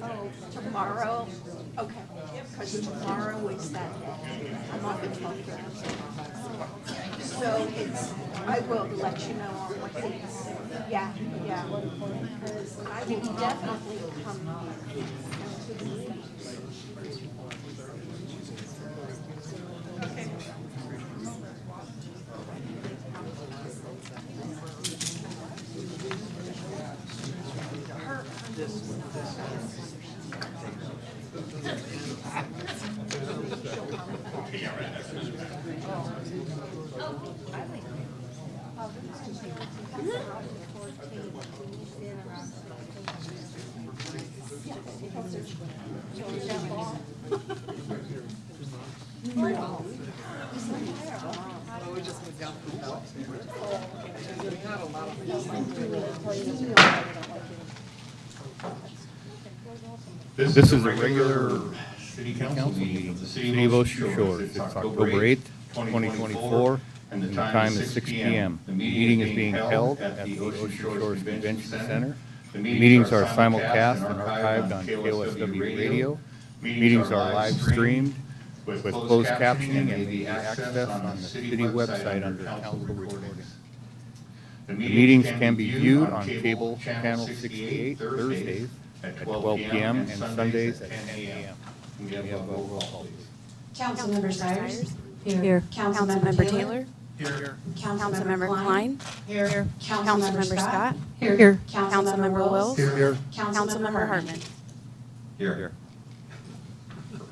Oh, tomorrow? Okay, because tomorrow is that day. I'm on the 12th. So I will let you know on what days. Yeah, yeah. Because I will definitely come to the meeting. This is a regular city council meeting of the city of Ocean Shores. It's October 8th, 2024, and the time is 6 p.m. The meeting is being held at the Ocean Shores Convention Center. The meetings are simulcast and archived on KOSW Radio. Meetings are live streamed with closed captioning and may be accessed on the city website under council recordings. The meetings can be viewed on cable channel 68 Thursdays at 12 p.m. and Sundays at 10 a.m. We have a roll call, please. Councilmember Cyrus. Here. Councilmember Taylor. Here. Councilmember Klein. Here. Councilmember Scott. Here. Councilmember Wills. Here. Councilmember Hartman. Here.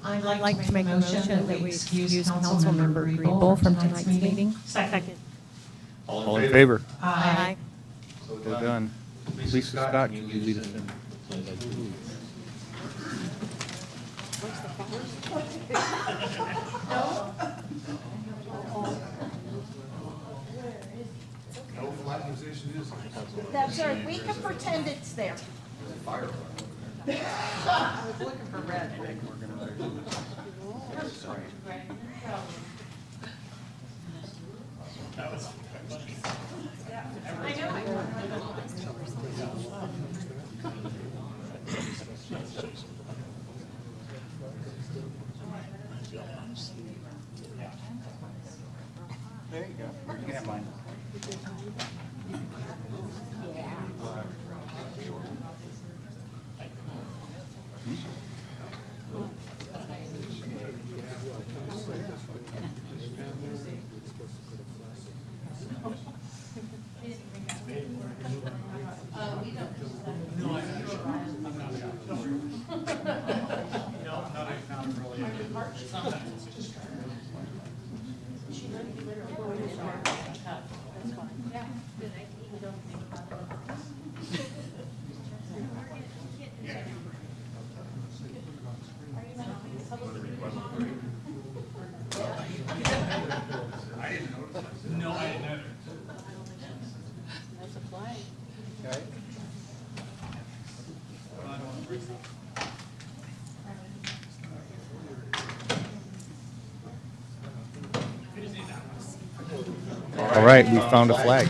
I'd like to make a motion that we excuse Councilmember Greenbull from tonight's meeting. Second. All in favor? Aye. So done. Lisa Scott, can you lead us in? That's all right, we can pretend it's there. There you go. You can have mine. All right, we found a flag.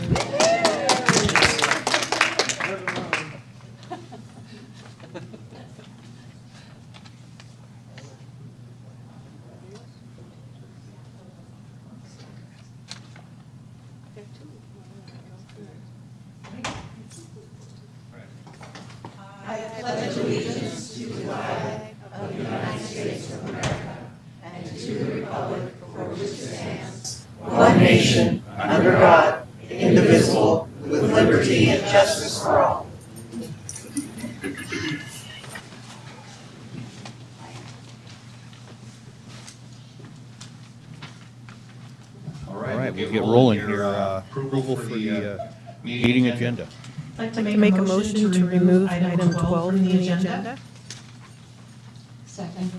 One nation, under God, indivisible, with liberty and justice for all. All right, we'll get rolling here. Approval for the meeting agenda. I'd like to make a motion to remove item 12 from the agenda. Second.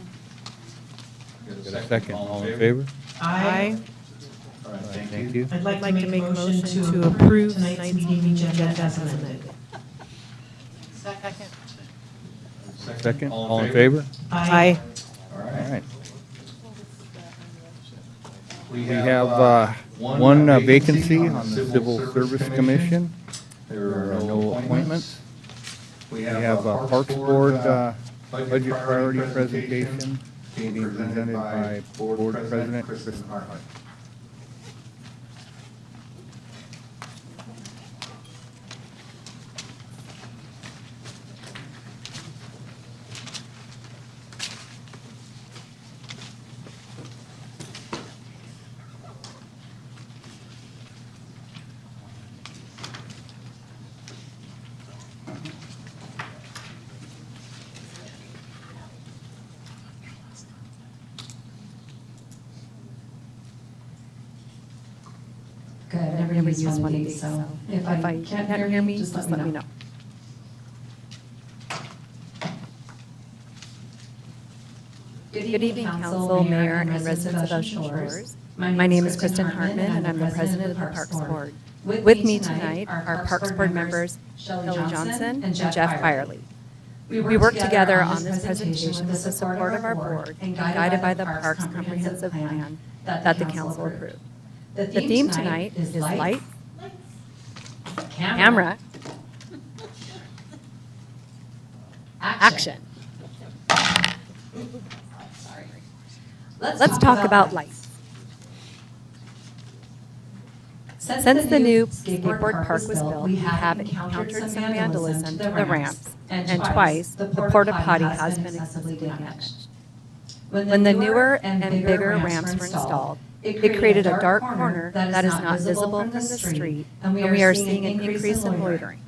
Got a second, all in favor? Aye. All right, thank you. I'd like to make a motion to approve tonight's meeting agenda as amended. Second. Second, all in favor? Aye. All right. We have one vacancy on the Civil Service Commission. There are no appointments. We have Parks Board Budget priority presentation being presented by Board President Kristen Hartman. Good, I've never used one of these, so if I can't hear me, just let me know. Good evening, Council, Mayor, and residents of Ocean Shores. My name is Kristen Hartman, and I'm the President of the Parks Board. With me tonight are Parks Board members Shelley Johnson and Jeff Firely. We work together on this presentation with the support of our board and guided by the Parks Comprehensive Plan that the Council approved. The theme tonight is light, camera, action. Let's talk about lights. Since the new skateboard park was built, we have encountered some vandalism to the ramps, and twice the porta potty has been excessively damaged. When the newer and bigger ramps were installed, it created a dark corner that is not visible from the street, and we are seeing an increase in loitering.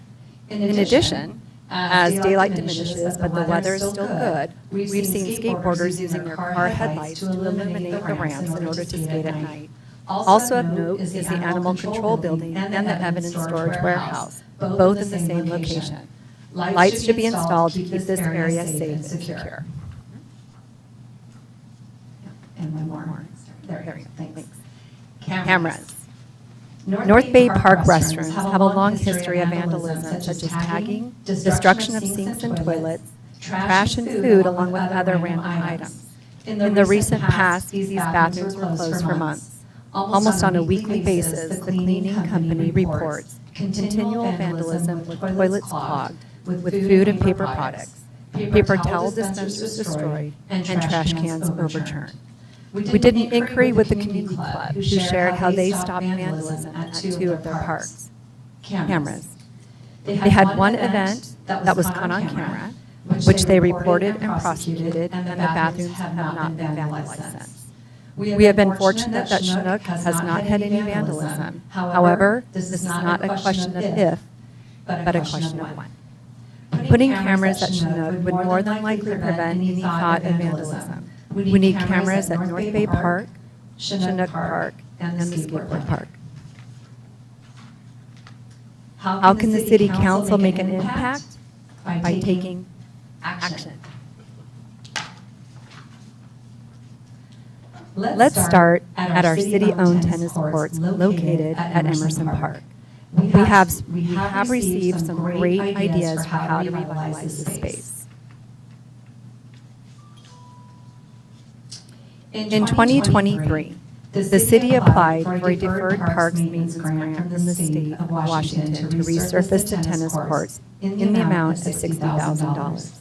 In addition, as daylight diminishes but the weather is still good, we've seen skateboarders using their car headlights to illuminate the ramps in order to skate at night. Also of note is the Animal Control Building and the Evidence Storage Warehouse, both in the same location. Lights should be installed to keep this area safe and secure. And one more. There we go, thanks. Cameras. North Bay Park restrooms have a long history of vandalism, such as tagging, destruction of sinks and toilets, trash and food, along with other random items. In the recent past, these bathrooms were closed for months. Almost on a weekly basis, the cleaning company reports continual vandalism with toilets clogged with food and paper products, paper towel dispensers destroyed, and trash cans overturned. We did an inquiry with the community club, who shared how they stopped vandalism at two of their parks. Cameras. They had one event that was caught on camera, which they reported and prosecuted, and the bathrooms have not been vandalized since. We have been fortunate that Chinook has not had any vandalism. However, this is not a question of if, but a question of when. Putting cameras at Chinook would more than likely prevent any thought of vandalism. We need cameras at North Bay Park, Chinook Park, and the skateboard park. How can the City Council make an impact? By taking action. Let's start at our city-owned tennis courts located at Emerson Park. We have received some great ideas for how to revitalize the space. In 2023, the city applied for a deferred parks maintenance grant from the state of Washington to resurface the tennis courts in the amount of $60,000.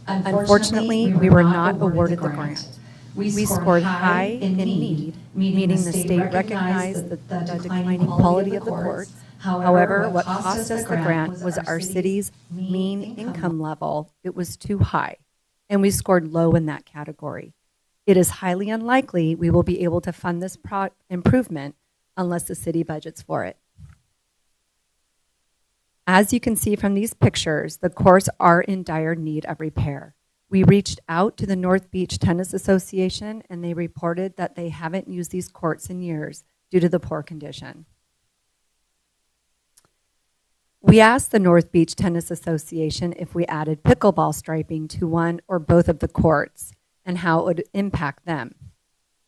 Unfortunately, we were not awarded the grant. We scored high in need, meaning the state recognized the declining quality of the courts. However, what cost us the grant was our city's mean income level. It was too high, and we scored low in that category. It is highly unlikely we will be able to fund this improvement unless the city budgets for it. As you can see from these pictures, the courts are in dire need of repair. We reached out to the North Beach Tennis Association, and they reported that they haven't used these courts in years due to the poor condition. We asked the North Beach Tennis Association if we added pickleball striping to one or both of the courts and how it would impact them.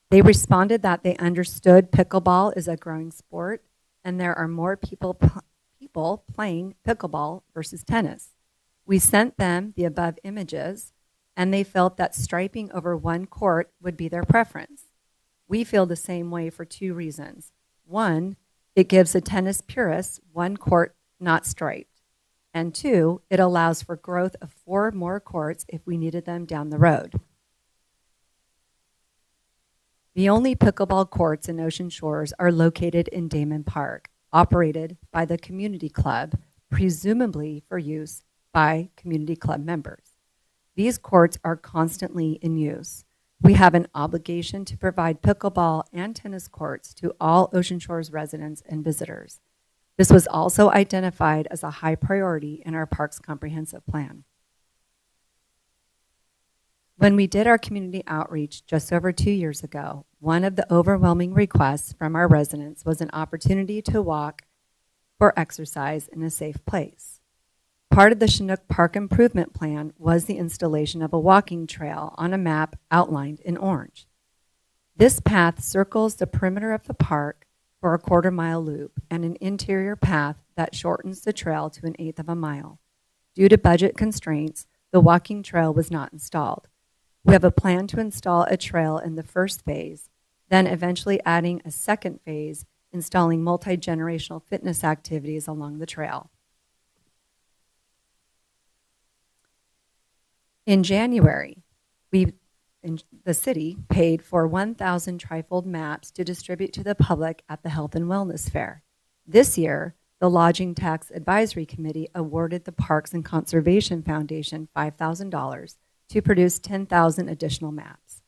They responded that they understood pickleball is a growing sport and there are more people playing pickleball versus tennis. We sent them the above images, and they felt that striping over one court would be their preference. We feel the same way for two reasons. One, it gives the tennis purists one court not striped. And 2, it allows for growth of 4 more courts if we needed them down the road. The only pickleball courts in Ocean Shores are located in Damon Park, operated by the community club, presumably for use by community club members. These courts are constantly in use. We have an obligation to provide pickleball and tennis courts to all Ocean Shores residents and visitors. This was also identified as a high priority in our Parks Comprehensive Plan. When we did our community outreach just over 2 years ago, one of the overwhelming requests from our residents was an opportunity to walk or exercise in a safe place. Part of the Chinook Park Improvement Plan was the installation of a walking trail on a map outlined in orange. This path circles the perimeter of the park for a quarter-mile loop and an interior path that shortens the trail to 1/8 of a mile. Due to budget constraints, the walking trail was not installed. We have a plan to install a trail in the first phase, then eventually adding a second phase, installing multi-generational fitness activities along the trail. In January, the city paid for 1,000 trifold maps to distribute to the public at the Health and Wellness Fair. This year, the Lodging Tax Advisory Committee awarded the Parks and Conservation Foundation $5,000 to produce 10,000 additional maps.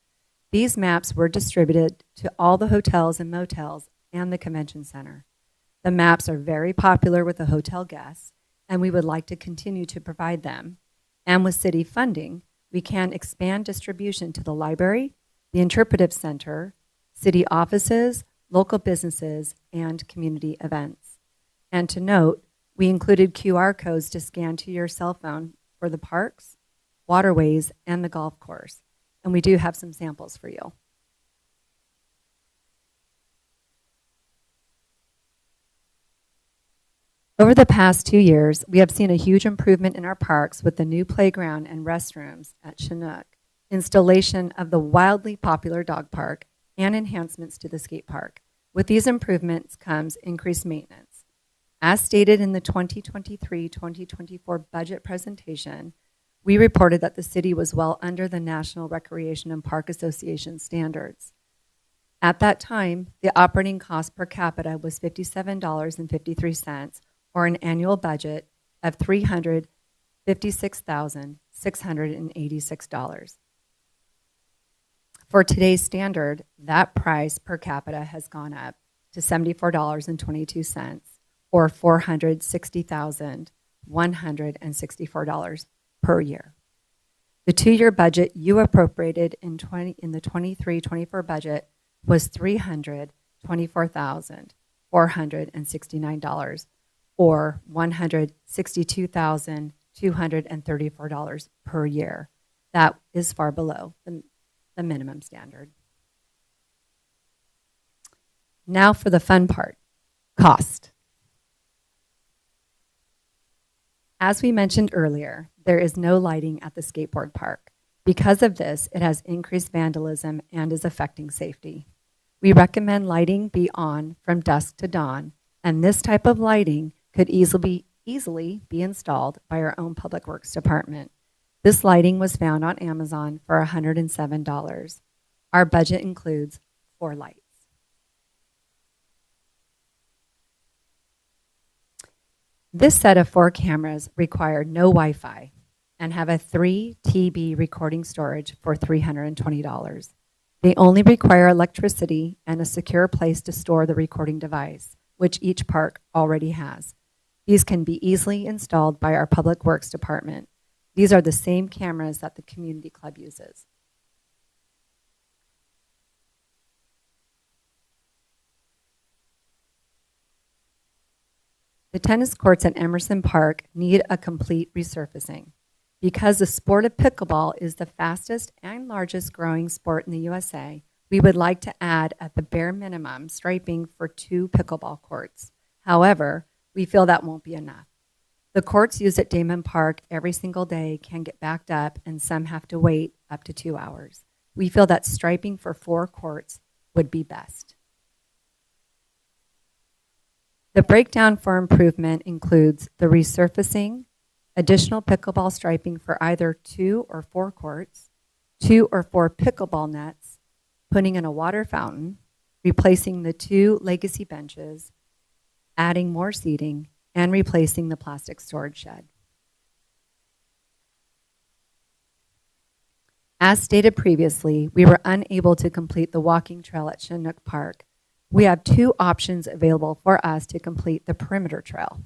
These maps were distributed to all the hotels and motels and the convention center. The maps are very popular with the hotel guests, and we would like to continue to provide them. And with city funding, we can expand distribution to the library, the interpretive center, city offices, local businesses, and community events. And to note, we included QR codes to scan to your cell phone for the parks, waterways, and the golf course. And we do have some samples for you. Over the past 2 years, we have seen a huge improvement in our parks with the new playground and restrooms at Chinook, installation of the wildly popular dog park, and enhancements to the skate park. With these improvements comes increased maintenance. As stated in the 2023-2024 budget presentation, we reported that the city was well under the National Recreation and Park Association standards. At that time, the operating cost per capita was $57.53, or an annual budget of $356,686. For today's standard, that price per capita has gone up to $74.22, or $460,164 per year. The 2-year budget you appropriated in the 23-24 budget was $324,469, or $162,234 per year. That is far below the minimum standard. Now for the fun part, cost. As we mentioned earlier, there is no lighting at the skateboard park. Because of this, it has increased vandalism and is affecting safety. We recommend lighting be on from dusk to dawn, and this type of lighting could easily be installed by our own Public Works Department. This lighting was found on Amazon for $107. Our budget includes 4 lights. This set of 4 cameras require no Wi-Fi and have a 3 TB recording storage for $320. They only require electricity and a secure place to store the recording device, which each park already has. These can be easily installed by our Public Works Department. These are the same cameras that the community club uses. The tennis courts at Emerson Park need a complete resurfacing. Because the sport of pickleball is the fastest and largest growing sport in the USA, we would like to add at the bare minimum striping for 2 pickleball courts. However, we feel that won't be enough. The courts used at Damon Park every single day can get backed up, and some have to wait up to 2 hours. We feel that striping for 4 courts would be best. The breakdown for improvement includes the resurfacing, additional pickleball striping for either 2 or 4 courts, 2 or 4 pickleball nets, putting in a water fountain, replacing the 2 legacy benches, adding more seating, and replacing the plastic storage shed. As stated previously, we were unable to complete the walking trail at Chinook Park. We have 2 options available for us to complete the perimeter trail.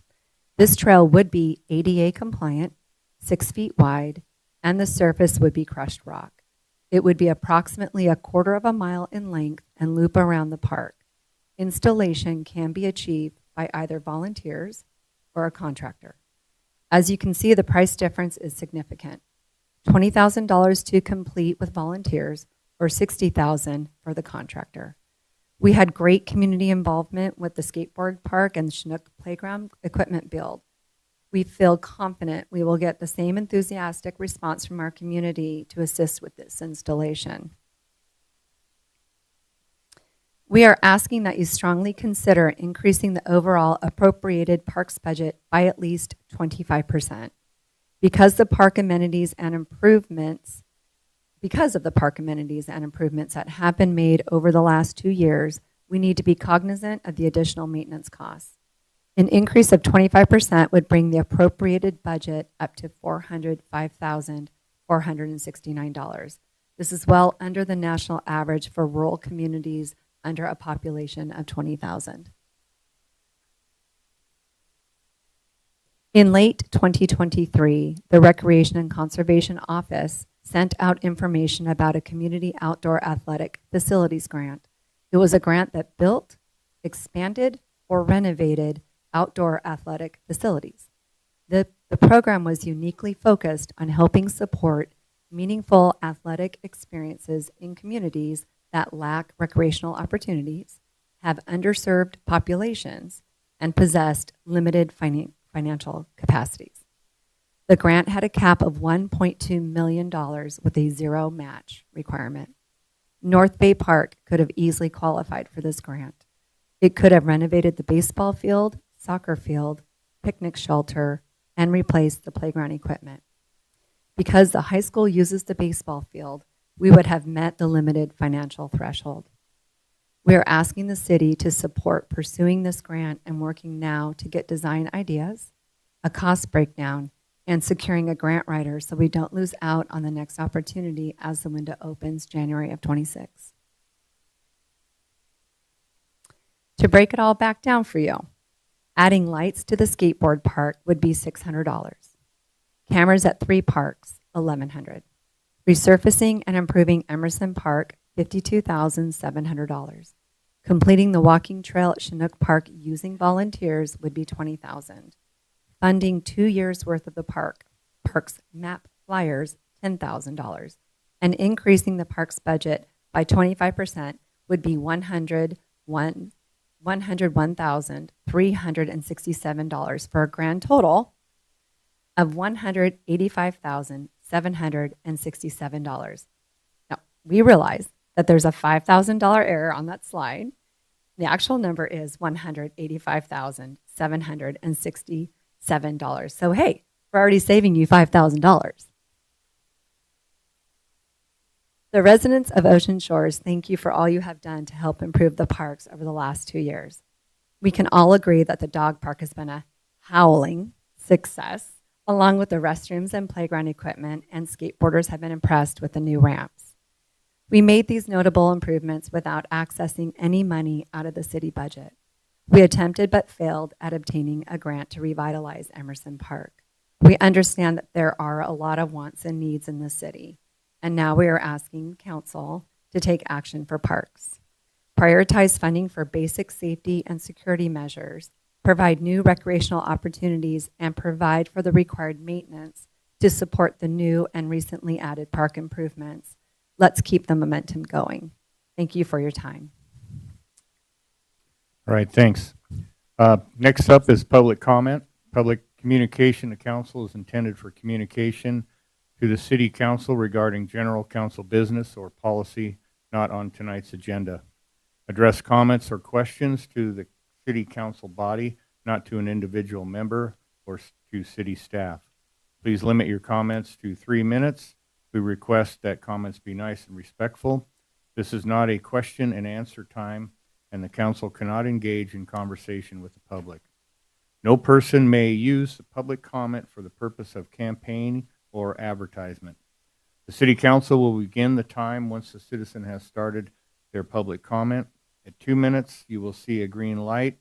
This trail would be ADA compliant, 6 feet wide, and the surface would be crushed rock. It would be approximately 1/4 mile in length and loop around the park. Installation can be achieved by either volunteers or a contractor. As you can see, the price difference is significant. $20,000 to complete with volunteers or $60,000 for the contractor. We had great community involvement with the skateboard park and Chinook playground equipment build. We feel confident we will get the same enthusiastic response from our community to assist with this installation. We are asking that you strongly consider increasing the overall appropriated parks budget by at least 25%. Because of the park amenities and improvements that have been made over the last 2 years, we need to be cognizant of the additional maintenance costs. An increase of 25% would bring the appropriated budget up to $405,469. This is well under the national average for rural communities under a population of 20,000. In late 2023, the Recreation and Conservation Office sent out information about a community outdoor athletic facilities grant. It was a grant that built, expanded, or renovated outdoor athletic facilities. The program was uniquely focused on helping support meaningful athletic experiences in communities that lack recreational opportunities, have underserved populations, and possessed limited financial capacities. The grant had a cap of $1.2 million with a 0 match requirement. North Bay Park could have easily qualified for this grant. It could have renovated the baseball field, soccer field, picnic shelter, and replaced the playground equipment. Because the high school uses the baseball field, we would have met the limited financial threshold. We are asking the city to support pursuing this grant and working now to get design ideas, a cost breakdown, and securing a grant writer so we don't lose out on the next opportunity as the window opens January of 26. To break it all back down for you, adding lights to the skateboard park would be $600. Cameras at 3 parks, $1,100. Resurfacing and improving Emerson Park, $52,700. Completing the walking trail at Chinook Park using volunteers would be $20,000. Funding 2 years worth of the park's map flyers, $10,000. And increasing the park's budget by 25% would be $101,367 for a grand total of $185,767. Now, we realize that there's a $5,000 error on that slide. The actual number is $185,767. So, hey, we're already saving you $5,000. The residents of Ocean Shores, thank you for all you have done to help improve the parks over the last 2 years. We can all agree that the dog park has been a howling success, along with the restrooms and playground equipment, and skateboarders have been impressed with the new ramps. We made these notable improvements without accessing any money out of the city budget. We attempted but failed at obtaining a grant to revitalize Emerson Park. We understand that there are a lot of wants and needs in the city, and now we are asking council to take action for parks. Prioritize funding for basic safety and security measures, provide new recreational opportunities, and provide for the required maintenance to support the new and recently added park improvements. Let's keep the momentum going. Thank you for your time. All right, thanks. Next up is public comment. Public communication to council is intended for communication to the city council regarding general council business or policy not on tonight's agenda. Address comments or questions to the city council body, not to an individual member or to city staff. Please limit your comments to 3 minutes. We request that comments be nice and respectful. This is not a question and answer time, and the council cannot engage in conversation with the public. No person may use the public comment for the purpose of campaign or advertisement. The city council will begin the time once the citizen has started their public comment. At 2 minutes, you will see a green light,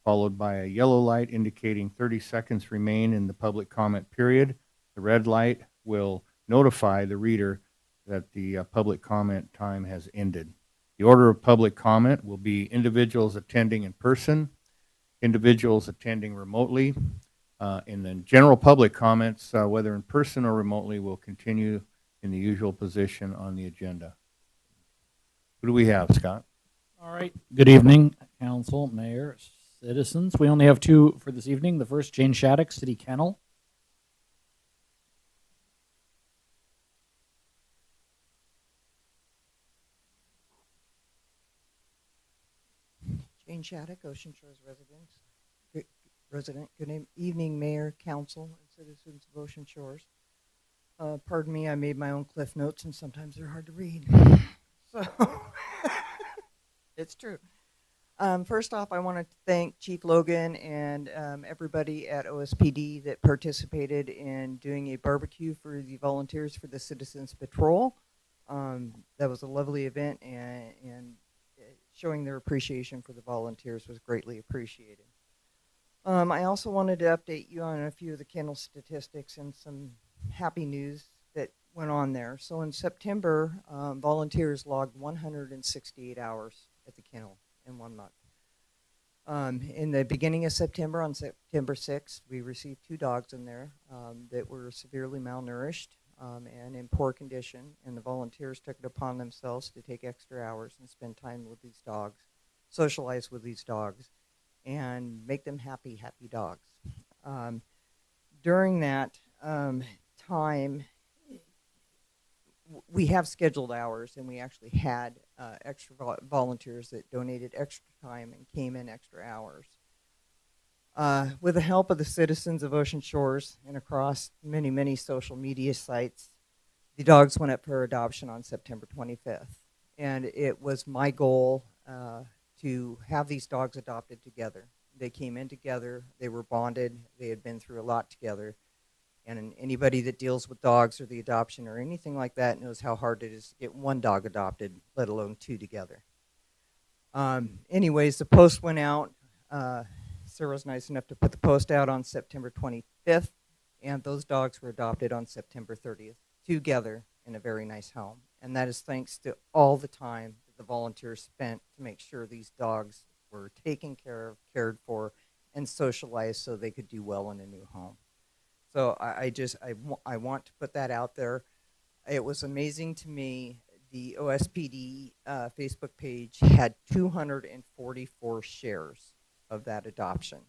followed by a yellow light indicating 30 seconds remain in the public comment period. The red light will notify the reader that the public comment time has ended. The order of public comment will be individuals attending in person, individuals attending remotely, and then general public comments, whether in person or remotely, will continue in the usual position on the agenda. Who do we have, Scott? All right. Good evening, council, mayor, citizens. We only have two for this evening. The first, Jane Shattuck, City Kennel. Jane Shattuck, Ocean Shores resident. Good evening, Mayor, Council, and citizens of Ocean Shores. Pardon me, I made my own cliff notes, and sometimes they're hard to read. So, it's true. First off, I want to thank Chief Logan and everybody at OSPD that participated in doing a barbecue for the volunteers for the Citizens Patrol. That was a lovely event, and showing their appreciation for the volunteers was greatly appreciated. I also wanted to update you on a few of the kennel statistics and some happy news that went on there. So in September, volunteers logged 168 hours at the kennel in 1 month. In the beginning of September, on September 6th, we received 2 dogs in there that were severely malnourished and in poor condition, and the volunteers took it upon themselves to take extra hours and spend time with these dogs, socialize with these dogs, and make them happy dogs. During that time, we have scheduled hours, and we actually had extra volunteers that donated extra time and came in extra hours. With the help of the citizens of Ocean Shores and across many, many social media sites, the dogs went up for adoption on September 25th. And it was my goal to have these dogs adopted together. They came in together, they were bonded, they had been through a lot together. And anybody that deals with dogs or the adoption or anything like that knows how hard it is to get one dog adopted, let alone 2 together. Anyways, the post went out. Sarah was nice enough to put the post out on September 25th, and those dogs were adopted on September 30th, together in a very nice home. And that is thanks to all the time that the volunteers spent to make sure these dogs were taken care of, cared for, and socialized so they could do well in a new home. So I want to put that out there. It was amazing to me. The OSPD Facebook page had 244 shares of that adoption.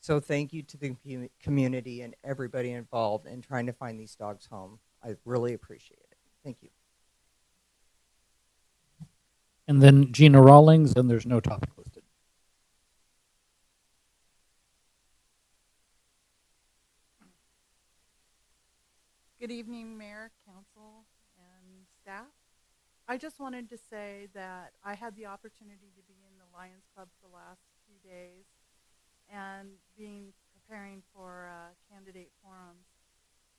So thank you to the community and everybody involved in trying to find these dogs home. I really appreciate it. Thank you. And then Gina Rawlings, and there's no topic listed. Good evening, Mayor, Council, and staff. I just wanted to say that I had the opportunity to be in the Lions Club for the last few days and preparing for candidate forums.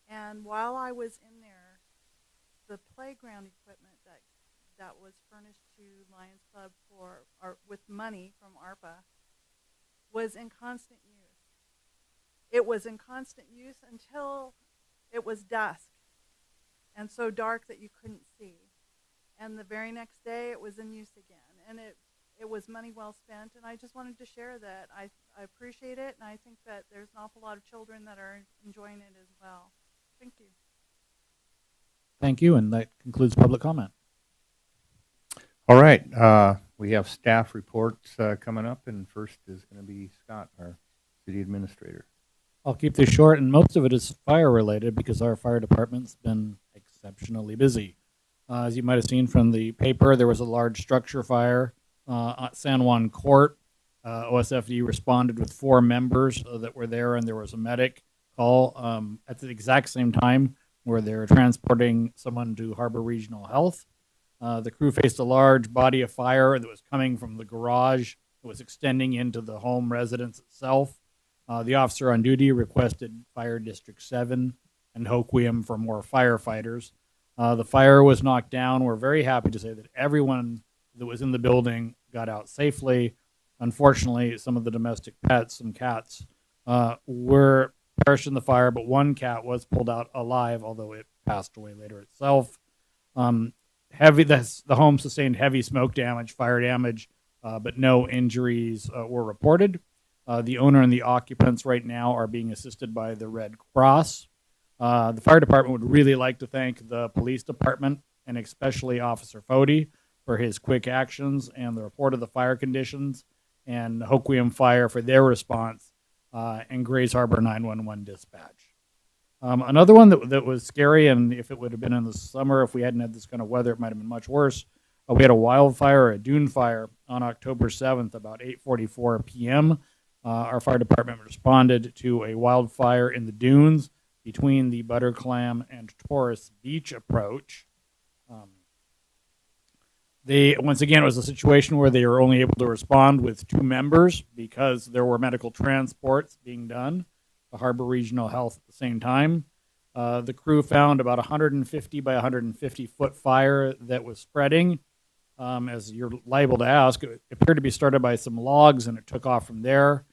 And while I was in there, the playground equipment that was furnished to Lions Club with money from ARPA was in constant use. It was in constant use until it was dusk and so dark that you couldn't see. And the very next day it was in use again. And it was money well spent. And I just wanted to share that. I appreciate it, and I think that there's an awful lot of children that are enjoying it as well. Thank you. Thank you, and that concludes public comment. All right, we have staff reports coming up, and first is going to be Scott, our city administrator. I'll keep this short, and most of it is fire related because our fire department's been exceptionally busy. As you might have seen from the paper, there was a large structure fire at San Juan Court. OSFD responded with 4 members that were there, and there was a medic call at the exact same time where they were transporting someone to Harbor Regional Health. The crew faced a large body of fire that was coming from the garage that was extending into the home residence itself. The officer on duty requested Fire District 7 and Hoquiam for more firefighters. The fire was knocked down. We're very happy to say that everyone that was in the building got out safely. Unfortunately, some of the domestic pets, some cats, were perished in the fire, but one cat was pulled out alive, although it passed away later itself. The home sustained heavy smoke damage, fire damage, but no injuries were reported. The owner and the occupants right now are being assisted by the Red Cross. The fire department would really like to thank the police department and especially Officer Fody for his quick actions and the report of the fire conditions, and Hoquiam Fire for their response, and Grays Harbor 911 dispatch. Another one that was scary, and if it would have been in the summer, if we hadn't had this kind of weather, it might have been much worse. We had a wildfire, a dune fire, on October 7th, about 8:44 p.m. Our fire department responded to a wildfire in the dunes between the Butterclam and Taurus Beach approach. Once again, it was a situation where they were only able to respond with 2 members because there were medical transports being done to Harbor Regional Health at the same time. The crew found about 150 by 150 foot fire that was spreading. As you're liable to ask, it appeared to be started by some logs and it took off from there.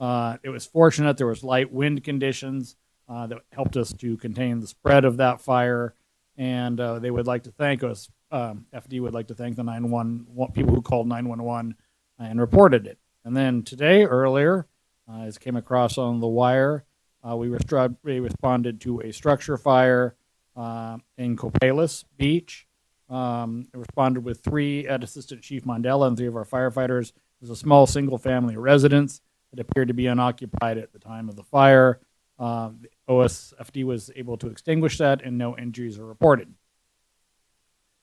It was fortunate there was light wind conditions that helped us to contain the spread of that fire. And they would like to thank us. FD would like to thank the 911 people who called 911 and reported it. And then today, earlier, as came across on the wire, we responded to a structure fire in Copalis Beach. Responded with 3 at Assistant Chief Mandela and 3 of our firefighters. It was a small single-family residence that appeared to be unoccupied at the time of the fire. The OSFD was able to extinguish that, and no injuries are reported.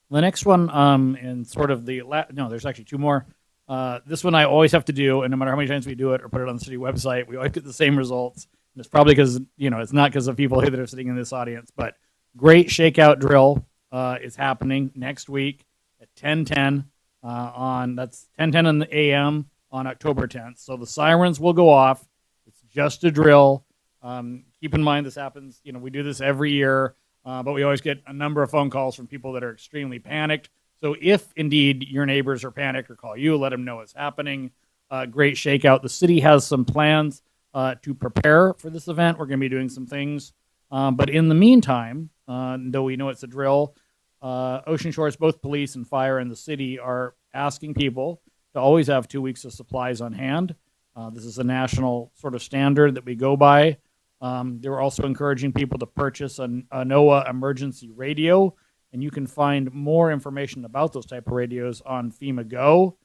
The next one, and sort of there's actually 2 more. This one I always have to do, and no matter how many times we do it or put it on the city website, we always get the same results. And it's probably because, it's not because of people here that are sitting in this audience, but Great Shakeout Drill is happening next week at 10:10 that's 10:10 in the a.m. on October 10th. So the sirens will go off. It's just a drill. Keep in mind this happens, we do this every year. But we always get a number of phone calls from people that are extremely panicked. So if indeed your neighbors are panicked or call you, let them know what's happening. Great Shakeout. The city has some plans to prepare for this event. We're going to be doing some things. But in the meantime, though we know it's a drill, Ocean Shores, both police and fire and the city are asking people to always have 2 weeks of supplies on hand. This is a national sort of standard that we go by. They were also encouraging people to purchase a NOAA emergency radio, and you can find more information about those type of radios on FEMA Go.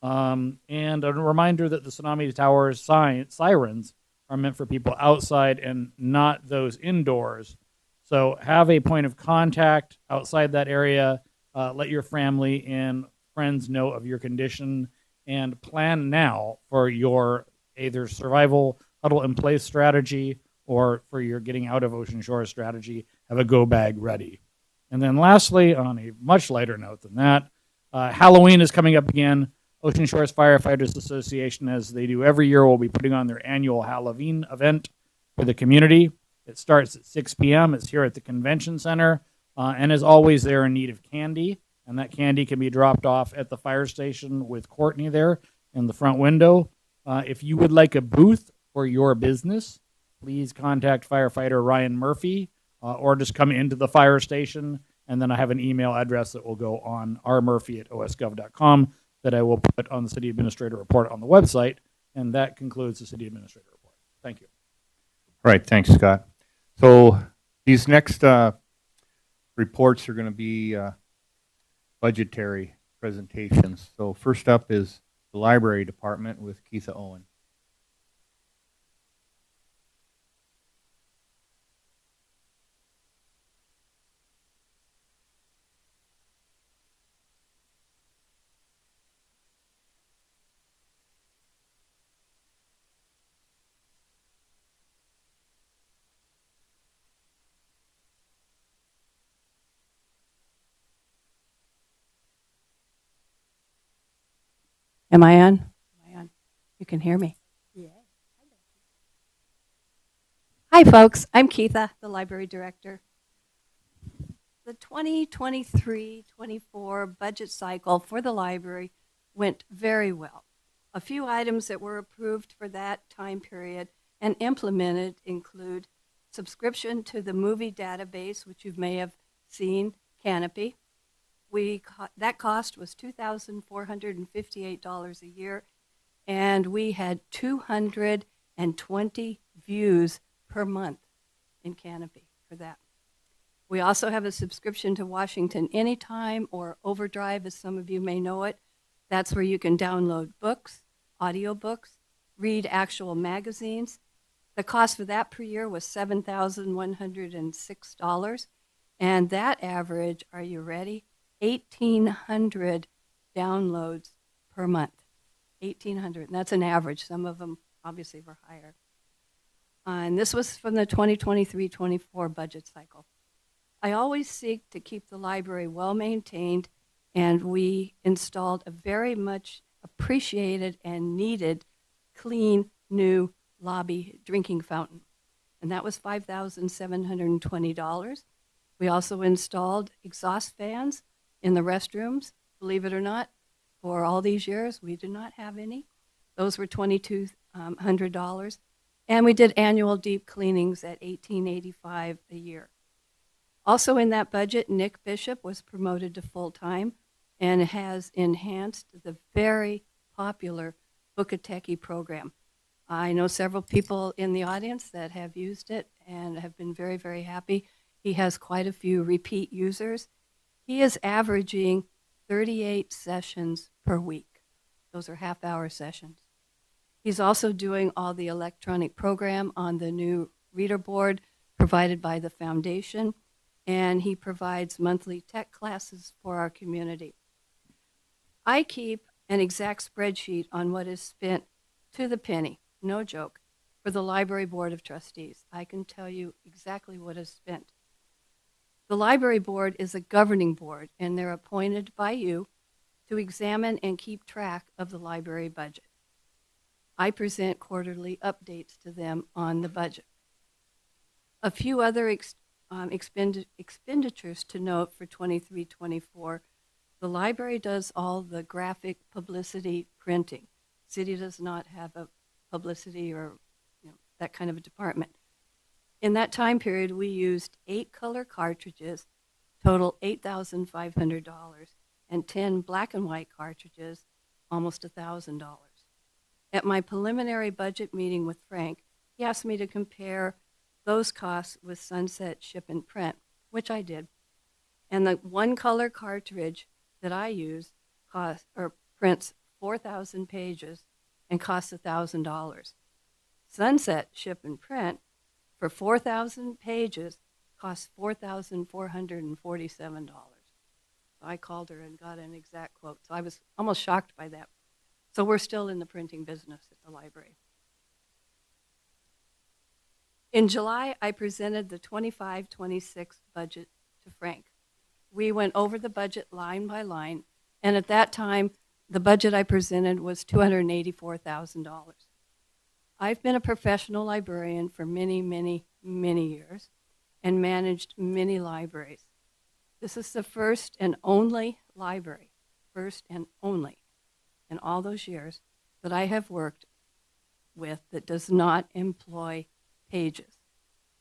And a reminder that the Tsunami Tower sirens are meant for people outside and not those indoors. So have a point of contact outside that area. Let your family and friends know of your condition and plan now for your either survival huddle in place strategy or for your getting out of Ocean Shore strategy. Have a go bag ready. And then lastly, on a much lighter note than that, Halloween is coming up again. Ocean Shores Firefighters Association, as they do every year, will be putting on their annual Halloween event for the community. It starts at 6 p.m. It's here at the convention center. And as always, they're in need of candy. And that candy can be dropped off at the fire station with Courtney there in the front window. If you would like a booth for your business, please contact firefighter Ryan Murphy or just come into the fire station. And then I have an email address that will go on rmurphy@osgov.com that I will put on the city administrator report on the website. And that concludes the city administrator report. Thank you. All right, thanks, Scott. So these next reports are going to be budgetary presentations. So first up is the library department with Keitha Owen. Am I on? Am I on? You can hear me. Yeah. Hi, folks. I'm Keitha, the library director. The 2023-24 budget cycle for the library went very well. A few items that were approved for that time period and implemented include subscription to the movie database, which you may have seen, Canopy. That cost was $2,458 a year, and we had 220 views per month in Canopy for that. We also have a subscription to Washington Anytime, or Overdrive, as some of you may know it. That's where you can download books, audiobooks, read actual magazines. The cost for that per year was $7,106, and that average, are you ready? 1,800 downloads per month. 1,800, and that's an average. Some of them obviously were higher. And this was from the 2023-24 budget cycle. I always seek to keep the library well maintained, and we installed a very much appreciated and needed clean new lobby drinking fountain, and that was $5,720. We also installed exhaust fans in the restrooms. Believe it or not, for all these years, we did not have any. Those were $2,200. And we did annual deep cleanings at $1,885 a year. Also in that budget, Nick Bishop was promoted to full-time and has enhanced the very popular Bookateki program. I know several people in the audience that have used it and have been very, very happy. He has quite a few repeat users. He is averaging 38 sessions per week. Those are half-hour sessions. He's also doing all the electronic program on the new reader board provided by the foundation, and he provides monthly tech classes for our community. I keep an exact spreadsheet on what is spent to the penny, no joke, for the Library Board of Trustees. I can tell you exactly what is spent. The Library Board is a governing board, and they're appointed by you to examine and keep track of the library budget. I present quarterly updates to them on the budget. A few other expenditures to note for 23-24. The library does all the graphic publicity printing. City does not have a publicity or that kind of a department. In that time period, we used 8 color cartridges, total $8,500, and 10 black and white cartridges, almost $1,000. At my preliminary budget meeting with Frank, he asked me to compare those costs with Sunset Ship and Print, which I did. And the 1 color cartridge that I use prints 4,000 pages and costs $1,000. Sunset Ship and Print for 4,000 pages costs $4,447. So I called her and got an exact quote. So I was almost shocked by that. So we're still in the printing business at the library. In July, I presented the 25-26 budget to Frank. We went over the budget line by line, and at that time, the budget I presented was $284,000. I've been a professional librarian for many, many, many years and managed many libraries. This is the first and only library, first and only, in all those years that I have worked with that does not employ pages.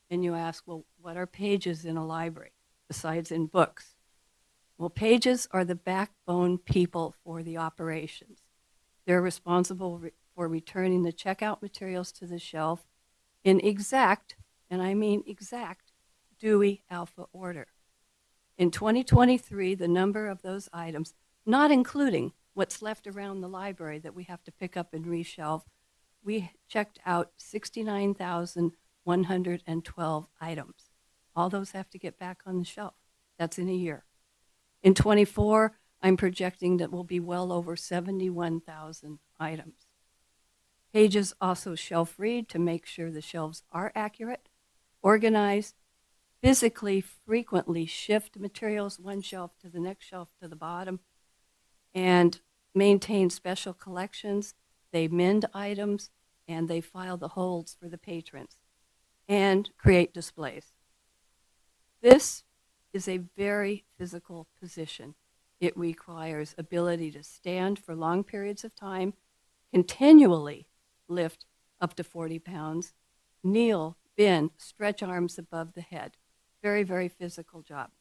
And you ask, well, what are pages in a library besides in books? Well, pages are the backbone people for the operations. They're responsible for returning the checkout materials to the shelf in exact, and I mean exact, Dewey Alpha order. In 2023, the number of those items, not including what's left around the library that we have to pick up and reshelve, we checked out 69,112 items. All those have to get back on the shelf. That's in a year. In 24, I'm projecting that we'll be well over 71,000 items. Pages also shelf read to make sure the shelves are accurate, organized, physically frequently shift materials one shelf to the next shelf to the bottom, and maintain special collections, they mend items, and they file the holds for the patrons and create displays. This is a very physical position. It requires ability to stand for long periods of time, continually lift up to 40 pounds, kneel, bend, stretch arms above the head. Very, very physical job.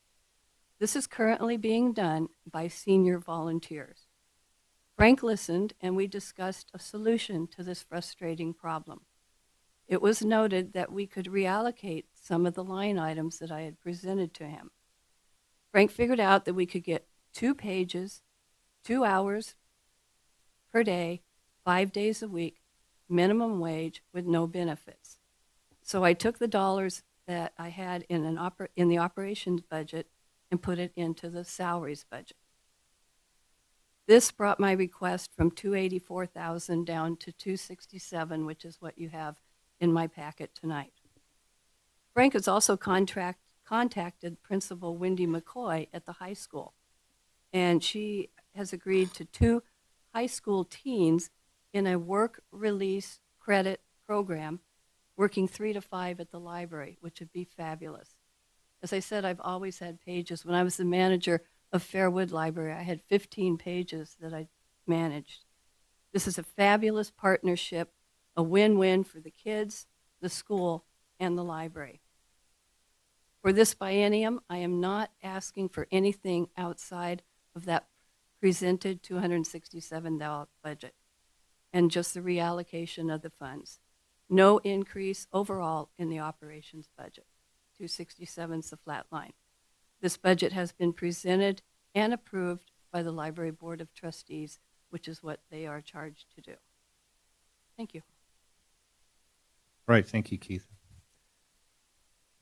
This is currently being done by senior volunteers. Frank listened, and we discussed a solution to this frustrating problem. It was noted that we could reallocate some of the line items that I had presented to him. Frank figured out that we could get 2 pages, 2 hours per day, 5 days a week, minimum wage with no benefits. So I took the dollars that I had in the operations budget and put it into the salaries budget. This brought my request from $284,000 down to $267,000, which is what you have in my packet tonight. Frank has also contacted Principal Wendy McCoy at the high school, and she has agreed to 2 high school teens in a work release credit program, working 3 to 5 at the library, which would be fabulous. As I said, I've always had pages. When I was the manager of Fairwood Library, I had 15 pages that I managed. This is a fabulous partnership, a win-win for the kids, the school, and the library. For this biennium, I am not asking for anything outside of that presented $267 budget and just the reallocation of the funds. No increase overall in the operations budget. 267 is the flat line. This budget has been presented and approved by the Library Board of Trustees, which is what they are charged to do. Thank you. All right, thank you, Keith.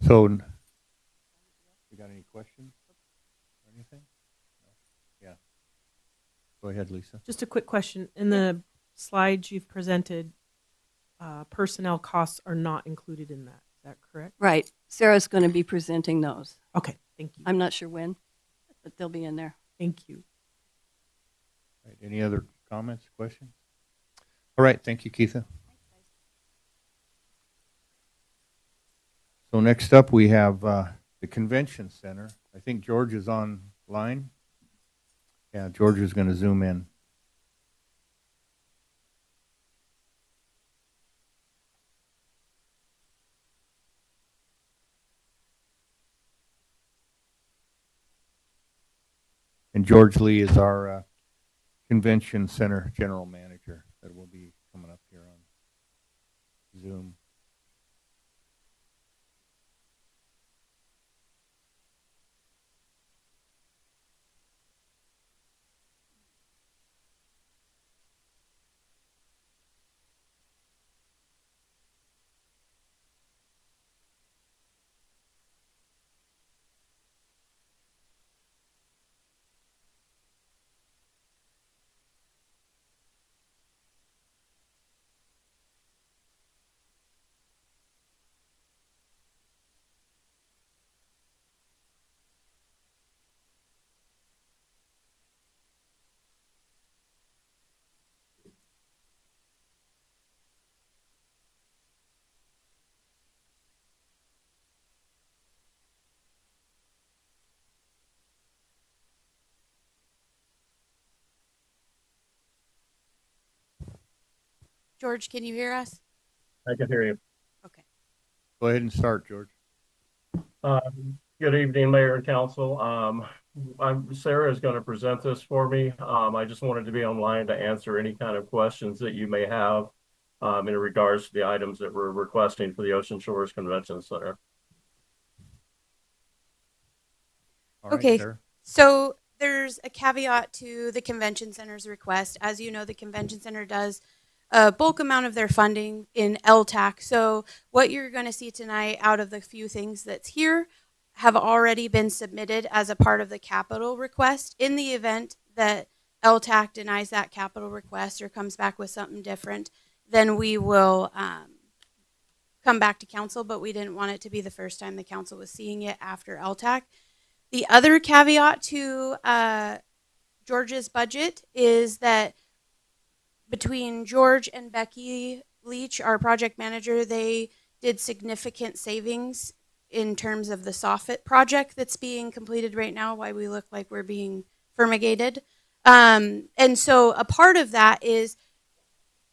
So, you got any questions or anything? No? Yeah. Go ahead, Lisa. Just a quick question. In the slides you've presented, personnel costs are not included in that. Is that correct? Right. Sarah's going to be presenting those. Okay, thank you. I'm not sure when, but they'll be in there. Thank you. All right, any other comments, questions? All right, thank you, Keitha. So next up, we have the Convention Center. I think George is online. Yeah, George is going to zoom in. And George Lee is our Convention Center General Manager that will be coming up here on Zoom. George, can you hear us? I can hear you. Okay. Go ahead and start, George. Good evening, Mayor and Council. Sarah is going to present this for me. I just wanted to be online to answer any kind of questions that you may have in regards to the items that we're requesting for the Ocean Shores Convention Center. All right, Okay. Sarah. So there's a caveat to the Convention Center's request. As you know, the Convention Center does a bulk amount of their funding in LTAC. So what you're going to see tonight out of the few things that's here have already been submitted as a part of the capital request. In the event that LTAC denies that capital request or comes back with something different, then we will come back to council, but we didn't want it to be the first time the council was seeing it after LTAC. The other caveat to George's budget is that between George and Becky Leach, our project manager, they did significant savings in terms of the soffit project that's being completed right now, why we look like we're being fumigated. And so a part of that is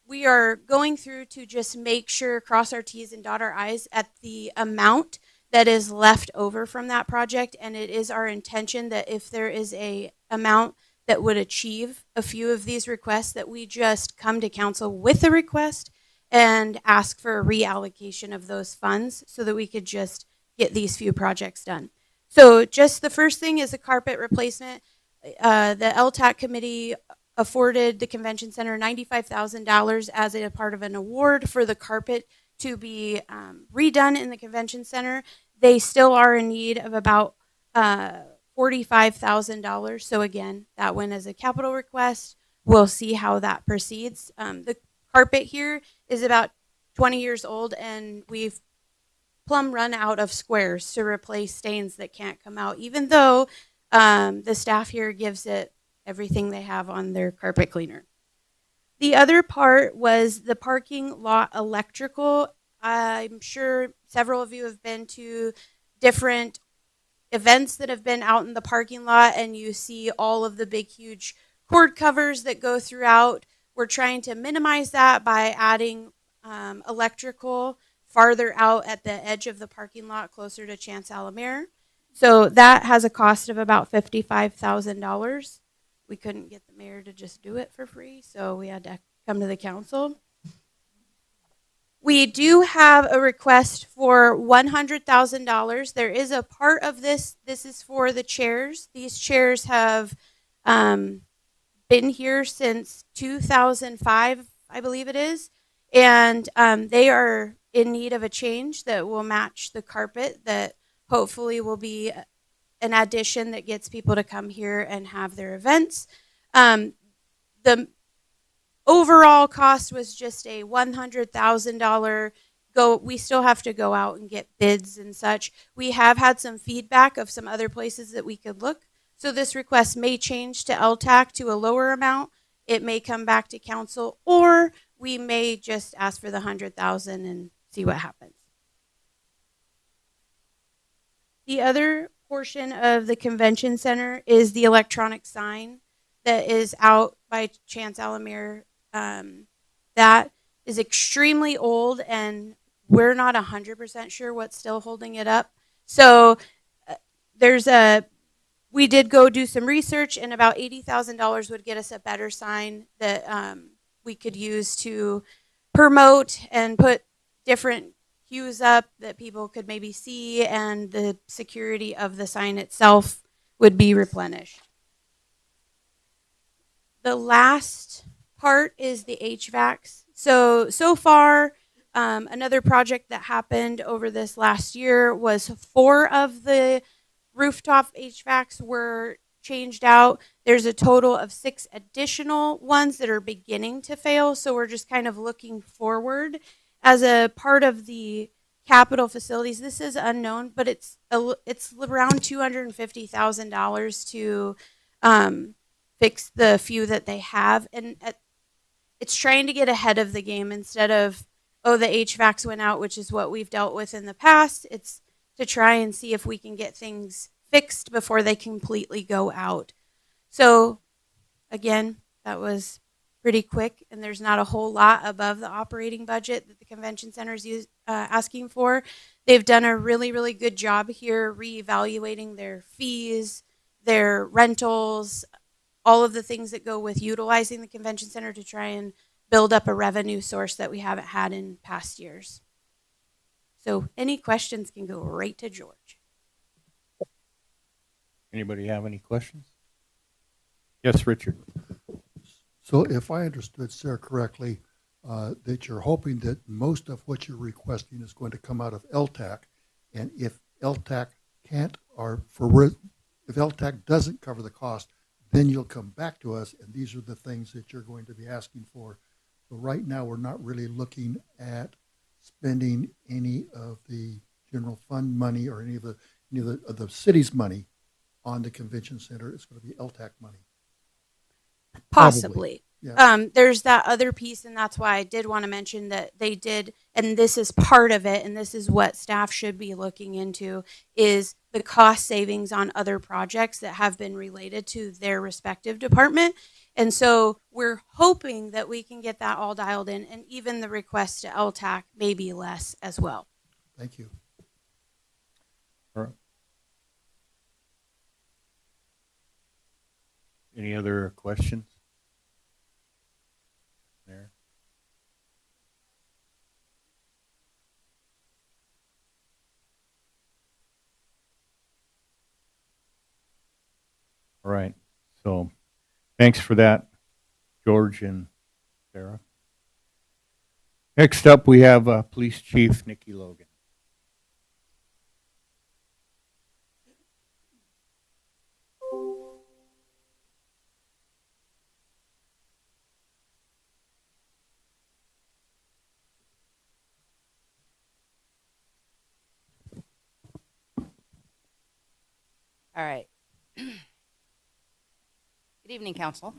we are going through to just make sure, cross our T's and dot our I's at the amount that is left over from that project. And it is our intention that if there is a amount that would achieve a few of these requests, that we just come to council with a request and ask for a reallocation of those funds so that we could just get these few projects done. So just the first thing is a carpet replacement. The LTAC committee afforded the convention center $95,000 as a part of an award for the carpet to be redone in the convention center. They still are in need of about $45,000. So again, that went as a capital request. We'll see how that proceeds. The carpet here is about 20 years old, and we've plumb run out of squares to replace stains that can't come out, even though the staff here gives it everything they have on their carpet cleaner. The other part was the parking lot electrical. I'm sure several of you have been to different events that have been out in the parking lot, and you see all of the big, huge cord covers that go throughout. We're trying to minimize that by adding electrical farther out at the edge of the parking lot, closer to Chance Alamere. So that has a cost of about $55,000. We couldn't get the mayor to just do it for free, so we had to come to the council. We do have a request for $100,000. There is a part of this. This is for the chairs. These chairs have been here since 2005, I believe it is, and they are in need of a change that will match the carpet that hopefully will be an addition that gets people to come here and have their events. The overall cost was just a $100,000 go. We still have to go out and get bids and such. We have had some feedback of some other places that we could look. So this request may change to LTAC to a lower amount. It may come back to council, or we may just ask for the $100,000 and see what happens. The other portion of the convention center is the electronic sign that is out by Chance Alamere. That is extremely old, and we're not 100% sure what's still holding it up. So we did go do some research, and about $80,000 would get us a better sign that we could use to promote and put different cues up that people could maybe see, and the security of the sign itself would be replenished. The last part is the HVACs. So far, another project that happened over this last year was 4 of the rooftop HVACs were changed out. There's a total of 6 additional ones that are beginning to fail. So we're just kind of looking forward as a part of the capital facilities. This is unknown, but it's around $250,000 to fix the few that they have. And it's trying to get ahead of the game instead of, oh, the HVACs went out, which is what we've dealt with in the past. It's to try and see if we can get things fixed before they completely go out. So again, that was pretty quick, and there's not a whole lot above the operating budget that the convention center is asking for. They've done a really, really good job here reevaluating their fees, their rentals, all of the things that go with utilizing the convention center to try and build up a revenue source that we haven't had in past years. So any questions can go right to George. Anybody have any questions? Yes, Richard. So if I understood Sarah correctly, that you're hoping that most of what you're requesting is going to come out of LTAC, and if LTAC can't, if LTAC doesn't cover the cost, then you'll come back to us, and these are the things that you're going to be asking for. So right now, we're not really looking at spending any of the general fund money or any of the city's money on the convention center. It's going to be LTAC money. Possibly. Yeah. There's that other piece, and that's why I did want to mention that they did, and this is part of it, and this is what staff should be looking into, is the cost savings on other projects that have been related to their respective department. And so we're hoping that we can get that all dialed in, and even the request to LTAC may be less as well. Thank you. All right. Any other questions? There. All right. So thanks for that, George and Sarah. Next up, we have Police Chief Nikki Logan. All right. Good evening, Council.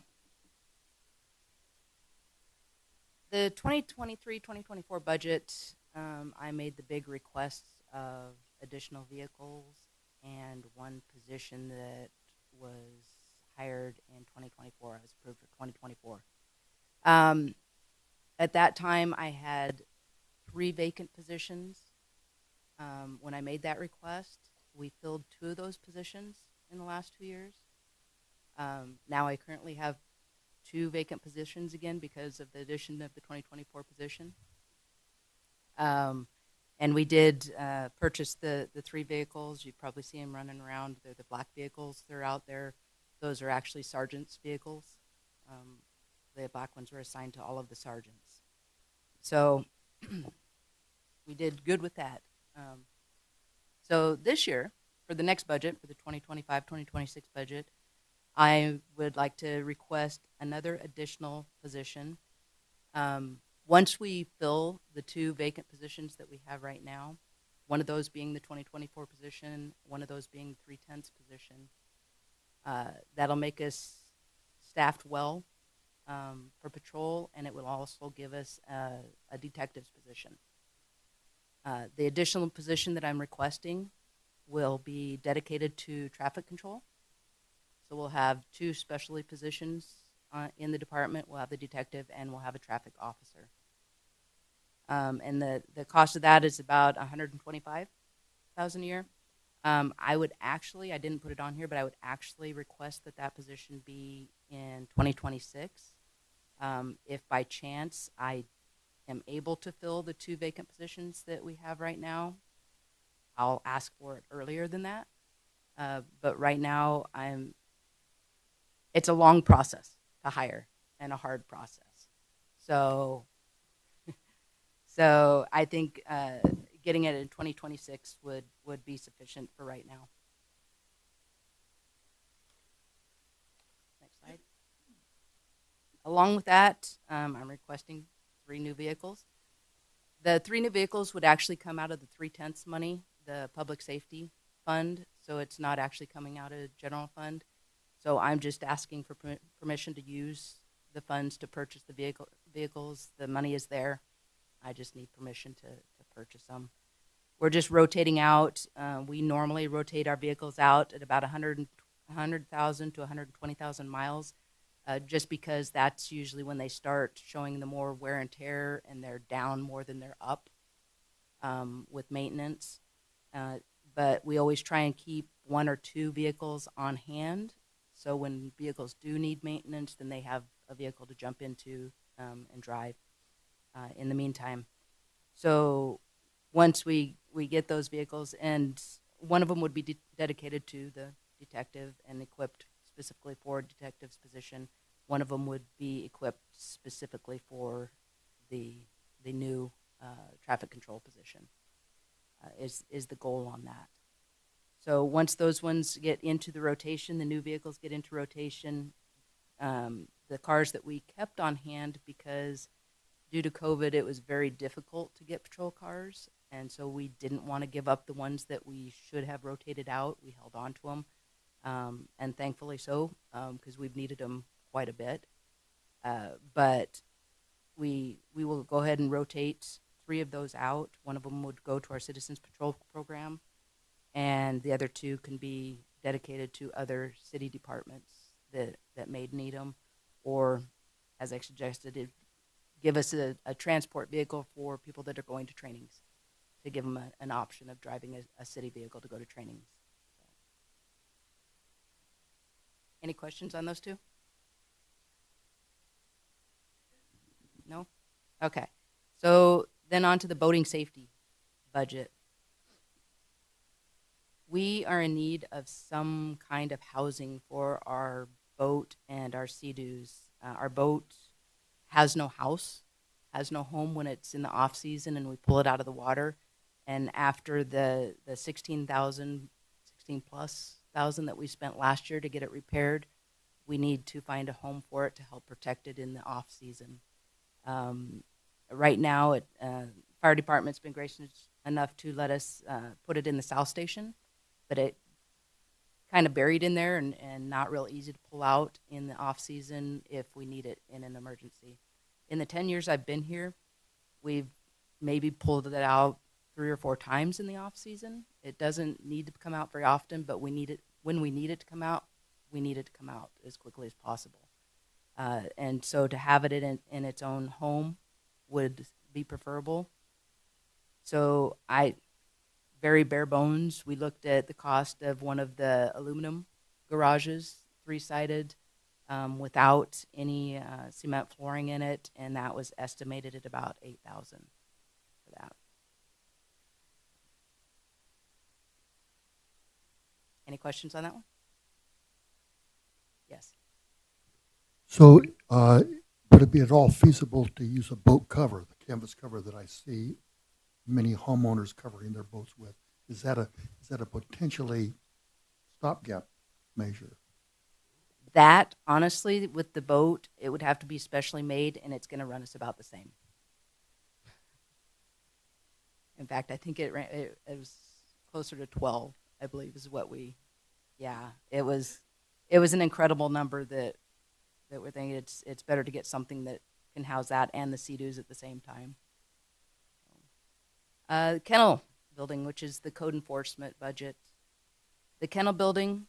The 2023-2024 budget, I made the big requests of additional vehicles and one position that was hired in 2024. I was approved for 2024. At that time, I had 3 vacant positions. When I made that request, we filled 2 of those positions in the last 2 years. Now I currently have 2 vacant positions again because of the addition of the 2024 position. And we did purchase the 3 vehicles. You probably see them running around. They're the black vehicles. They're out there. Those are actually sergeants' vehicles. The black ones were assigned to all of the sergeants. So we did good with that. So this year, for the next budget, for the 2025-2026 budget, I would like to request another additional position. Once we fill the 2 vacant positions that we have right now, one of those being the 2024 position, one of those being the 3/10 position, that'll make us staffed well for patrol, and it will also give us a detective's position. The additional position that I'm requesting will be dedicated to traffic control. So we'll have 2 specialty positions in the department. We'll have the detective and we'll have a traffic officer. And the cost of that is about $125,000 a year. I would actually, I didn't put it on here, but I would actually request that that position be in 2026. If by chance I am able to fill the 2 vacant positions that we have right now, I'll ask for it earlier than that. But right now, it's a long process to hire and a hard process. So I think getting it in 2026 would be sufficient for right now. Next slide. Along with that, I'm requesting 3 new vehicles. The 3 new vehicles would actually come out of the 3/10 money, the public safety fund, so it's not actually coming out of general fund. So I'm just asking for permission to use the funds to purchase the vehicles. The money is there. I just need permission to purchase them. We're just rotating out. We normally rotate our vehicles out at about 100,000 to 120,000 miles, just because that's usually when they start showing the more wear and tear, and they're down more than they're up with maintenance. But we always try and keep 1 or 2 vehicles on hand, so when vehicles do need maintenance, then they have a vehicle to jump into and drive in the meantime. So once we get those vehicles, and one of them would be dedicated to the detective and equipped specifically for a detective's position. One of them would be equipped specifically for the new traffic control position. Is the goal on that. So once those ones get into the rotation, the new vehicles get into rotation, the cars that we kept on hand, because due to COVID, it was very difficult to get patrol cars, and so we didn't want to give up the ones that we should have rotated out. We held on to them, and thankfully so, because we've needed them quite a bit. But we will go ahead and rotate 3 of those out. One of them would go to our Citizens Patrol program, and the other 2 can be dedicated to other city departments that may need them, or, as I suggested, give us a transport vehicle for people that are going to trainings, to give them an option of driving a city vehicle to go to trainings. So. Any questions on those 2? No? Okay. So then on to the boating safety budget. We are in need of some kind of housing for our boat and our Sea-Doos. Our boat has no house, has no home when it's in the off season and we pull it out of the water. And after the 16 plus thousand that we spent last year to get it repaired, we need to find a home for it to help protect it in the off season. Right now, fire department's been gracious enough to let us put it in the south station, but it kind of buried in there and not real easy to pull out in the off season if we need it in an emergency. In the 10 years I've been here, we've maybe pulled it out 3 or 4 times in the off season. It doesn't need to come out very often, but we need it when we need it to come out. We need it to come out as quickly as possible. And so to have it in its own home would be preferable. So very bare bones, we looked at the cost of one of the aluminum garages, 3-sided, without any cement flooring in it, and that was estimated at about $8,000 for that. Any questions on that one? Yes. So would it be at all feasible to use a boat cover, the canvas cover that I see many homeowners covering their boats with? Is that a potentially stopgap measure? That, honestly, with the boat, it would have to be specially made, and it's going to run us about the same. In fact, I think it was closer to 12, I believe, is what it was an incredible number that we're thinking it's better to get something that can house that and the Sea-Doos at the same time. Kennel building, which is the code enforcement budget. The kennel building,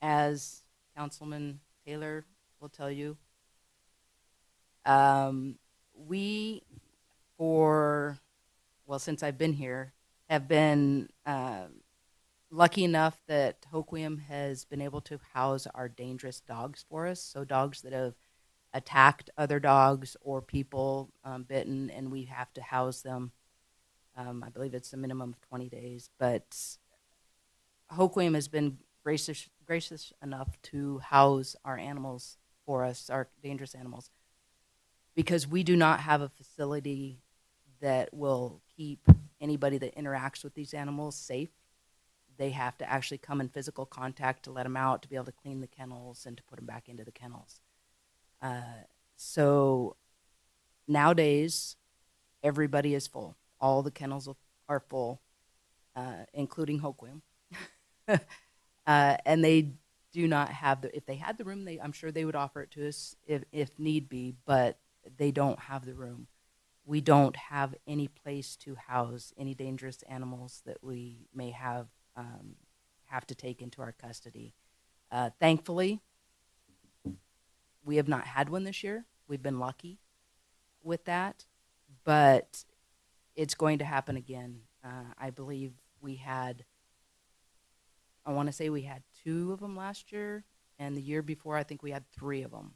as Councilman Taylor will tell you, since I've been here, have been lucky enough that Hoquiam has been able to house our dangerous dogs for us. So dogs that have attacked other dogs or people bitten, and we have to house them. I believe it's a minimum of 20 days, but Hoquiam has been gracious enough to house our animals for us, our dangerous animals, because we do not have a facility that will keep anybody that interacts with these animals safe. They have to actually come in physical contact to let them out, to be able to clean the kennels and to put them back into the kennels. So nowadays, everybody is full. All the kennels are full, including Hoquiam. And they do not have if they had the room, I'm sure they would offer it to us if need be, but they don't have the room. We don't have any place to house any dangerous animals that we may have to take into our custody. Thankfully, we have not had one this year. We've been lucky with that, but it's going to happen again. I believe I want to say we had 2 of them last year, and the year before I think we had 3 of them.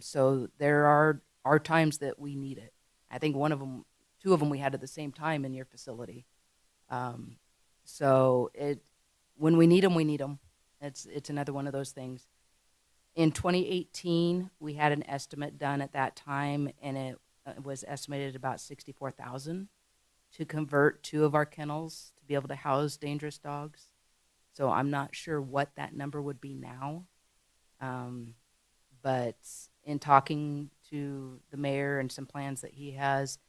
So there are times that we need it. I think 2 of them we had at the same time in your facility. So when we need them, we need them. It's another one of those things. In 2018, we had an estimate done at that time, and it was estimated about $64,000 to convert 2 of our kennels to be able to house dangerous dogs. So I'm not sure what that number would be now. But in talking to the mayor and some plans that he has,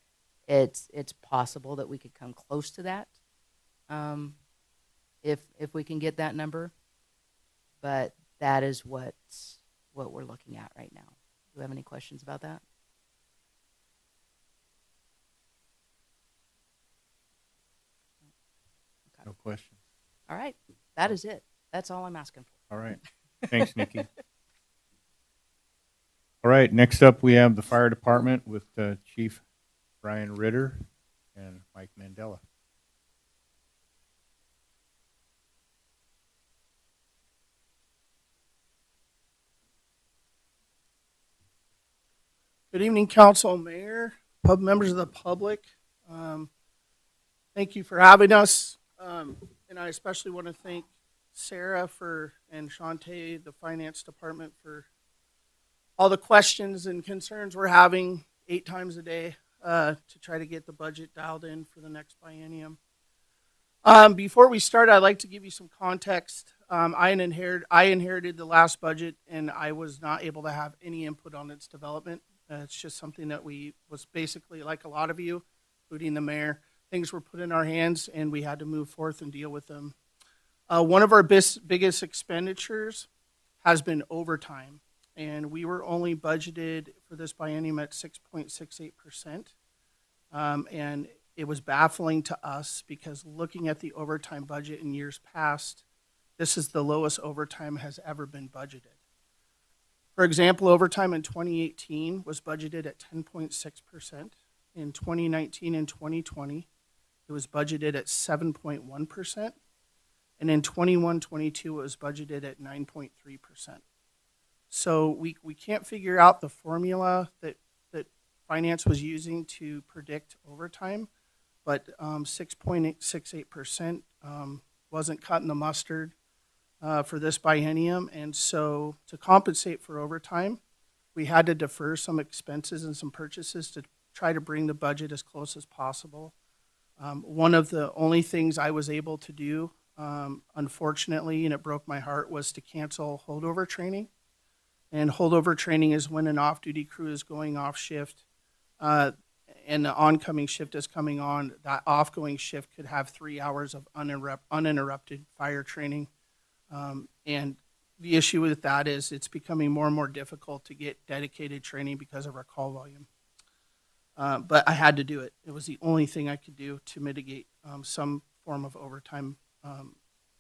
it's possible that we could come close to that if we can get that number. But that is what what we're looking at right now. Do we have any questions about that? No questions. All right, that is it. That's all I'm asking for. All right. Thanks, Nikki. All right, next up, we have the fire department with Chief Brian Ritter and Mike Mandela. Good evening, council, mayor, members of the public. Thank you for having us. And I especially want to thank Sarah and Shantae, the finance department, for all the questions and concerns we're having 8 times a day to try to get the budget dialed in for the next biennium. Before we start, I'd like to give you some context. I inherited the last budget, and I was not able to have any input on its development. It's just something that was basically, like a lot of you, including the mayor, things were put in our hands, and we had to move forth and deal with them. One of our biggest expenditures has been overtime, and we were only budgeted for this biennium at 6.68%. And it was baffling to us because looking at the overtime budget in years past, this is the lowest overtime has ever been budgeted. For example, overtime in 2018 was budgeted at 10.6%. In 2019 and 2020, it was budgeted at 7.1%. And in 21-22, it was budgeted at 9.3%. So we can't figure out the formula that finance was using to predict overtime, but 6.68% wasn't cutting the mustard for this biennium. And so to compensate for overtime, we had to defer some expenses and some purchases to try to bring the budget as close as possible. One of the only things I was able to do, unfortunately, and it broke my heart, was to cancel holdover training. And holdover training is when an off-duty crew is going off shift and the oncoming shift is coming on. That off-going shift could have 3 hours of uninterrupted fire training. And the issue with that is it's becoming more and more difficult to get dedicated training because of our call volume. But I had to do it. It was the only thing I could do to mitigate some form of overtime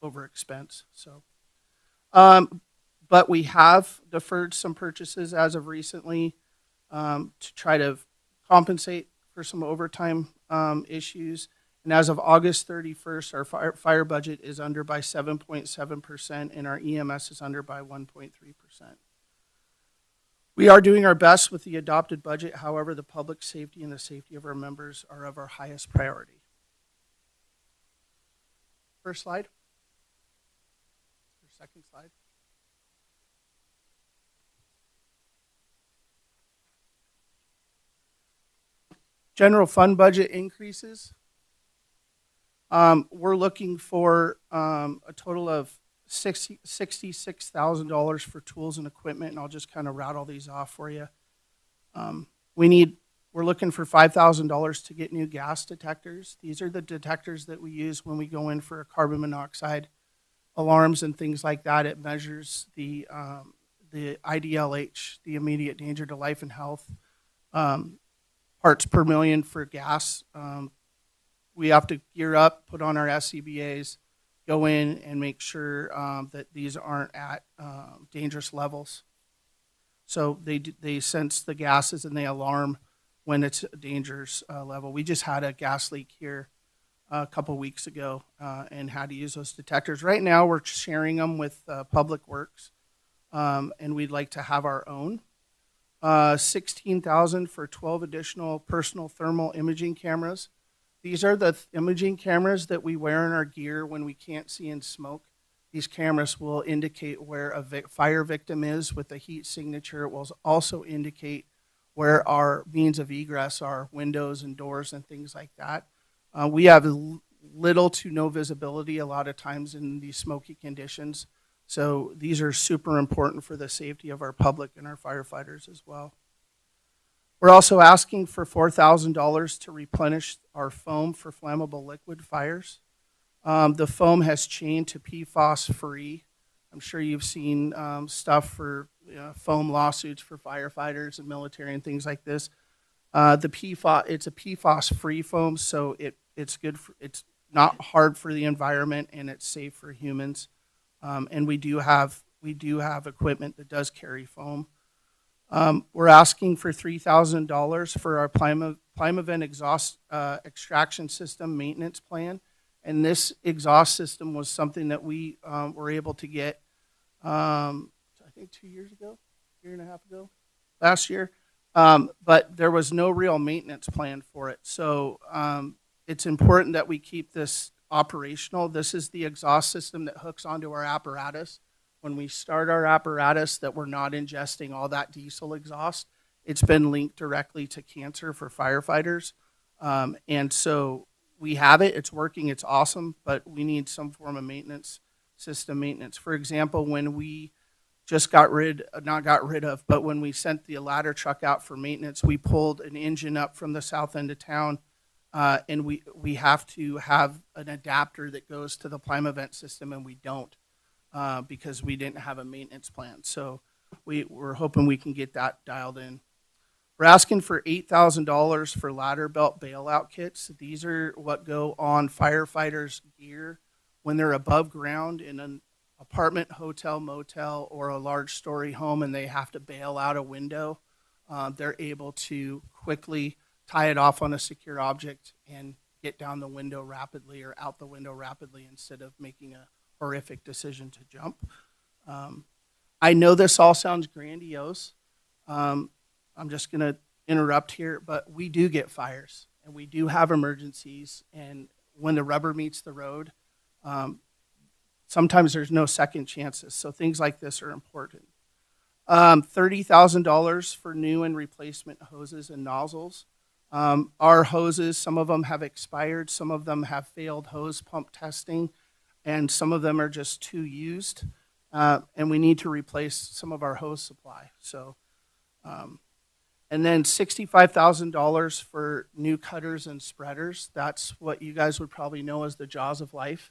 over expense. So, but we have deferred some purchases as of recently to try to compensate for some overtime issues. And as of August 31st, our fire budget is under by 7.7%, and our EMS is under by 1.3%. We are doing our best with the adopted budget. However, the public safety and the safety of our members are of our highest priority. First slide. Or second slide. General fund budget increases. We're looking for a total of $66,000 for tools and equipment, and I'll just kind of rattle these off for you. We're looking for $5,000 to get new gas detectors. These are the detectors that we use when we go in for carbon monoxide alarms and things like that. It measures the IDLH, the immediate danger to life and health, parts per million for gas. We have to gear up, put on our SCBAs, go in and make sure that these aren't at dangerous levels. So they sense the gases and they alarm when it's a dangerous level. We just had a gas leak here a couple weeks ago and had to use those detectors. Right now we're sharing them with Public Works, and we'd like to have our own. $16,000 for 12 additional personal thermal imaging cameras. These are the imaging cameras that we wear in our gear when we can't see in smoke. These cameras will indicate where a fire victim is with a heat signature. It will also indicate where our means of egress are, windows and doors and things like that. We have little to no visibility a lot of times in these smoky conditions. So these are super important for the safety of our public and our firefighters as well. We're also asking for $4,000 to replenish our foam for flammable liquid fires. The foam has changed to PFAS free. I'm sure you've seen stuff for foam lawsuits for firefighters and military and things like this. The PFAS, it's a PFAS-free foam, so it's good. It's not hard for the environment, and it's safe for humans. And we do have equipment that does carry foam. We're asking for $3,000 for our Plymavent exhaust extraction system maintenance plan. And this exhaust system was something that we were able to get, I think 2 years ago, year and a half ago, last year. But there was no real maintenance plan for it. So it's important that we keep this operational. This is the exhaust system that hooks onto our apparatus. When we start our apparatus, that we're not ingesting all that diesel exhaust. It's been linked directly to cancer for firefighters. And so we have it, it's working, it's awesome, but we need some form of maintenance, system maintenance. For example, when we just not got rid of, but when we sent the ladder truck out for maintenance, we pulled an engine up from the south end of town, and we have to have an adapter that goes to the Plymavent system, and we don't, because we didn't have a maintenance plan. So we're hoping we can get that dialed in. We're asking for $8,000 for ladder belt bailout kits. These are what go on firefighters' gear when they're above ground in an apartment, hotel, motel, or a large story home, and they have to bail out a window. They're able to quickly tie it off on a secure object and get down the window rapidly or out the window rapidly instead of making a horrific decision to jump. I know this all sounds grandiose. I'm just going to interrupt here, but we do get fires and we do have emergencies. And when the rubber meets the road, sometimes there's no second chances. So things like this are important. $30,000 for new and replacement hoses and nozzles. Our hoses, some of them have expired, some of them have failed hose pump testing, and some of them are just too used. And we need to replace some of our hose supply. So, and then $65,000 for new cutters and spreaders. That's what you guys would probably know as the jaws of life.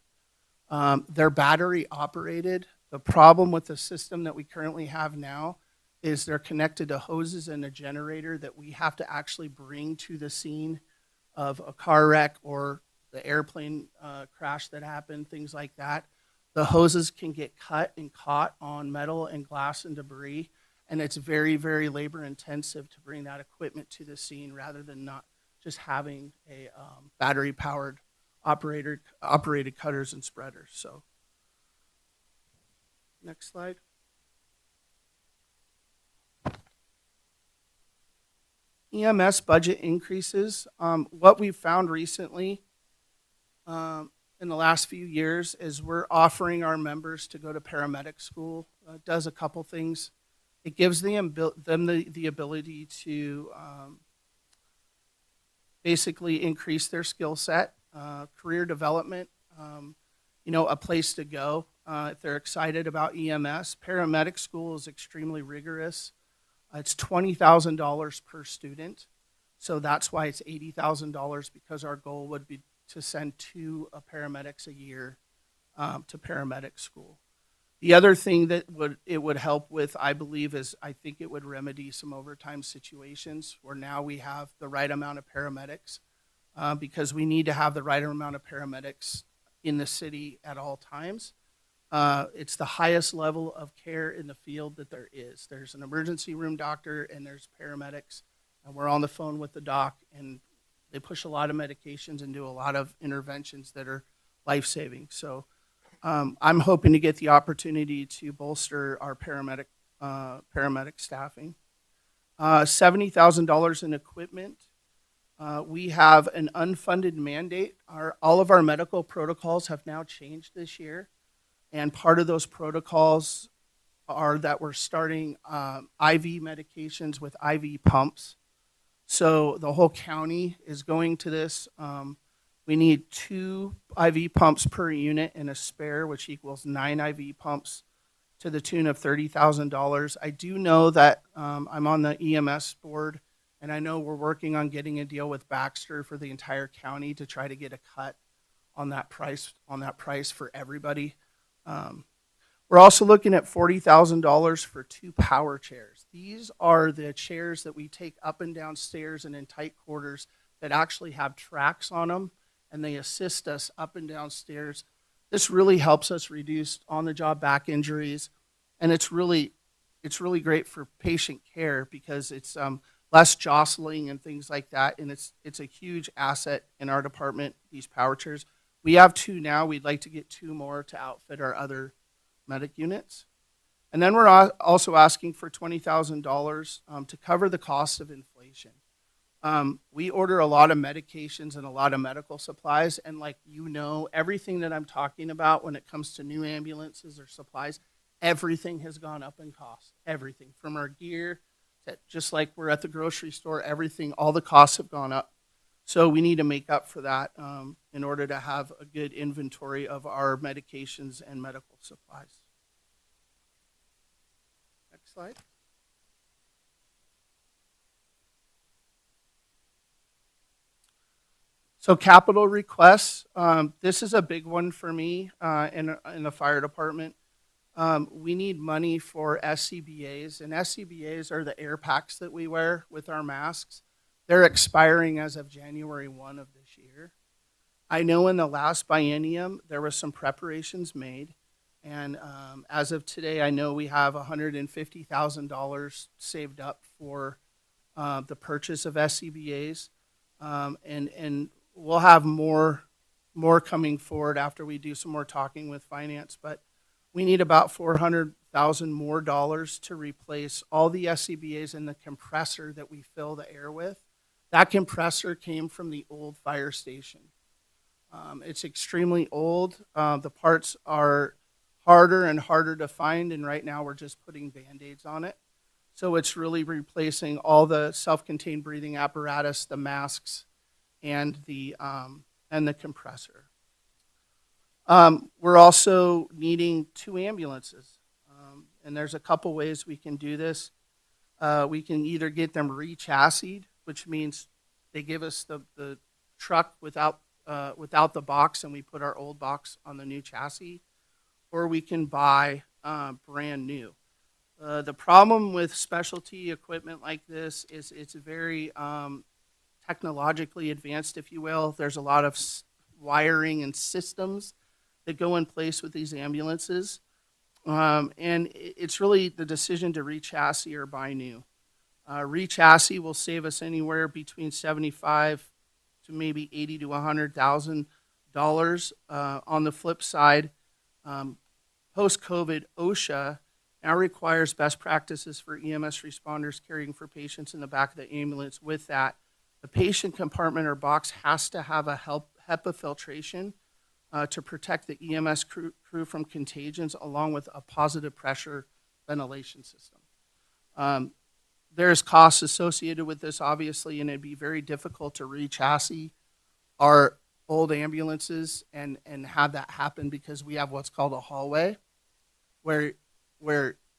They're battery operated. The problem with the system that we currently have now is they're connected to hoses and a generator that we have to actually bring to the scene of a car wreck or the airplane crash that happened, things like that. The hoses can get cut and caught on metal and glass and debris, and it's very, very labor intensive to bring that equipment to the scene rather than not just having a battery powered operated cutters and spreaders. So next slide. EMS budget increases. What we've found recently in the last few years is we're offering our members to go to paramedic school. It does a couple things. It gives them the ability to basically increase their skill set, career development, a place to go if they're excited about EMS. Paramedic school is extremely rigorous. It's $20,000 per student. So that's why it's $80,000, because our goal would be to send 2 paramedics a year to paramedic school. The other thing that it would help with, I believe, is I think it would remedy some overtime situations where now we have the right amount of paramedics because we need to have the right amount of paramedics in the city at all times. It's the highest level of care in the field that there is. There's an emergency room doctor and there's paramedics, and we're on the phone with the doc, and they push a lot of medications and do a lot of interventions that are life-saving. So I'm hoping to get the opportunity to bolster our paramedic staffing. $70,000 in equipment. We have an unfunded mandate. All of our medical protocols have now changed this year. And part of those protocols are that we're starting IV medications with IV pumps. So the whole county is going to this. We need 2 IV pumps per unit and a spare, which equals 9 IV pumps to the tune of $30,000. I do know that I'm on the EMS board, and I know we're working on getting a deal with Baxter for the entire county to try to get a cut on that price for everybody. We're also looking at $40,000 for 2 power chairs. These are the chairs that we take up and down stairs and in tight quarters that actually have tracks on them, and they assist us up and down stairs. This really helps us reduce on-the-job back injuries, and it's really great for patient care because it's less jostling and things like that, and it's a huge asset in our department, these power chairs. We have 2 now. We'd like to get 2 more to outfit our other medic units. And then we're also asking for $20,000 to cover the cost of inflation. We order a lot of medications and a lot of medical supplies, and everything that I'm talking about when it comes to new ambulances or supplies, everything has gone up in cost. Everything from our gear to just like we're at the grocery store, everything, all the costs have gone up. So we need to make up for that in order to have a good inventory of our medications and medical supplies. Next slide. So capital requests, this is a big one for me in the fire department. We need money for SCBAs, and SCBAs are the air packs that we wear with our masks. They're expiring as of January 1 of this year. I know in the last biennium, there was some preparations made, and as of today, I know we have $150,000 saved up for the purchase of SCBAs, and we'll have more coming forward after we do some more talking with finance, but we need about $400,000 more to replace all the SCBAs and the compressor that we fill the air with. That compressor came from the old fire station. It's extremely old. The parts are harder and harder to find, and right now we're just putting Band-Aids on it. So it's really replacing all the self-contained breathing apparatus, the masks, and the compressor. We're also needing 2 ambulances, and there's a couple ways we can do this. We can either get them re-chassied, which means they give us the truck without the box, and we put our old box on the new chassis, or we can buy brand new. The problem with specialty equipment like this is it's very technologically advanced, if you will. There's a lot of wiring and systems that go in place with these ambulances. And it's really the decision to re-chassis or buy new. Re-chassis will save us anywhere between $75,000 to maybe $80,000 to $100,000. On the flip side, post-COVID, OSHA now requires best practices for EMS responders caring for patients in the back of the ambulance. With that, the patient compartment or box has to have a HEPA filtration to protect the EMS crew from contagions, along with a positive pressure ventilation system. There's costs associated with this, obviously, and it'd be very difficult to re-chassis our old ambulances and have that happen because we have what's called a hallway, where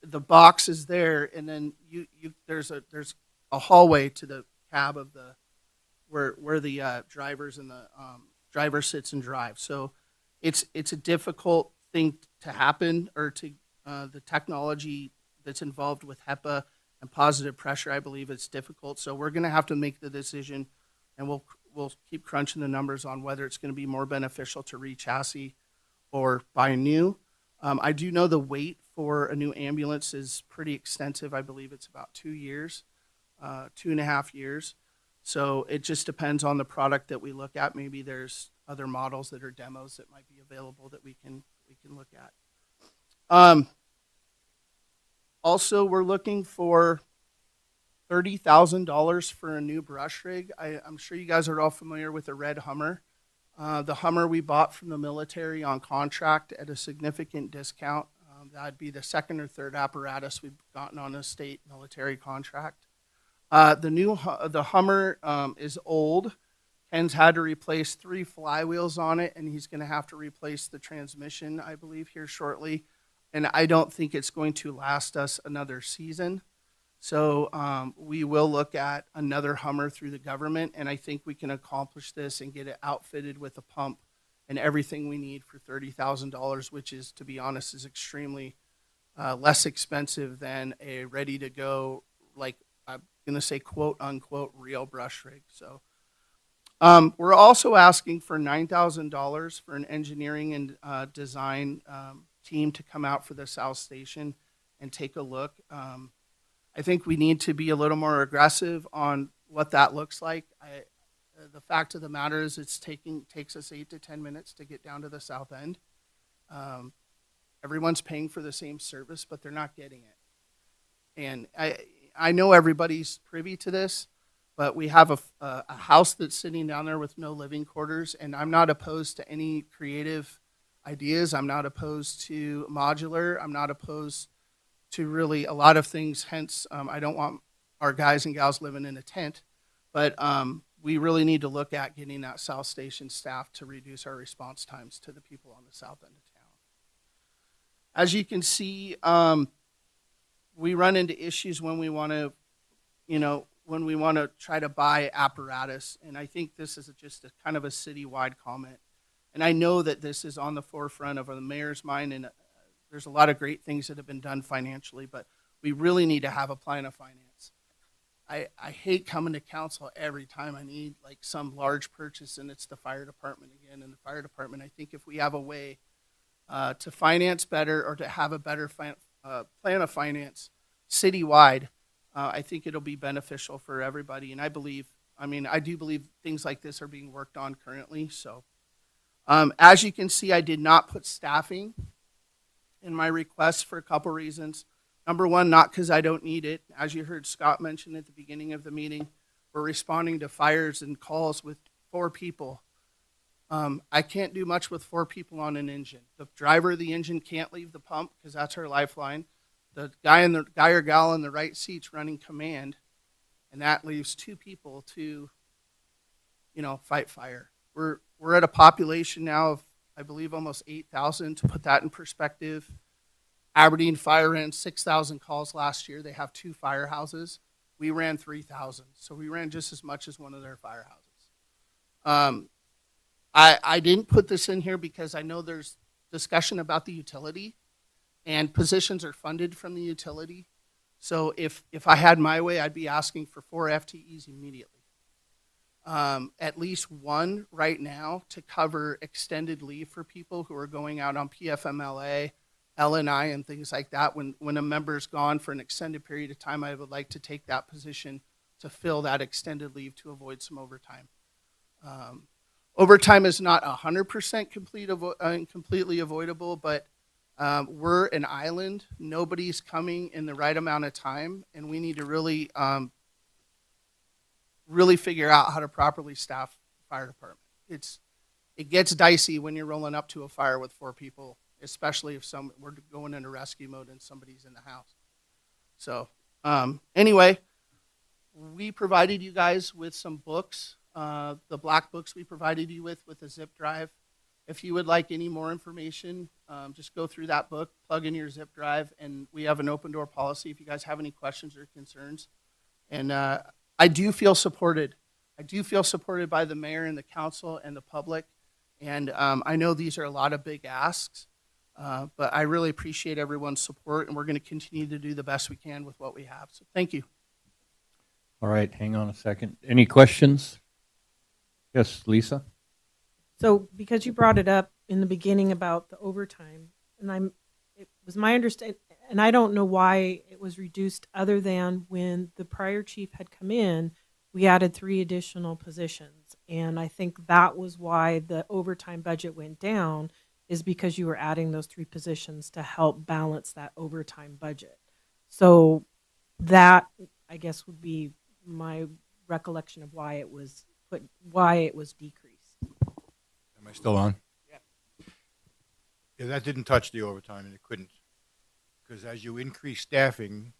the box is there, and then there's a hallway to the cab of the where the drivers and the driver sits and drives. So it's a difficult thing to happen, or to the technology that's involved with HEPA and positive pressure. I believe it's difficult. So we're going to have to make the decision, and we'll keep crunching the numbers on whether it's going to be more beneficial to re-chassis or buy new. I do know the wait for a new ambulance is pretty extensive. I believe it's about 2 years, 2.5 years. So it just depends on the product that we look at. Maybe there's other models that are demos that might be available that we can look at. Also, we're looking for $30,000 for a new brush rig. I'm sure you guys are all familiar with the red Hummer. The Hummer we bought from the military on contract at a significant discount. That'd be the second or third apparatus we've gotten on a state military contract. The Hummer is old. Ken's had to replace 3 flywheels on it, and he's going to have to replace the transmission, I believe, here shortly. And I don't think it's going to last us another season. So we will look at another Hummer through the government, and I think we can accomplish this and get it outfitted with a pump and everything we need for $30,000, which is, to be honest, is extremely less expensive than a ready-to-go, like I'm going to say quote-unquote real brush rig. So we're also asking for $9,000 for an engineering and design team to come out for the South Station and take a look. I think we need to be a little more aggressive on what that looks like. The fact of the matter is takes us 8 to 10 minutes to get down to the south end. Everyone's paying for the same service, but they're not getting it. And I know everybody's privy to this, but we have a house that's sitting down there with no living quarters, and I'm not opposed to any creative ideas. I'm not opposed to modular. I'm not opposed to really a lot of things. Hence, I don't want our guys and gals living in a tent, but we really need to look at getting that South Station staff to reduce our response times to the people on the south end of town. As you can see, we run into issues when we want to, try to buy apparatus. And I think this is just a kind of a citywide comment. And I know that this is on the forefront of the mayor's mind, and there's a lot of great things that have been done financially, but we really need to have a plan of finance. I hate coming to council every time I need like some large purchase, and it's the fire department again. And the fire department, I think if we have a way to finance better, or to have a better plan of finance citywide, I think it'll be beneficial for everybody. And I do believe things like this are being worked on currently. So as you can see, I did not put staffing in my request for a couple reasons. Number one, not because I don't need it. As you heard Scott mention at the beginning of the meeting, we're responding to fires and calls with 4 people. I can't do much with 4 people on an engine. The driver of the engine can't leave the pump because that's our lifeline. The guy or gal in the right seat's running command, and that leaves 2 people to, fight fire. We're at a population now of, I believe, almost 8,000. To put that in perspective, Aberdeen Fire ran 6,000 calls last year. They have 2 firehouses. We ran 3,000, so we ran just as much as one of their firehouses. I didn't put this in here because I know there's discussion about the utility, and positions are funded from the utility. So if I had my way, I'd be asking for 4 FTEs immediately. At least 1 right now to cover extended leave for people who are going out on PFMLA, LNI, and things like that. When a member's gone for an extended period of time, I would like to take that position to fill that extended leave to avoid some overtime. Overtime is not 100% completely avoidable, but we're an island. Nobody's coming in the right amount of time, and we need to really figure out how to properly staff the fire department. It gets dicey when you're rolling up to a fire with 4 people, especially if we're going into rescue mode and somebody's in the house. So anyway, we provided you guys with some books. The black books we provided you with a zip drive. If you would like any more information, just go through that book, plug in your zip drive, and we have an open door policy if you guys have any questions or concerns. And I do feel supported. I do feel supported by the mayor and the council and the public. And I know these are a lot of big asks, but I really appreciate everyone's support, and we're going to continue to do the best we can with what we have. So thank you. All right, hang on a second. Any questions? Yes, Lisa? So because you brought it up in the beginning about the overtime, and it was my understanding, and I don't know why it was reduced other than when the prior chief had come in, we added 3 additional positions. And I think that was why the overtime budget went down, is because you were adding those 3 positions to help balance that overtime budget. So that, I guess, would be my recollection of why it was decreased. Am I still on? Yeah, that didn't touch the overtime, and it couldn't. Because as you increase staffing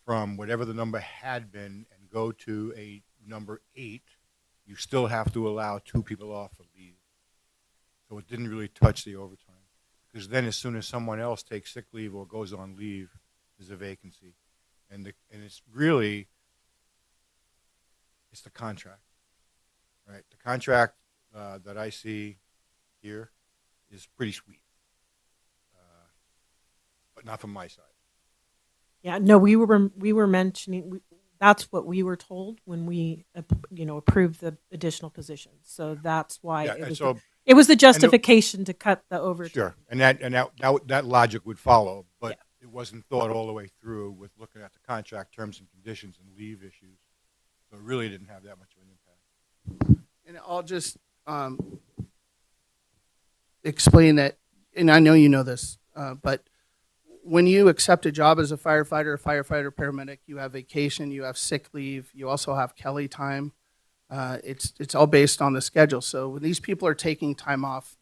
from whatever the number had been and go to a number 8, you still have to allow 2 people off for leave. So it didn't really touch the overtime. Because then as soon as someone else takes sick leave or goes on leave, there's a vacancy. And it's really, it's the contract. Right? The contract that I see here is pretty sweet. but not from my side. Yeah, no, we were mentioning, that's what we were told when we, approved the additional positions. So that's why Yeah, it and was, so- it was the justification to cut the overtime. Sure, and that logic would follow, but it wasn't thought all the way through with looking at the contract terms and conditions and leave issues. So it really didn't have that much of an impact. And I'll just explain that, and I know you know this, but when you accept a job as a firefighter, paramedic, you have vacation, you have sick leave, you also have Kelly time. It's all based on the schedule. So when these people are taking time off,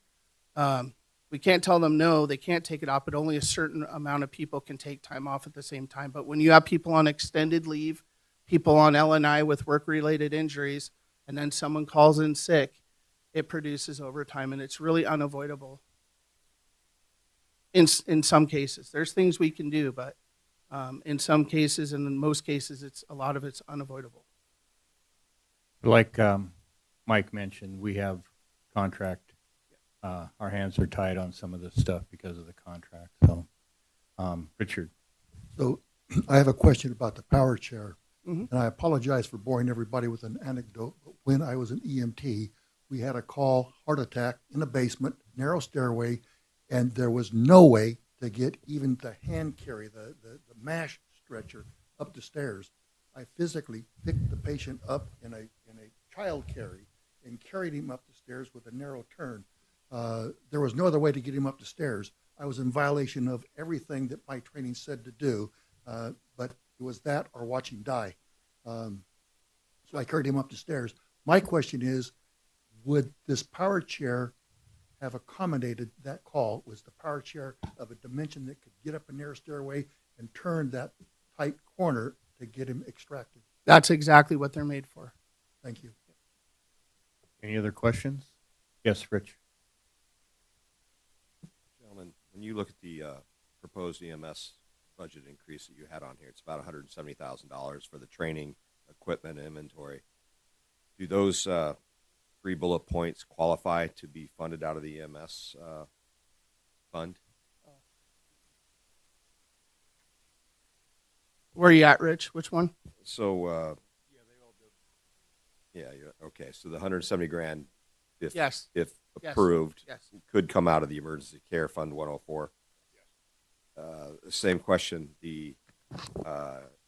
we can't tell them no, they can't take it off, but only a certain amount of people can take time off at the same time. But when you have people on extended leave, people on L&I with work-related injuries, and then someone calls in sick, it produces overtime, and it's really unavoidable. In some cases, there's things we can do, but in some cases, and in most cases, a lot of it's unavoidable. Like Mike mentioned, we have contract. Our hands are tied on some of this stuff because of the contract. So, Richard. So I have a question about the power chair. Mhm. And I apologize for boring everybody with an anecdote, but when I was an EMT, we had a call, heart attack in a basement, narrow stairway, and there was no way to get even the hand carry, the MASH stretcher up the stairs. I physically picked the patient up in a child carry and carried him up the stairs with a narrow turn. There was no other way to get him up the stairs. I was in violation of everything that my training said to do, but it was that or watch him die. So I carried him up the stairs. My question is, would this power chair have accommodated that call? Was the power chair of a dimension that could get up a narrow stairway and turn that tight corner to get him extracted? That's exactly what they're made for. Thank you. Any other questions? Yes, Rich. Gentlemen, when you look at the proposed EMS budget increase that you had on here, it's about $170,000 for the training, equipment, and inventory. Do those 3 bullet points qualify to be funded out of the EMS fund? Where are you at, Rich? Which one? So, yeah, okay. So the 170 grand, if Yes. if Yes. approved, Yes. could come out of the Emergency Care Fund 104. Same question. The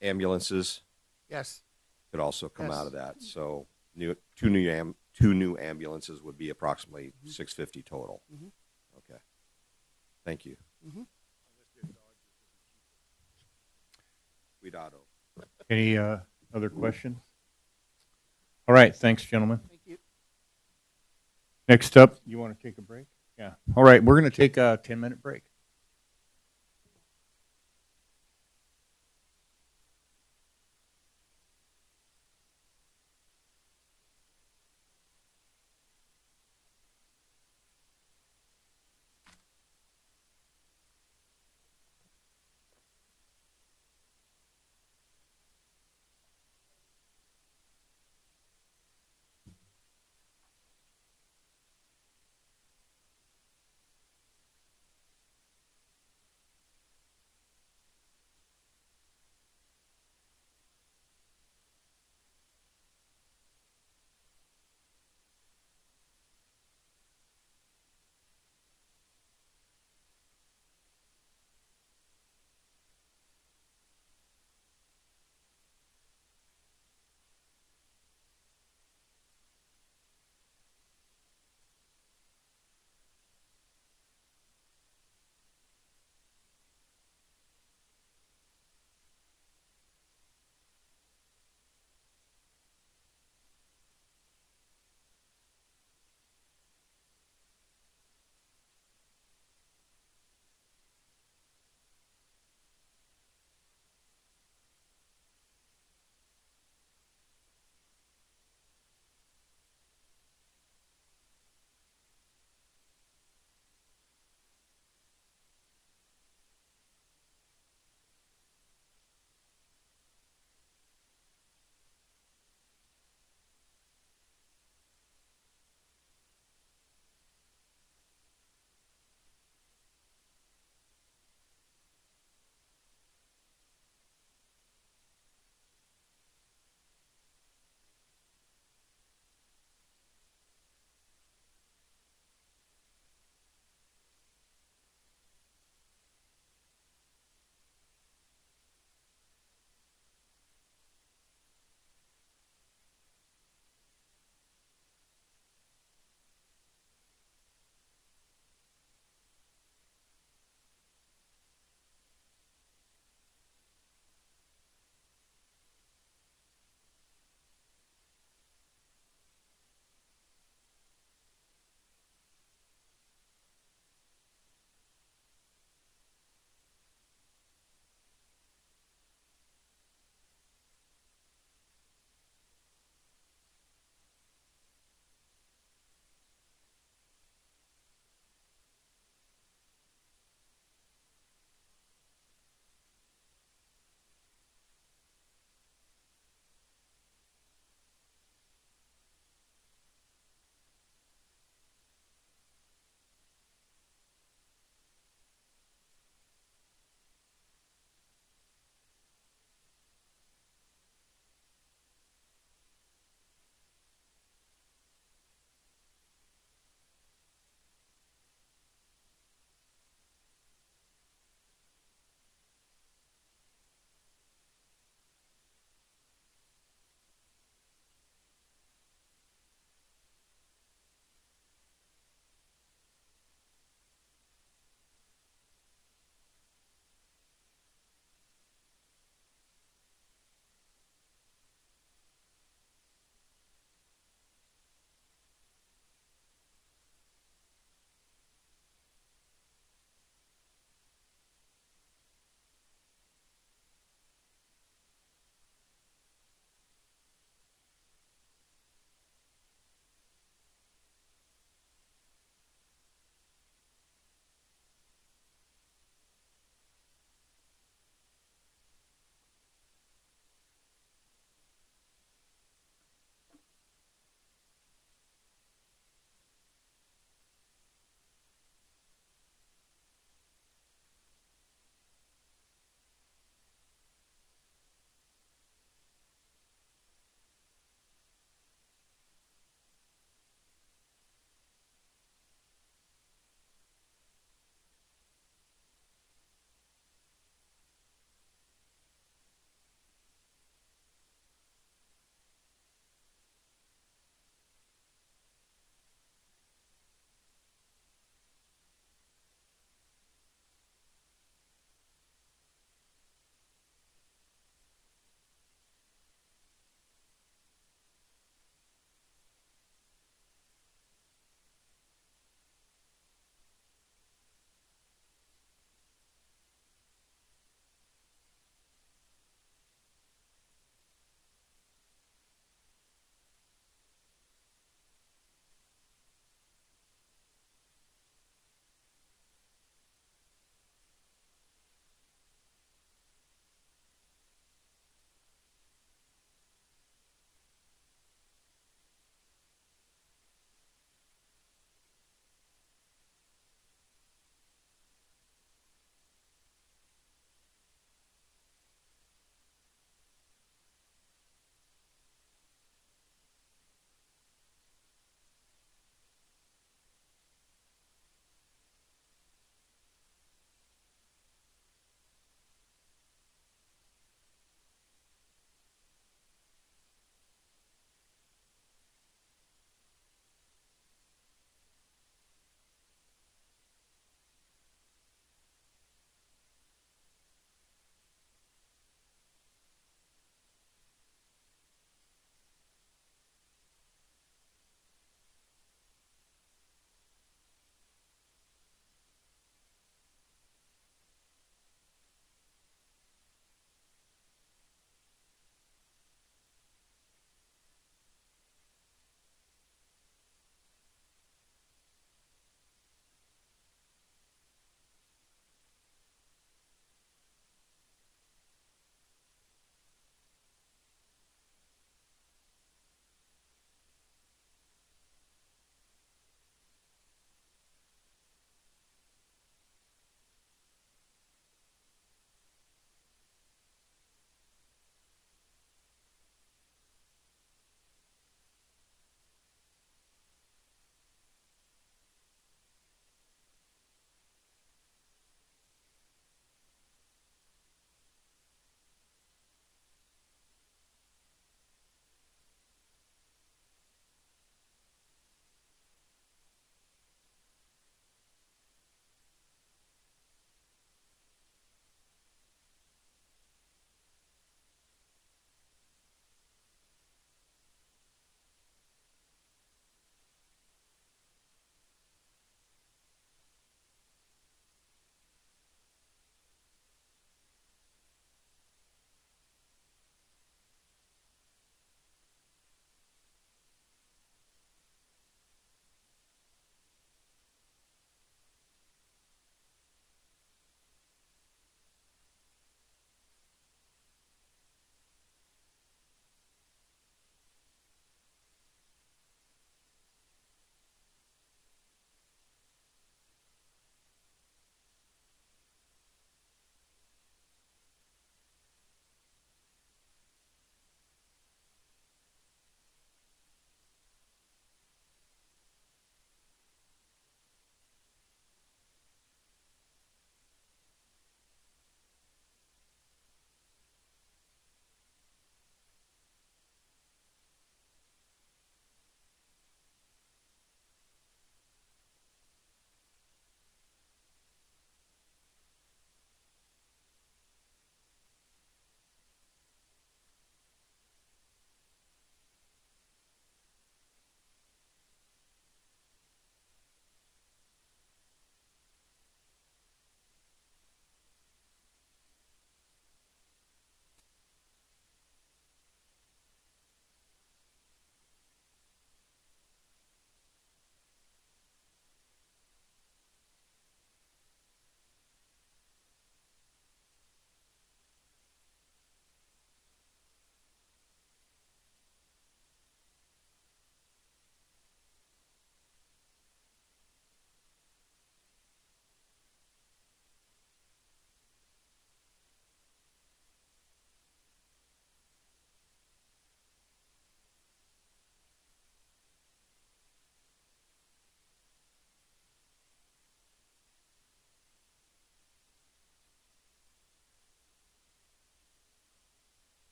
ambulances, Yes. could also come Yes. out of that. So two new ambulances would be approximately 650 total. Mhm. Okay. Thank you. Mhm. Sweet auto. Any other questions? All right. Thanks, gentlemen. Thank you. Next up, you want to take a break? Yeah. All right. We're going to take a 10-minute break.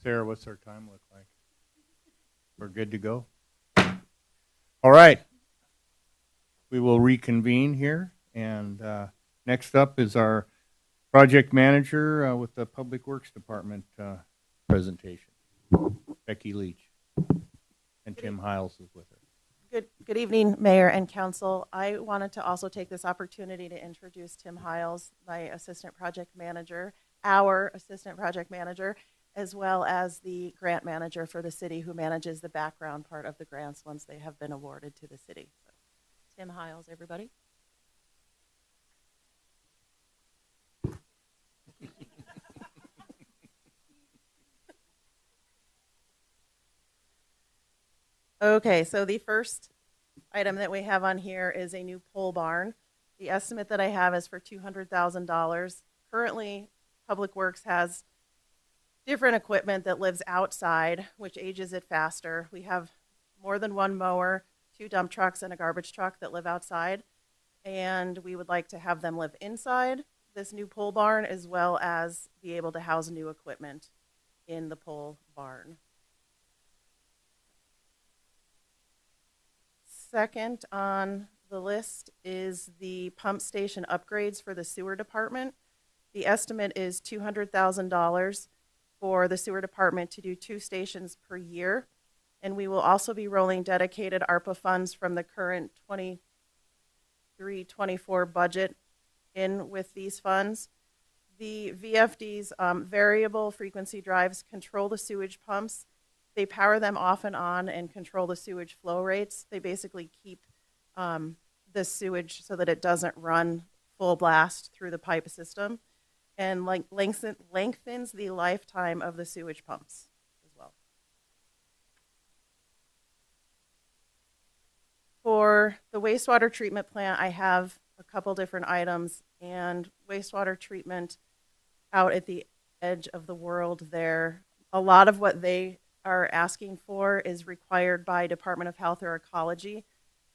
Sarah, what's our time look like? We're good to go? All right. We will reconvene here, and next up is our project manager with the Public Works Department presentation, Becky Leach, and Tim Hiles is with her. Good evening, Mayor and Council. I wanted to also take this opportunity to introduce Tim Hiles, my assistant project manager, our assistant project manager, as well as the grant manager for the city who manages the background part of the grants once they have been awarded to the city. So, Tim Hiles, everybody. Okay, so the first item that we have on here is a new pole barn. The estimate that I have is for $200,000. Currently, Public Works has different equipment that lives outside, which ages it faster. We have more than one mower, 2 dump trucks, and a garbage truck that live outside. And we would like to have them live inside this new pole barn, as well as be able to house new equipment in the pole barn. Second on the list is the pump station upgrades for the sewer department. The estimate is $200,000 for the sewer department to do 2 stations per year. And we will also be rolling dedicated ARPA funds from the current 23-24 budget in with these funds. The VFD's variable frequency drives control the sewage pumps. They power them off and on and control the sewage flow rates. They basically keep the sewage so that it doesn't run full blast through the pipe system, and lengthens the lifetime of the sewage pumps as well. For the wastewater treatment plant, I have a couple different items, and wastewater treatment out at the edge of the world there, a lot of what they are asking for is required by Department of Health or Ecology.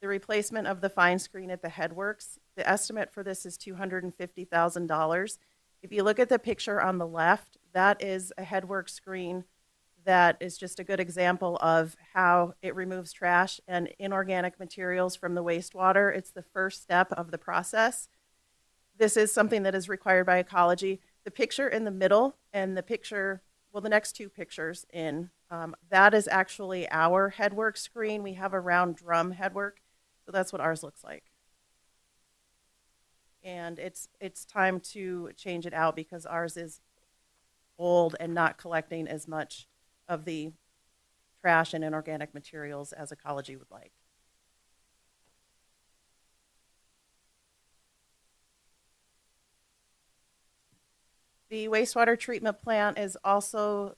The replacement of the fine screen at the headworks, the estimate for this is $250,000. If you look at the picture on the left, that is a headwork screen that is just a good example of how it removes trash and inorganic materials from the wastewater. It's the first step of the process. This is something that is required by Ecology. The picture in the middle and the picture, well, the next 2 pictures in, that is actually our headwork screen. We have a round drum headwork, so that's what ours looks like. And it's time to change it out because ours is old and not collecting as much of the trash and inorganic materials as Ecology would like. The wastewater treatment plant is also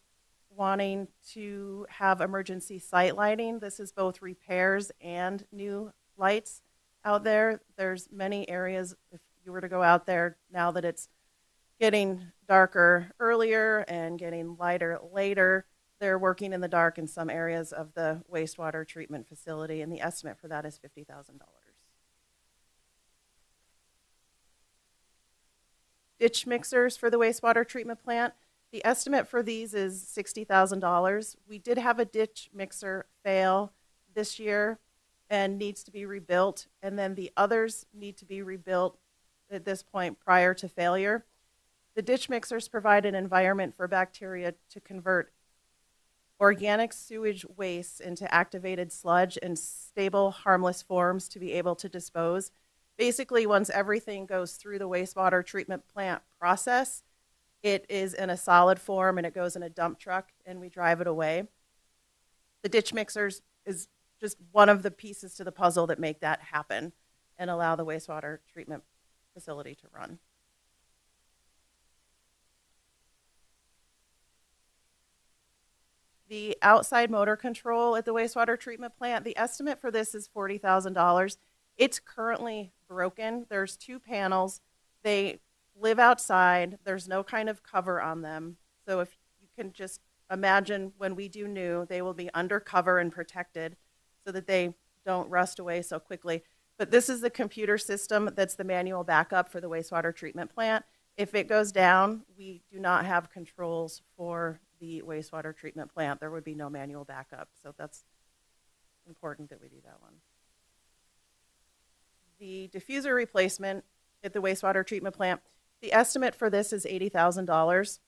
wanting to have emergency site lighting. This is both repairs and new lights out there. There's many areas, if you were to go out there now that it's getting darker earlier and getting lighter later, they're working in the dark in some areas of the wastewater treatment facility, and the estimate for that is $50,000. Ditch mixers for the wastewater treatment plant. The estimate for these is $60,000. We did have a ditch mixer fail this year and needs to be rebuilt, and then the others need to be rebuilt at this point prior to failure. The ditch mixers provide an environment for bacteria to convert organic sewage waste into activated sludge and stable, harmless forms to be able to dispose. Basically, once everything goes through the wastewater treatment plant process, it is in a solid form and it goes in a dump truck and we drive it away. The ditch mixers is just one of the pieces to the puzzle that make that happen and allow the wastewater treatment facility to run. The outside motor control at the wastewater treatment plant, the estimate for this is $40,000. It's currently broken. There's 2 panels. They live outside. There's no kind of cover on them. So if you can just imagine when we do new, they will be undercover and protected so that they don't rust away so quickly. But this is the computer system that's the manual backup for the wastewater treatment plant. If it goes down, we do not have controls for the wastewater treatment plant. There would be no manual backup, so that's important that we do that one. The diffuser replacement at the wastewater treatment plant, the estimate for this is $80,000.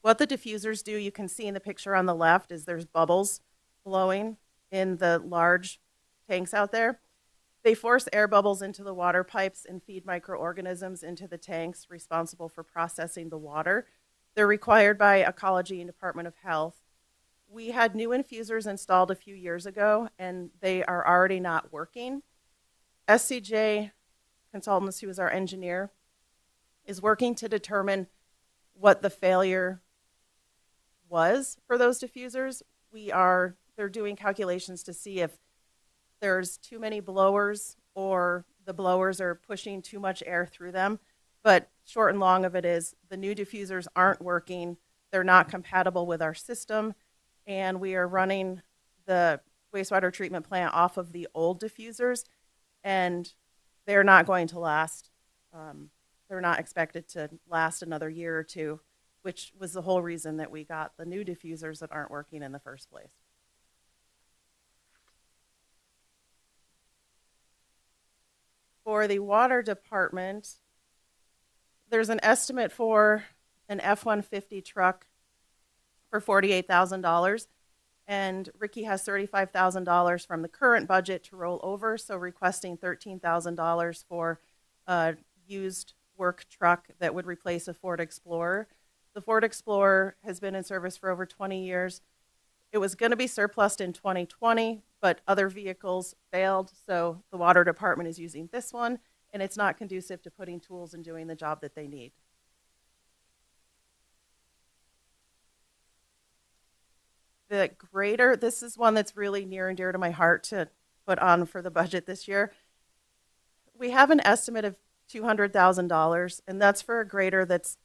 What the diffusers do, you can see in the picture on the left, is there's bubbles blowing in the large tanks out there. They force air bubbles into the water pipes and feed microorganisms into the tanks responsible for processing the water. They're required by Ecology and Department of Health. We had new infusers installed a few years ago, and they are already not working. SCJ Consultants, who is our engineer, is working to determine what the failure was for those diffusers. They're doing calculations to see if there's too many blowers or the blowers are pushing too much air through them. But short and long of it is the new diffusers aren't working. They're not compatible with our system. And we are running the wastewater treatment plant off of the old diffusers, and they're not going to last. They're not expected to last another year or two, which was the whole reason that we got the new diffusers that aren't working in the first place. For the water department, there's an estimate for an F-150 truck for $48,000. And Ricky has $35,000 from the current budget to roll over, so requesting $13,000 for a used work truck that would replace a Ford Explorer. The Ford Explorer has been in service for over 20 years. It was going to be surplused in 2020, but other vehicles failed, so the water department is using this one, and it's not conducive to putting tools and doing the job that they need. The grader, this is one that's really near and dear to my heart to put on for the budget this year. We have an estimate of $200,000, and that's for a grader that's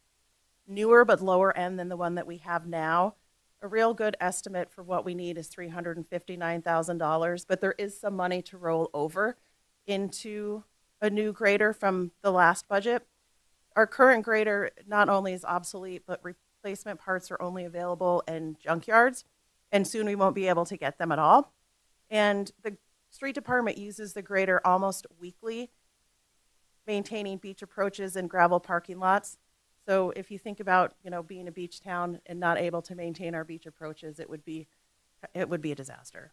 newer but lower end than the one that we have now. A real good estimate for what we need is $359,000, but there is some money to roll over into a new grader from the last budget. Our current grader not only is obsolete, but replacement parts are only available in junkyards, and soon we won't be able to get them at all. And the street department uses the grader almost weekly, maintaining beach approaches and gravel parking lots. So if you think about, being a beach town and not able to maintain our beach approaches, it would be a disaster.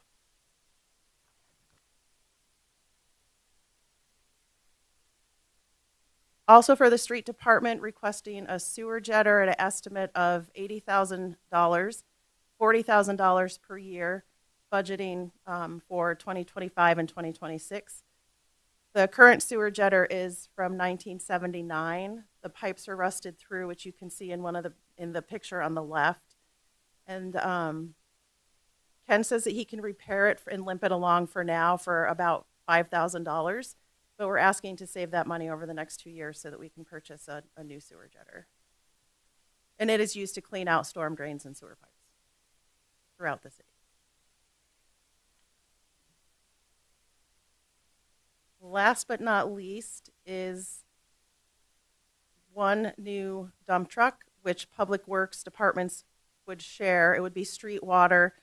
Also for the street department, requesting a sewer jetter at an estimate of $80,000, $40,000 per year, budgeting for 2025 and 2026. The current sewer jetter is from 1979. The pipes are rusted through, which you can see in in the picture on the left. And Ken says that he can repair it and limp it along for now for about $5,000. But we're asking to save that money over the next 2 years so that we can purchase a new sewer jetter. And it is used to clean out storm drains and sewer pipes throughout the city. Last but not least is one new dump truck, which Public Works departments would share. It would be street water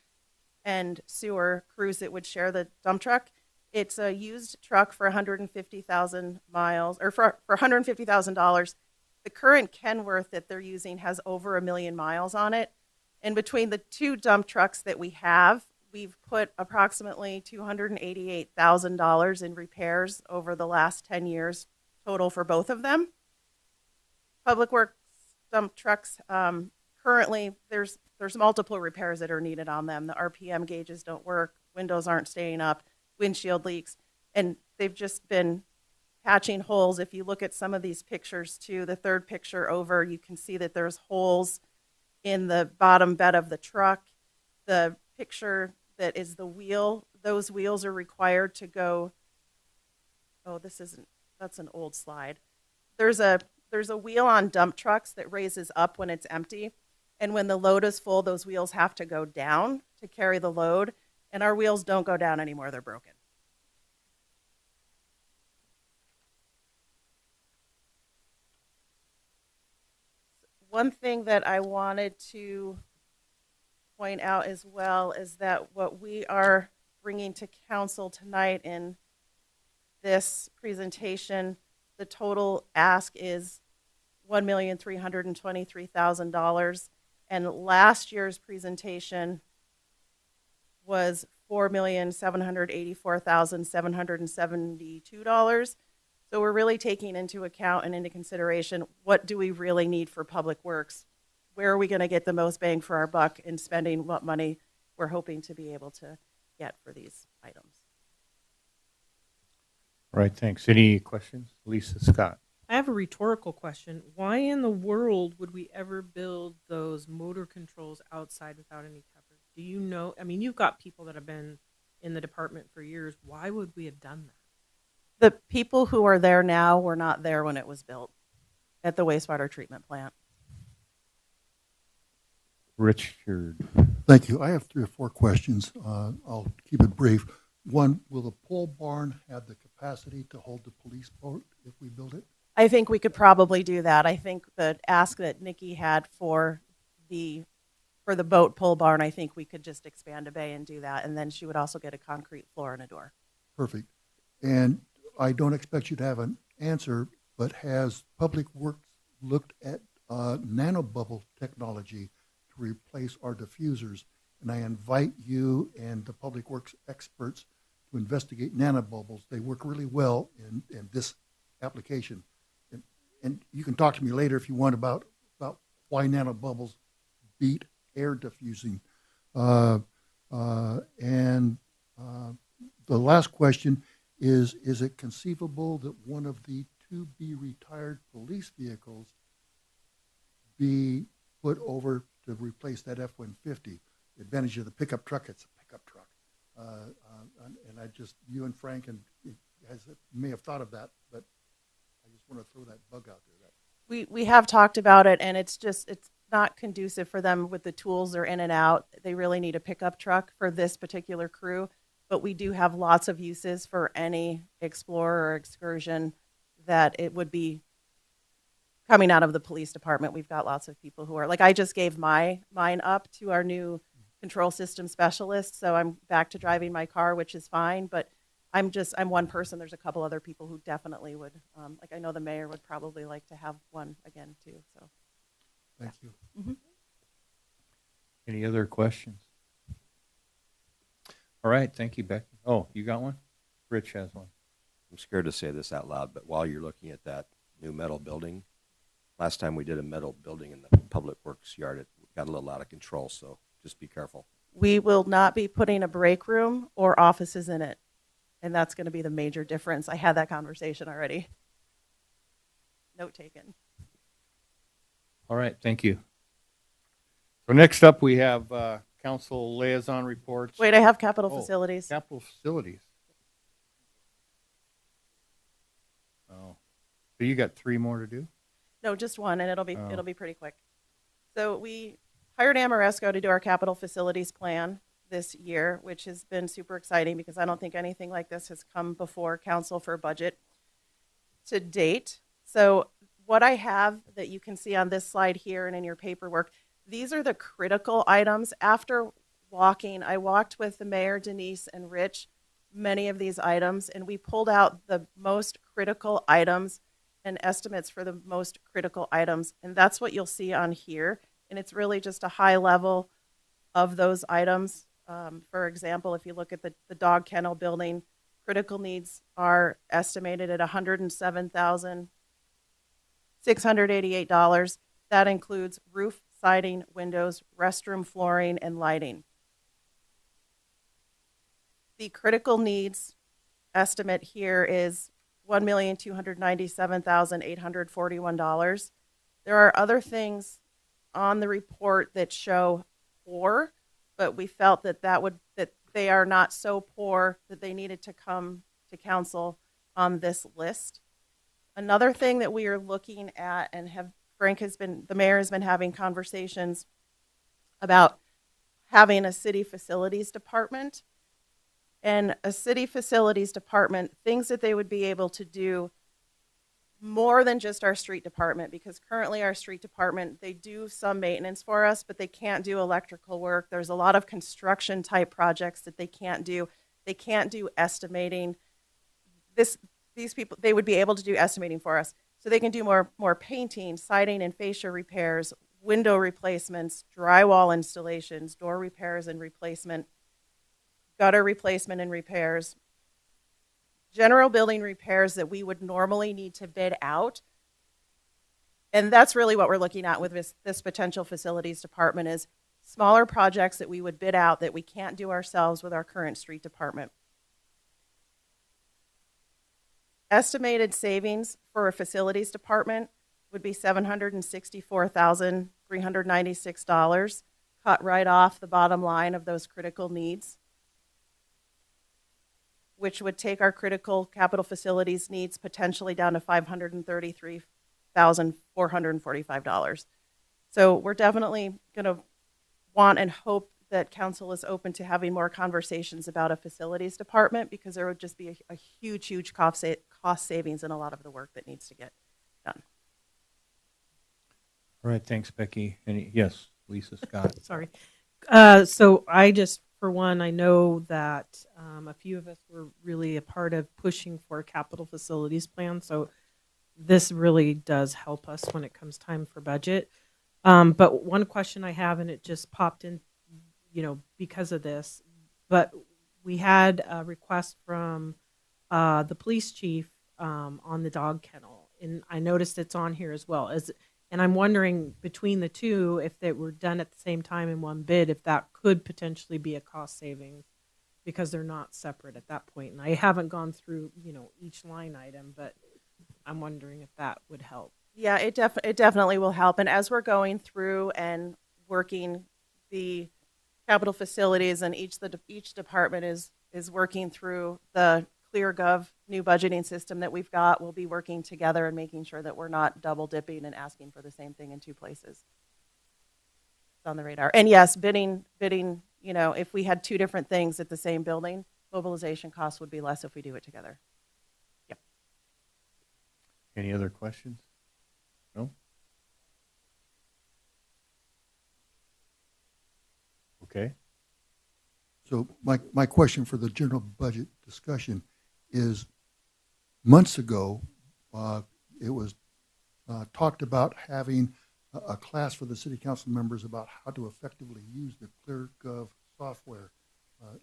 and sewer crews that would share the dump truck. It's a used truck for 150,000 miles, or for $150,000. The current Kenworth that they're using has over 1 million miles on it. And between the two dump trucks that we have, we've put approximately $288,000 in repairs over the last 10 years total for both of them. Public Works dump trucks, currently there's multiple repairs that are needed on them. The RPM gauges don't work, windows aren't staying up, windshield leaks, and they've just been patching holes. If you look at some of these pictures too, the third picture over, you can see that there's holes in the bottom bed of the truck. The picture that is the wheel, those wheels are required to go, that's an old slide. There's a wheel on dump trucks that raises up when it's empty. And when the load is full, those wheels have to go down to carry the load. And our wheels don't go down anymore, they're broken. One thing that I wanted to point out as well is that what we are bringing to council tonight in this presentation, the total ask is $1,323,000. And last year's presentation was $4,784,772. So we're really taking into account and into consideration, what do we really need for public works? Where are we going to get the most bang for our buck in spending what money we're hoping to be able to get for these items? All right, thanks. Any questions? Lisa Scott. I have a rhetorical question. Why in the world would we ever build those motor controls outside without any cover? Do you know? I mean, you've got people that have been in the department for years. Why would we have done that? The people who are there now were not there when it was built at the wastewater treatment plant. Richard. Thank you. I have 3 or 4 questions. I'll keep it brief. One, will the pole barn have the capacity to hold the police boat if we build it? I think we could probably do that. I think the ask that Nikki had for the boat pole barn, I think we could just expand a bay and do that. And then she would also get a concrete floor and a door. Perfect. And I don't expect you to have an answer, but has Public Works looked at nanobubble technology to replace our diffusers? And I invite you and the Public Works experts to investigate nanobubbles. They work really well in this application. And you can talk to me later if you want about why nanobubbles beat air diffusing. The last question is it conceivable that one of the to-be retired police vehicles be put over to replace that F-150? The advantage of the pickup truck, it's a pickup truck. And I just, you and Frank may have thought of that, but I just want to throw that bug out there. We have talked about it, and it's not conducive for them with the tools they're in and out. They really need a pickup truck for this particular crew, but we do have lots of uses for any explorer or excursion that it would be coming out of the police department. We've got lots of people who are, like, I just gave mine up to our new control system specialist, so I'm back to driving my car, which is fine, but I'm one person. There's a couple other people who definitely would, like I know the mayor would probably like to have one again too. So, thank you. Mm-hmm. Any other questions? All right, thank you, Becky. Oh, you got one? Rich has one. I'm scared to say this out loud, but while you're looking at that new metal building, last time we did a metal building in the Public Works yard, it got a little out of control, so just be careful. We will not be putting a break room or offices in it. And that's going to be the major difference. I had that conversation already. Note taken. All right, thank you. So next up, we have council liaison reports. Wait, I have capital facilities. Capital facilities. Oh, so you got 3 more to do? No, just one, and it'll be pretty quick. So we hired Amoresco to do our capital facilities plan this year, which has been super exciting because I don't think anything like this has come before council for budget to date. So what I have that you can see on this slide here and in your paperwork, these are the critical items. After I walked with the mayor, Denise, and Rich, many of these items, and we pulled out the most critical items and estimates for the most critical items. And that's what you'll see on here. And it's really just a high level of those items. For example, if you look at the dog kennel building, critical needs are estimated at $107,688. That includes roof, siding, windows, restroom flooring, and lighting. The critical needs estimate here is $1,297,841. There are other things on the report that show poor, but we felt that they are not so poor that they needed to come to council on this list. Another thing that we are looking at and the mayor has been having conversations about having a city facilities department. And a city facilities department, things that they would be able to do more than just our street department, because currently our street department, they do some maintenance for us, but they can't do electrical work. There's a lot of construction type projects that they can't do. They can't do estimating. These people, they would be able to do estimating for us. So they can do more painting, siding and fascia repairs, window replacements, drywall installations, door repairs and replacement, gutter replacement and repairs, general building repairs that we would normally need to bid out. And that's really what we're looking at with this potential facilities department, is smaller projects that we would bid out that we can't do ourselves with our current street department. Estimated savings for a facilities department would be $764,396, cut right off the bottom line of those critical needs, which would take our critical capital facilities needs potentially down to $533,445. So we're definitely going to want and hope that council is open to having more conversations about a facilities department, because there would just be a huge cost savings in a lot of the work that needs to get done. All right, thanks, Becky. Yes, Lisa Scott. Sorry. So I just, for one, I know that a few of us were really a part of pushing for a capital facilities plan. So this really does help us when it comes time for budget. But one question I have, and it just popped in, because of this, but we had a request from the police chief on the dog kennel. And I noticed it's on here as well. And I'm wondering, between the two, if they were done at the same time in one bid, if that could potentially be a cost savings, because they're not separate at that point. And I haven't gone through, each line item, but I'm wondering if that would help. Yeah, it definitely will help. And as we're going through and working the capital facilities, and each department is working through the ClearGov new budgeting system that we've got, we'll be working together and making sure that we're not double dipping and asking for the same thing in two places. It's on the radar. And yes, bidding, if we had two different things at the same building, mobilization costs would be less if we do it together. Yep. Any other questions? No? Okay. So my question for the general budget discussion is, months ago, it was talked about having a class for the city council members about how to effectively use the ClearGov software.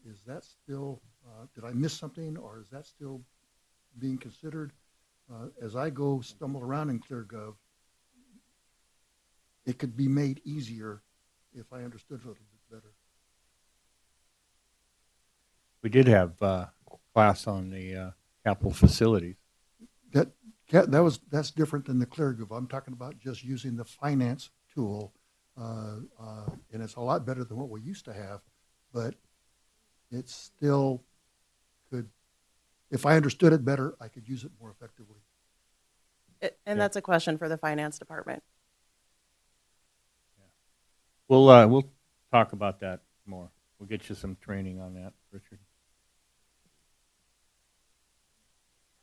Is that still, did I miss something, or is that still being considered? As I go stumble around in ClearGov, it could be made easier if I understood it a little bit better. We did have class on the capital facilities. That's different than the ClearGov. I'm talking about just using the finance tool, and it's a lot better than what we used to have, but it still could, if I understood it better, I could use it more effectively. That's a question for the finance department. We'll talk about that more. We'll get you some training on that, Richard.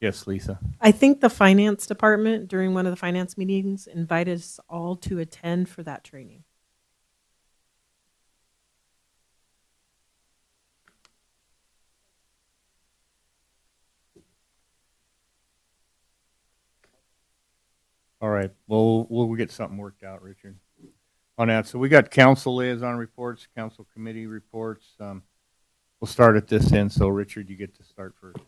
Yes, Lisa. I think the finance department, during one of the finance meetings, invited us all to attend for that training. All right. We'll get something worked out, Richard, on that. So we got council liaison reports, council committee reports. We'll start at this end. So Richard, you get to start first.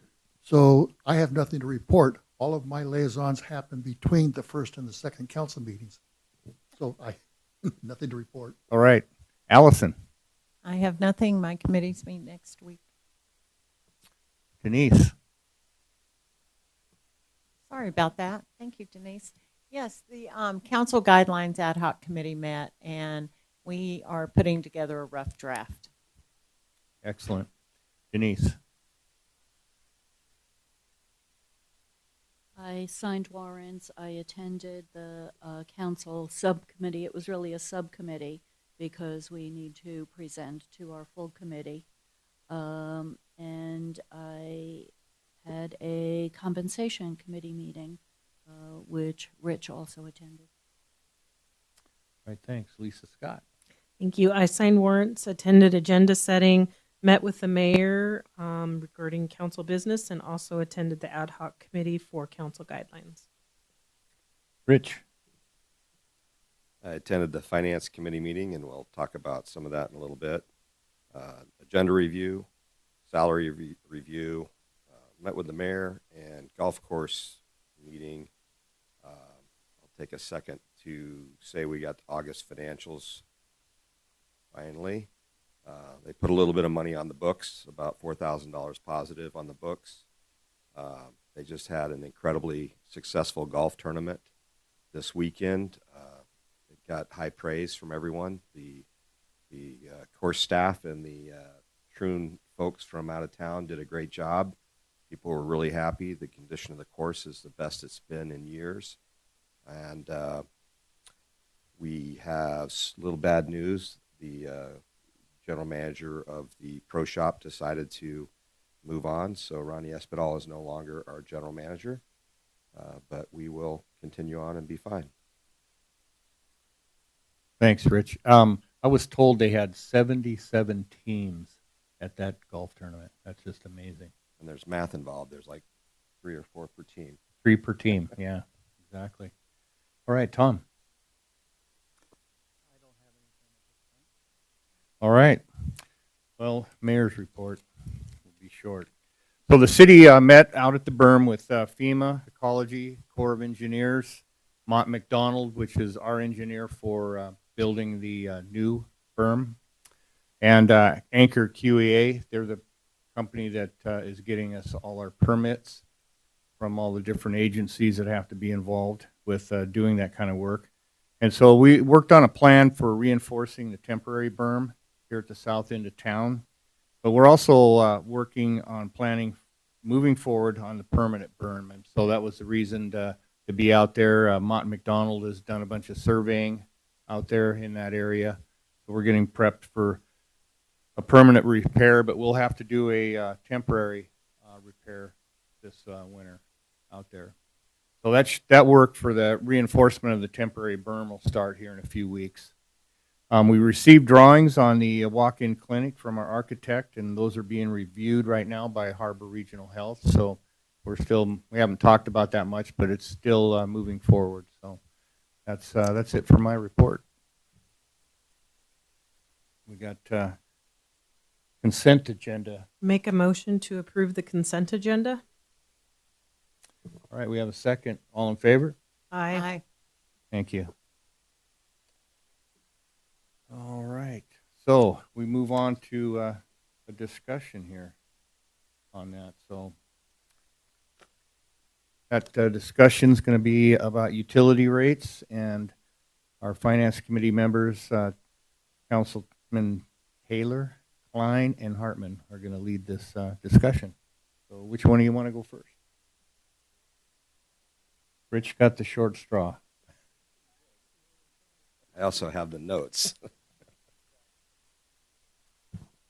So I have nothing to report. All of my liaisons happen between the first and the second council meetings. So nothing to report. All right. Allison. I have nothing. My committees meet next week. Denise. Sorry about that. Thank you, Denise. Yes, the Council Guidelines Ad Hoc Committee met, and we are putting together a rough draft. Excellent. Denise. I signed warrants. I attended the council subcommittee. It was really a subcommittee because we need to present to our full committee. And I had a compensation committee meeting which Rich also attended. Right, thanks. Lisa Scott. Thank you. I signed warrants, attended agenda setting, met with the mayor regarding council business, and also attended the ad hoc committee for council guidelines. Rich. I attended the finance committee meeting, and we'll talk about some of that in a little bit. Agenda review, salary review, met with the mayor, and golf course meeting. I'll take a second to say we got August financials finally. They put a little bit of money on the books, about $4,000 positive on the books. They just had an incredibly successful golf tournament this weekend. It got high praise from everyone. The course staff and the Troon folks from out of town did a great job. People were really happy. The condition of the course is the best it's been in years. And we have a little bad news. The general manager of the pro shop decided to move on, so Ronnie Espedal is no longer our general manager, but we will continue on and be fine. Thanks, Rich. I was told they had 77 teams at that golf tournament. That's just amazing. And there's math involved. There's like 3 or 4 per team. 3 per team, yeah, exactly. All right, Tom. All right. Well, mayor's report will be short. So the city met out at the berm with FEMA, Ecology, Corps of Engineers, Mott McDonald, which is our engineer for building the new berm, and Anchor QEA. They're the company that is getting us all our permits from all the different agencies that have to be involved with doing that kind of work. And so we worked on a plan for reinforcing the temporary berm here at the south end of town. But we're also working on planning, moving forward on the permanent berm. And so that was the reason to be out there. Mott McDonald has done a bunch of surveying out there in that area. So we're getting prepped for a permanent repair, but we'll have to do a temporary repair this winter out there. So that work for the reinforcement of the temporary berm will start here in a few weeks. We received drawings on the walk-in clinic from our architect, and those are being reviewed right now by Harbor Regional Health. So we haven't talked about that much, but it's still moving forward. So that's it for my report. We got consent agenda. Make a motion to approve the consent agenda. All right, we have a second. All in favor? Aye. Thank you. All right, so we move on to a discussion here on that. So that discussion is going to be about utility rates, and our finance committee members, Councilman Taylor, Klein, and Hartman are going to lead this discussion. So which one do you want to go first? Rich got the short straw. I also have the notes.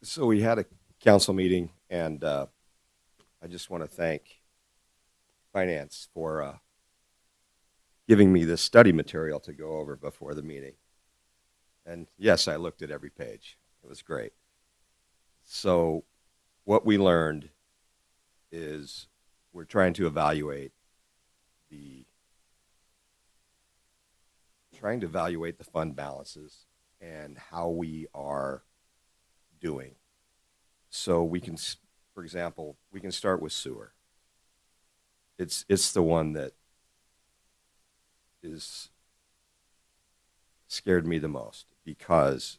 So we had a council meeting, and I just want to thank Finance for giving me this study material to go over before the meeting. And yes, I looked at every page. It was great. So what we learned is we're trying to evaluate the fund balances and how we are doing. So we can, for example, we can start with sewer. It's the one that is scared me the most, because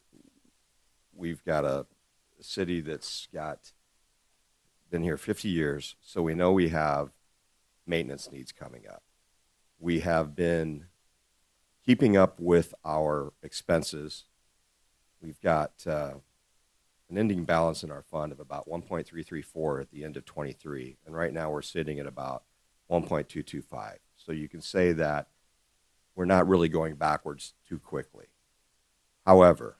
we've got a city that's been here 50 years, so we know we have maintenance needs coming up. We have been keeping up with our expenses. We've got an ending balance in our fund of about 1.334 at the end of 23, and right now we're sitting at about 1.225. So you can say that we're not really going backwards too quickly. However,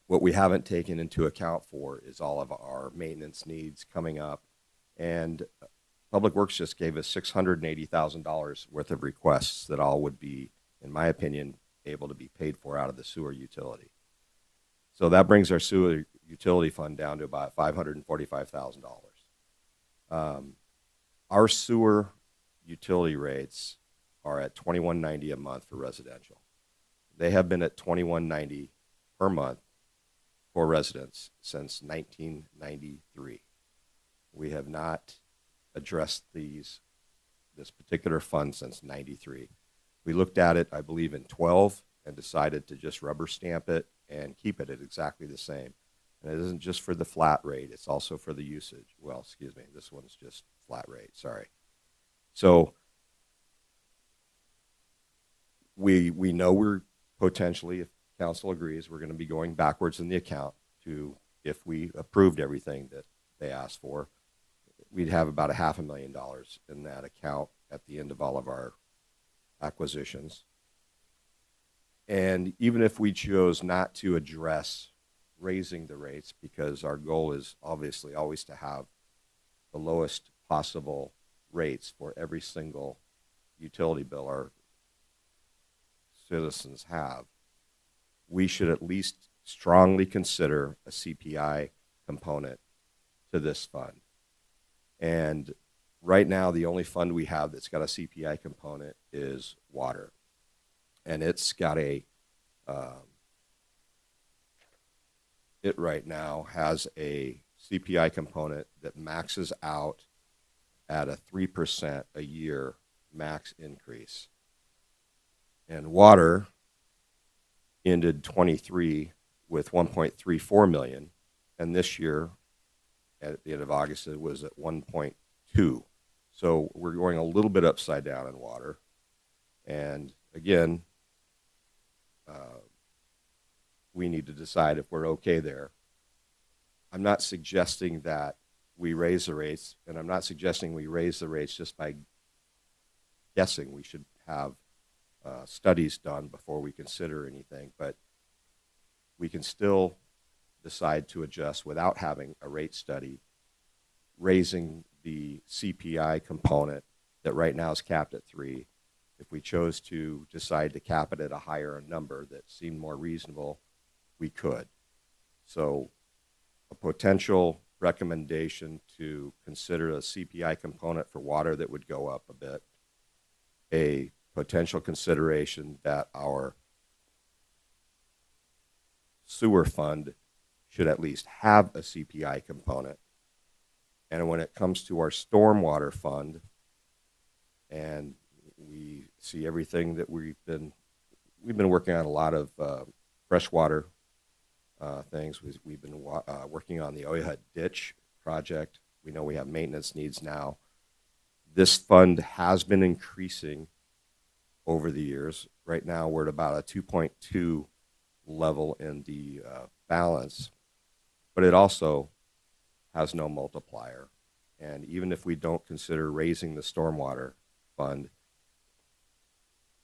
what we haven't taken into account for is all of our maintenance needs coming up, and Public Works just gave us $680,000 worth of requests that all would be, in my opinion, able to be paid for out of the sewer utility. So that brings our sewer utility fund down to about $545,000. Our sewer utility rates are at $21.90 a month for residential. They have been at $21.90 per month for residents since 1993. We have not addressed this particular fund since 93. We looked at it, I believe, in 12 and decided to just rubber stamp it and keep it at exactly the same. And it isn't just for the flat rate, it's also for the usage. Well, excuse me, this one's just flat rate, sorry. So we know we're potentially, if council agrees, we're going to be going backwards in the account to, if we approved everything that they asked for, we'd have about $500,000 in that account at the end of all of our acquisitions. And even if we chose not to address raising the rates, because our goal is obviously always to have the lowest possible rates for every single utility bill our citizens have, we should at least strongly consider a CPI component to this fund. And right now, the only fund we have that's got a CPI component is water. And it's got it right now has a CPI component that maxes out at a 3% a year max increase. And water ended 23 with 1.34 million, and this year at the end of August it was at 1.2. So we're going a little bit upside down in water. And again, we need to decide if we're okay there. I'm not suggesting that we raise the rates, and I'm not suggesting we raise the rates just by guessing. We should have studies done before we consider anything, but we can still decide to adjust without having a rate study, raising the CPI component that right now is capped at 3. If we chose to decide to cap it at a higher number that seemed more reasonable, we could. So a potential recommendation to consider a CPI component for water that would go up a bit, a potential consideration that our sewer fund should at least have a CPI component. And when it comes to our stormwater fund, and we see everything that we've been working on a lot of freshwater things. We've been working on the Oyhut Ditch project. We know we have maintenance needs now. This fund has been increasing over the years. Right now we're at about a 2.2 level in the balance, but it also has no multiplier. And even if we don't consider raising the stormwater fund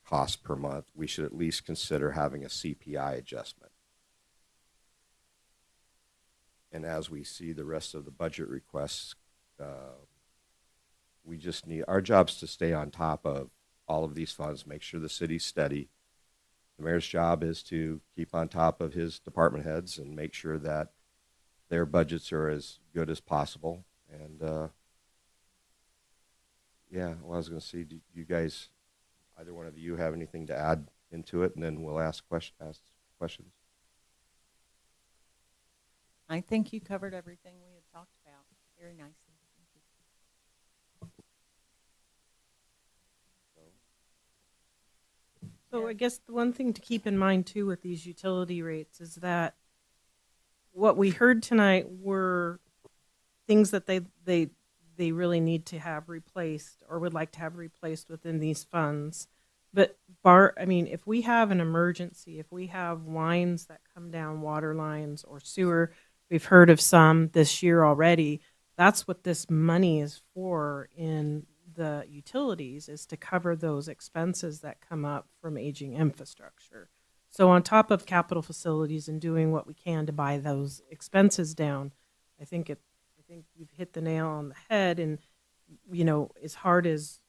cost per month, we should at least consider having a CPI adjustment. And as we see the rest of the budget requests, we just need, our job's to stay on top of all of these funds, make sure the city's steady. The mayor's job is to keep on top of his department heads and make sure that their budgets are as good as possible. And yeah, well, I was going to see, do you guys, either one of you, have anything to add into it, and then we'll ask questions. I think you covered everything we had talked about very nicely. So I guess the one thing to keep in mind too with these utility rates is that what we heard tonight were things that they really need to have replaced or would like to have replaced within these funds. But if we have an emergency, if we have lines that come down, water lines or sewer, we've heard of some this year already. That's what this money is for in the utilities, is to cover those expenses that come up from aging infrastructure. So on top of capital facilities and doing what we can to buy those expenses down, I think you've hit the nail on the head. And you know, as hard as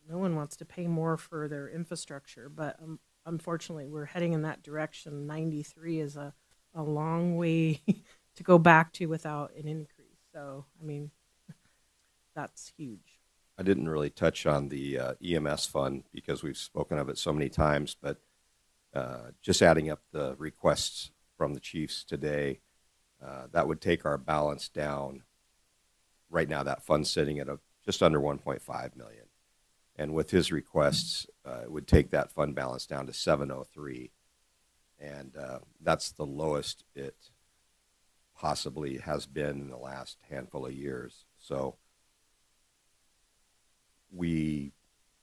no one wants to pay more for their infrastructure, but unfortunately, we're heading in that direction. 93 is a long way to go back to without an increase. So, I mean, that's huge. I didn't really touch on the EMS fund because we've spoken of it so many times, but just adding up the requests from the chiefs today, that would take our balance down. Right now, that fund's sitting at just under 1.5 million. And with his requests, it would take that fund balance down to 703. And that's the lowest it possibly has been in the last handful of years. So we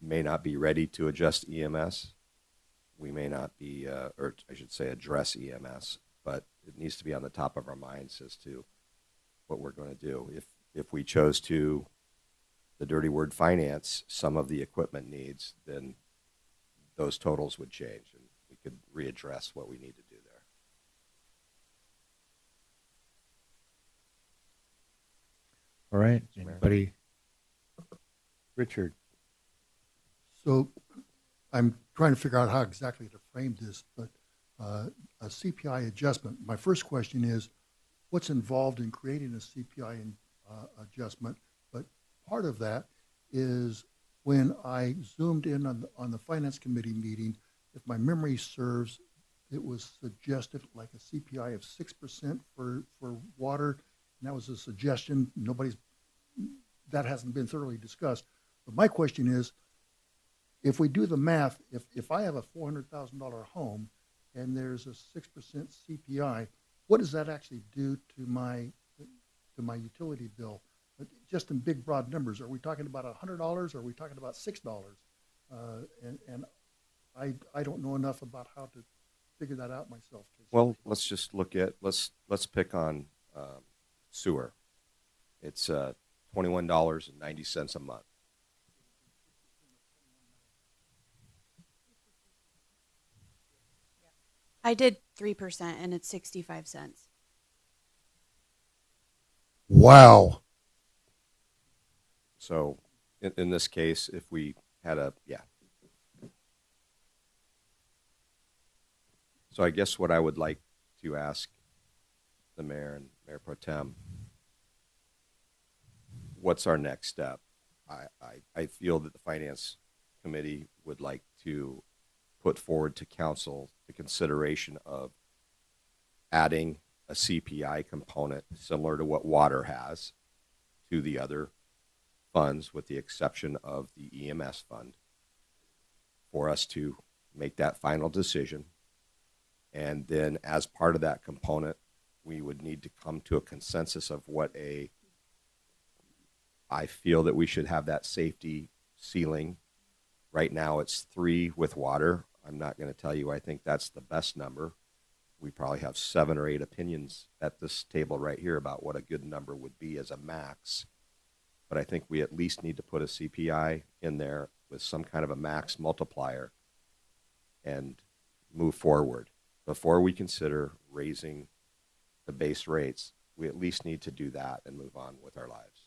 may not be ready to adjust EMS. We may not be, or I should say address EMS, but it needs to be on the top of our minds as to what we're going to do. If we chose to, the dirty word, finance some of the equipment needs, then those totals would change and we could readdress what we need to do there. All right. Anybody? Richard. So I'm trying to figure out how exactly to frame this, but a CPI adjustment. My first question is, what's involved in creating a CPI adjustment? But part of that is when I zoomed in on the Finance Committee meeting, if my memory serves, it was suggested like a CPI of 6% for water, and that was a suggestion. That hasn't been thoroughly discussed. But my question is, if we do the math, if I have a $400,000 home and there's a 6% CPI, what does that actually do to my utility bill? Just in big, broad numbers, are we talking about $100? Or are we talking about $6? And I don't know enough about how to figure that out myself. Well, let's just look at let's pick on sewer. It's $21.90 a month. I did 3% and it's 65 cents. Wow. So in this case, if we had So I guess what I would like to ask the mayor and Mayor Pro Tem, what's our next step? I feel that the Finance Committee would like to put forward to council the consideration of adding a CPI component similar to what water has to the other funds, with the exception of the EMS fund, for us to make that final decision. And then as part of that component, we would need to come to a consensus of what I feel that we should have that safety ceiling. Right now it's 3 with water. I'm not going to tell you I think that's the best number. We probably have 7 or 8 opinions at this table right here about what a good number would be as a max. But I think we at least need to put a CPI in there with some kind of a max multiplier and move forward. Before we consider raising the base rates, we at least need to do that and move on with our lives,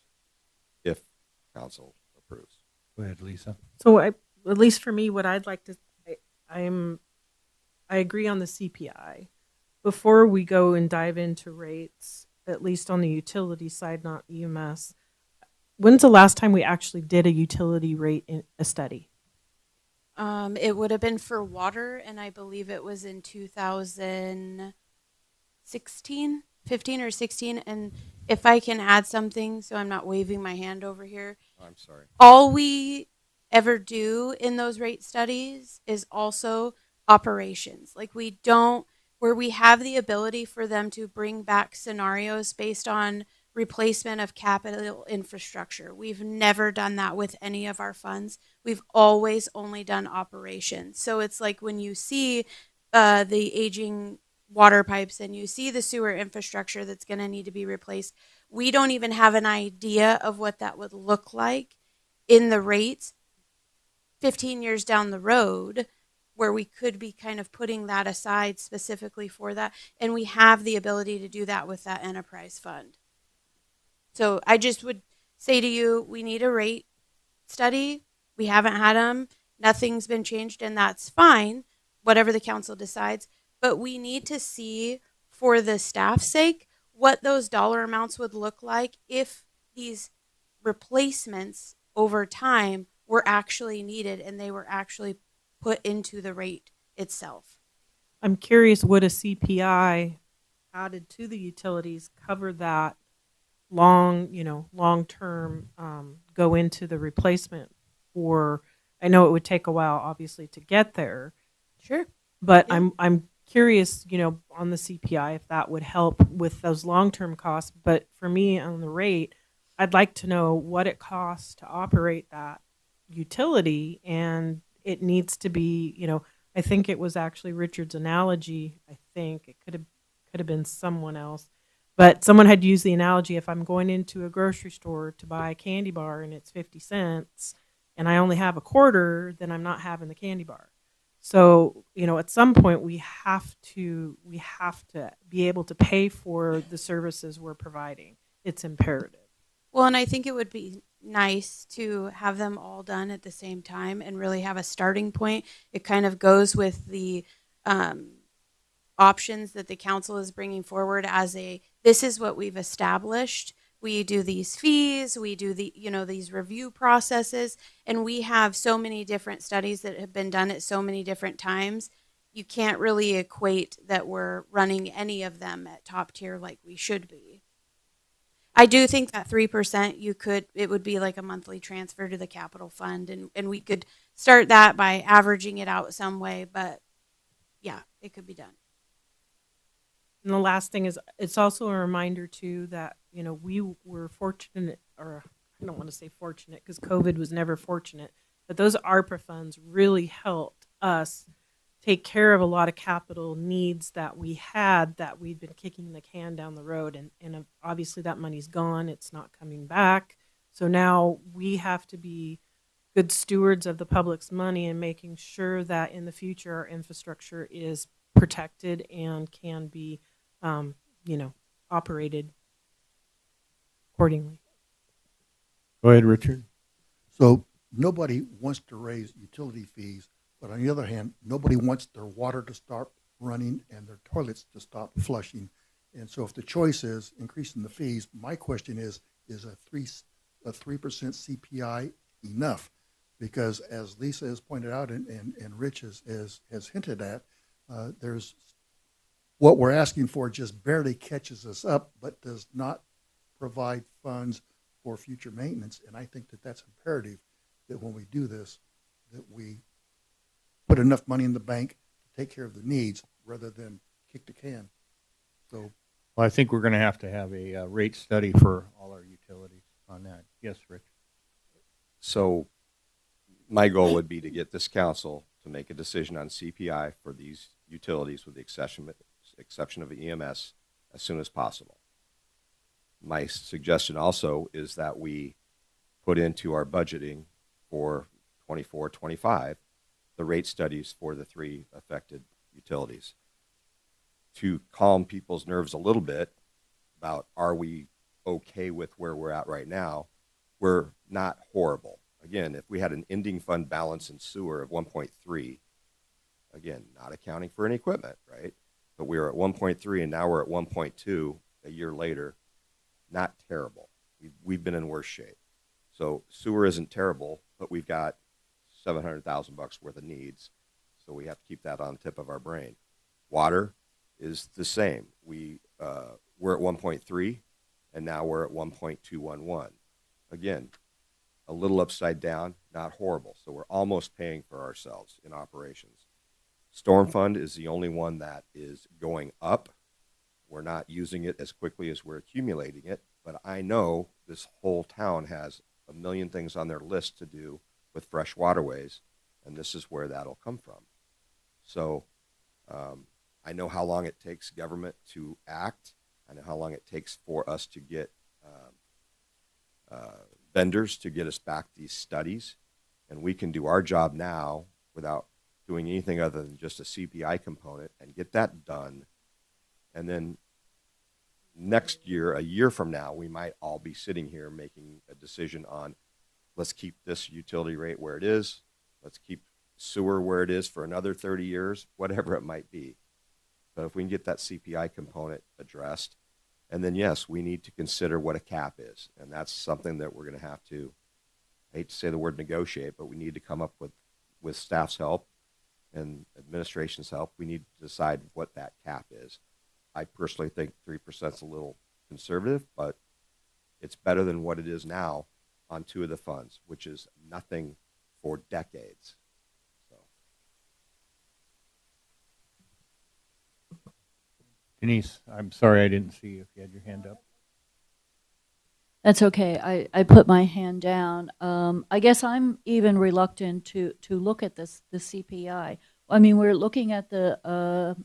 if council approves. Go ahead, Lisa. So at least for me, what I'd like to, I agree on the CPI. Before we go and dive into rates, at least on the utility side, not EMS, when's the last time we actually did a utility rate in a study? It would have been for water, and I believe it was in 2016, 15 or 16. And if I can add something, so I'm not waving my hand over here. Oh, I'm sorry. All we ever do in those rate studies is also operations. Like we don't, where we have the ability for them to bring back scenarios based on replacement of capital infrastructure. We've never done that with any of our funds. We've always only done operations. So it's like when you see the aging water pipes and you see the sewer infrastructure that's going to need to be replaced, we don't even have an idea of what that would look like in the rates 15 years down the road, where we could be kind of putting that aside specifically for that. And we have the ability to do that with that enterprise fund. So I just would say to you, we need a rate study. We haven't had them. Nothing's been changed, and that's fine, whatever the council decides. But we need to see, for the staff's sake, what those dollar amounts would look like if these replacements over time were actually needed and they were actually put into the rate itself. I'm curious, would a CPI added to the utilities cover that long term, go into the replacement? Or I know it would take a while, obviously, to get there. Sure. But Yeah. I'm curious, on the CPI, if that would help with those long-term costs. But for me, on the rate, I'd like to know what it costs to operate that utility, and it needs to be, I think it was actually Richard's analogy. I think it could have been someone else, but someone had used the analogy: if I'm going into a grocery store to buy a candy bar and it's 50 cents, and I only have a quarter, then I'm not having the candy bar. So, at some point we have to be able to pay for the services we're providing. It's imperative. Well, and I think it would be nice to have them all done at the same time and really have a starting point. It kind of goes with the options that the council is bringing forward as this is what we've established. We do these fees, we do these review processes, and we have so many different studies that have been done at so many different times. You can't really equate that we're running any of them at top tier like we should be. I do think that 3%, it would be like a monthly transfer to the capital fund, and we could start that by averaging it out some way, but yeah, it could be done. And the last thing is, it's also a reminder too that, we were fortunate, or I don't want to say fortunate because COVID was never fortunate, but those ARPA funds really helped us take care of a lot of capital needs that we had, that we'd been kicking the can down the road. And obviously that money's gone. It's not coming back. So now we have to be good stewards of the public's money and making sure that in the future our infrastructure is protected and can be, operated accordingly. Go ahead, Richard. So nobody wants to raise utility fees, but on the other hand, nobody wants their water to stop running and their toilets to stop flushing. And so if the choice is increasing the fees, my question is a 3% CPI enough? Because as Lisa has pointed out and Rich has hinted at, there's what we're asking for just barely catches us up, but does not provide funds for future maintenance. And I think that that's imperative, that when we do this, that we put enough money in the bank to take care of the needs rather than kick the can. So, well, I think we're going to have a rate study for all our utilities on that. Yes, Rich. So my goal would be to get this council to make a decision on CPI for these utilities with the exception of EMS as soon as possible. My suggestion also is that we put into our budgeting for 24-25 the rate studies for the 3 affected utilities to calm people's nerves a little bit about, are we okay with where we're at right now? We're not horrible. Again, if we had an ending fund balance in sewer of 1.3, again, not accounting for any equipment, right? But we were at 1.3 and now we're at 1.2 a year later. Not terrible. We've been in worse shape. So sewer isn't terrible, but we've got $700,000 worth of needs. So we have to keep that on the tip of our brain. Water is the same. We're at 1.3 and now we're at 1.211. Again, a little upside down, not horrible. So we're almost paying for ourselves in operations. Storm fund is the only one that is going up. We're not using it as quickly as we're accumulating it, but I know this whole town has a million things on their list to do with fresh waterways, and this is where that'll come from. So I know how long it takes government to act. I know how long it takes for us to get vendors to get us back these studies, and we can do our job now without doing anything other than just a CPI component and get that done. And then next year, a year from now, we might all be sitting here making a decision on, let's keep this utility rate where it is, let's keep sewer where it is for another 30 years, whatever it might be. But if we can get that CPI component addressed, and then yes, we need to consider what a cap is. And that's something that we're going to have to, I hate to say the word negotiate, but we need to come up with staff's help and administration's help. We need to decide what that cap is. I personally think 3% is a little conservative, but it's better than what it is now on two of the funds, which is nothing for decades. Denise, I'm sorry I didn't see if you had your hand up. That's okay. I put my hand down. I guess I'm even reluctant to look at the CPI. I mean, we're looking at the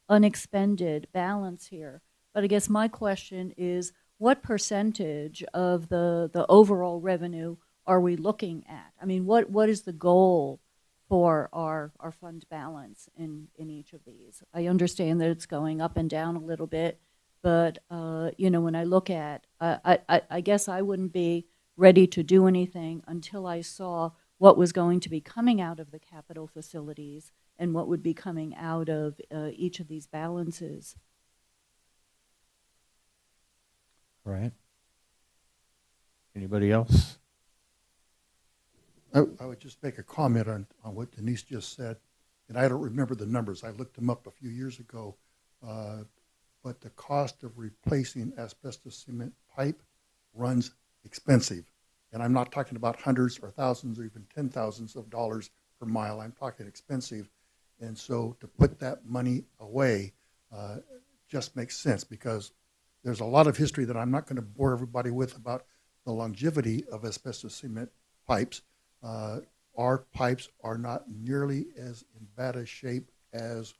unexpended balance here. But I guess my question is, what percentage of the overall revenue are we looking at? I mean, what is the goal for our fund balance in each of these? I understand that it's going up and down a little bit, but when I look at, I guess I wouldn't be ready to do anything until I saw what was going to be coming out of the capital facilities and what would be coming out of each of these balances. All right. Anybody else? I would just make a comment on what Denise just said, and I don't remember the numbers. I looked them up a few years ago, but the cost of replacing asbestos cement pipe runs expensive. And I'm not talking about hundreds or thousands or even $10,000s of dollars per mile. I'm talking expensive. And so to put that money away just makes sense, because there's a lot of history that I'm not going to bore everybody with about the longevity of asbestos cement pipes. Our pipes are not nearly as in bad a shape as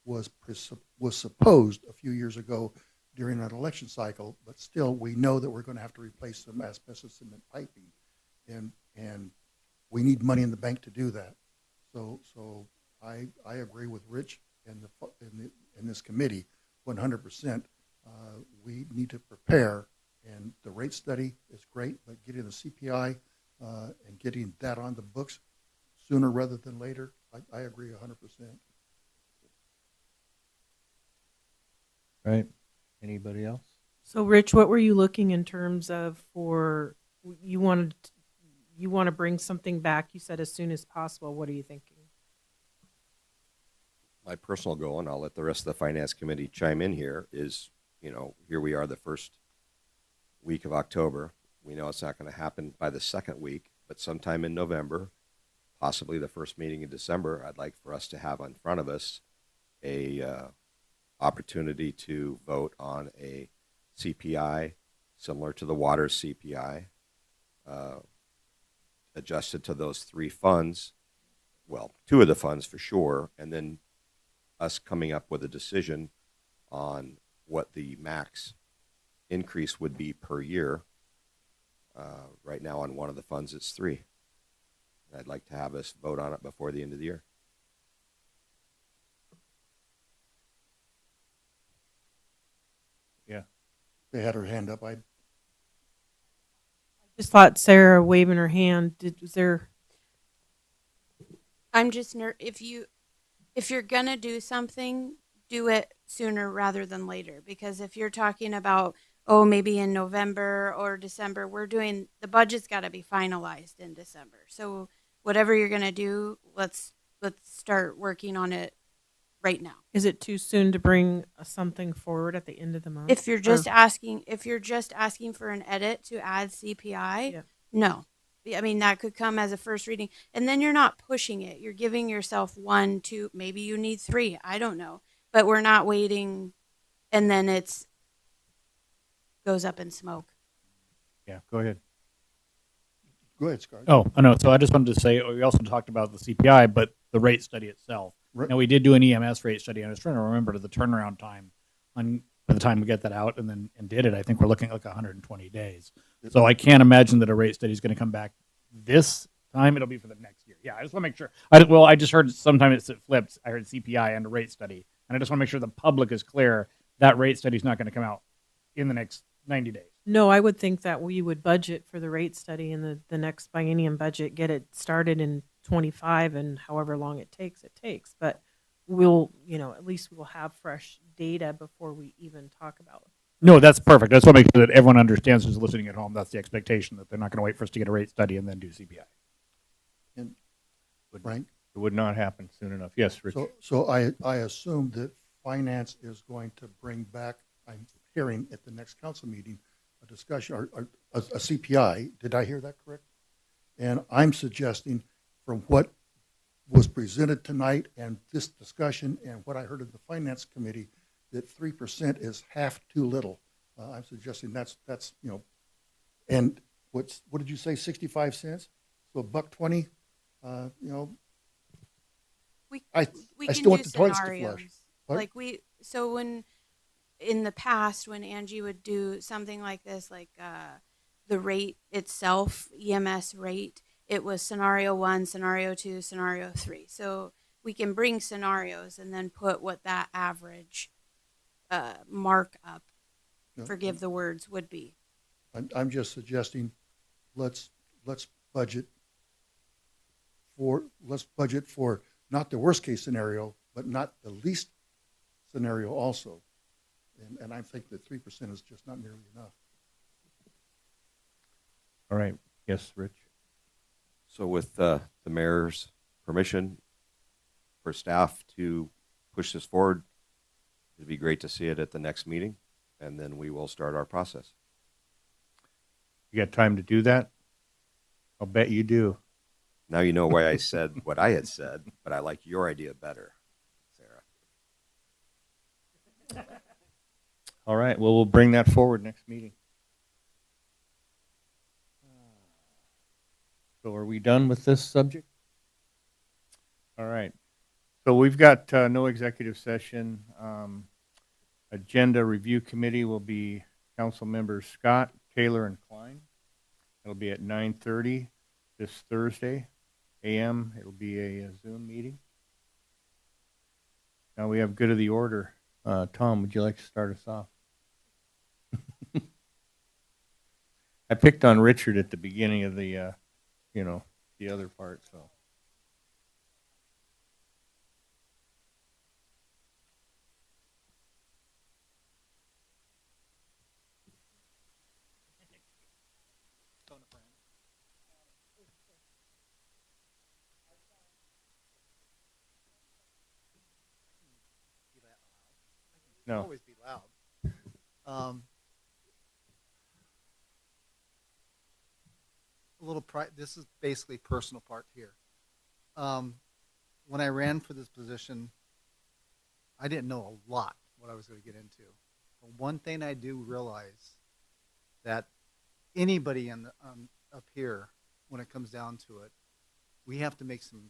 was supposed a few years ago during an election cycle, but still we know that we're going to have to replace some asbestos cement piping, and we need money in the bank to do that. So I agree with Rich and in this committee 100%. We need to prepare, and the rate study is great, but getting the CPI and getting that on the books sooner rather than later, I agree 100%. Right. Anybody else? So, Rich, what were you looking in terms of for you want to bring something back? You said as soon as possible. What are you thinking? My personal goal, and I'll let the rest of the finance committee chime in here, is, here we are the first week of October. We know it's not going to happen by the second week, but sometime in November, possibly the first meeting in December, I'd like for us to have in front of us a opportunity to vote on a CPI similar to the water CPI, adjusted to those three funds, well, two of the funds for sure, and then us coming up with a decision on what the max increase would be per year. Right now on one of the funds, it's 3. I'd like to have us vote on it before the end of the year. Yeah. They had her hand up. I Just thought Sarah waving her hand. Was there? I'm just if you're gonna do something, do it sooner rather than later. Because if you're talking about, maybe in November or December, the budget's got to be finalized in December. So whatever you're gonna do, let's start working on it right now. Is it too soon to bring something forward at the end of the month? If you're just asking for an edit to add CPI, no. I mean, that could come as a first reading, and then you're not pushing it. You're giving yourself 1, 2, maybe you need 3. I don't know, but we're not waiting, and then it's goes up in smoke. Yeah, go ahead. Go ahead, Scott. Oh, I know. So I just wanted to say, we also talked about the CPI, but the rate study itself. Right. Now, we did do an EMS rate study, and I was trying to remember the turnaround time by the time we get that out and did it. I think we're looking at like 120 days. So I can't imagine that a rate study is going to come back this time. It'll be for the next year. Yeah, I just want to make sure. I just heard sometimes it flipped. I heard CPI and a rate study, and I just want to make sure the public is clear that rate study is not going to come out in the next 90 days. No, I would think that we would budget for the rate study in the next biennium budget, get it started in 25 and however long it takes, it takes. But we'll, at least we'll have fresh data before we even talk about it. No, that's perfect. That's what makes sure that everyone understands who's listening at home. That's the expectation, that they're not going to wait for us to get a rate study and then do CPI. And Frank? It would not happen soon enough. Yes, Rich. So I assume that finance is going to bring back, I'm hearing at the next council meeting, a discussion, or a CPI. Did I hear that correct? And I'm suggesting, from what was presented tonight and this discussion and what I heard in the finance committee, that 3% is half too little. I'm suggesting that's and what did you say, 65 cents? So $1.20, We I can still do want the toilets to scenarios. flush. What? So when in the past, when Angie would do something like this, like the rate itself, EMS rate, it was scenario 1, scenario 2, scenario 3. So we can bring scenarios and then put what that average markup, Yeah. forgive the words, would be. I'm just suggesting, let's budget for not the worst case scenario, but not the least scenario also. And I think that 3% is just not nearly enough. All right. Yes, Rich. So with the mayor's permission for staff to push this forward, it'd be great to see it at the next meeting, and then we will start our process. You got time to do that? I'll bet you do. Now you know why I said what I had said, but I like your idea better, Sarah. All right. Well, we'll bring that forward next meeting. So are we done with this subject? All right. So we've got no executive session. Agenda Review Committee will be council members Scott, Taylor, and Klein. It'll be at 9:30 this Thursday a.m. It'll be a Zoom meeting. Now we have good of the order. Tom, would you like to start us off? I picked on Richard at the beginning of the, the other part, so. No. Always be loud. This is basically personal part here. When I ran for this position, I didn't know a lot what I was going to get into. But one thing I do realize, that anybody up here, when it comes down to it, we have to make some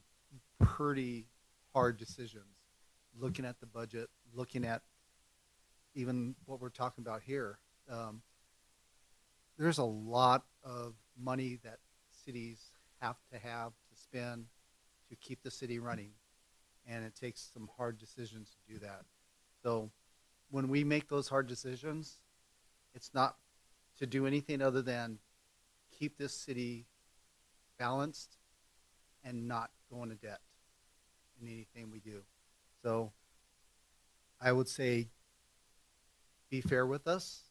pretty hard decisions. Looking at the budget, looking at even what we're talking about here. There's a lot of money that cities have to spend to keep the city running, and it takes some hard decisions to do that. So when we make those hard decisions, it's not to do anything other than keep this city balanced and not go into debt in anything we do. So I would say, be fair with us.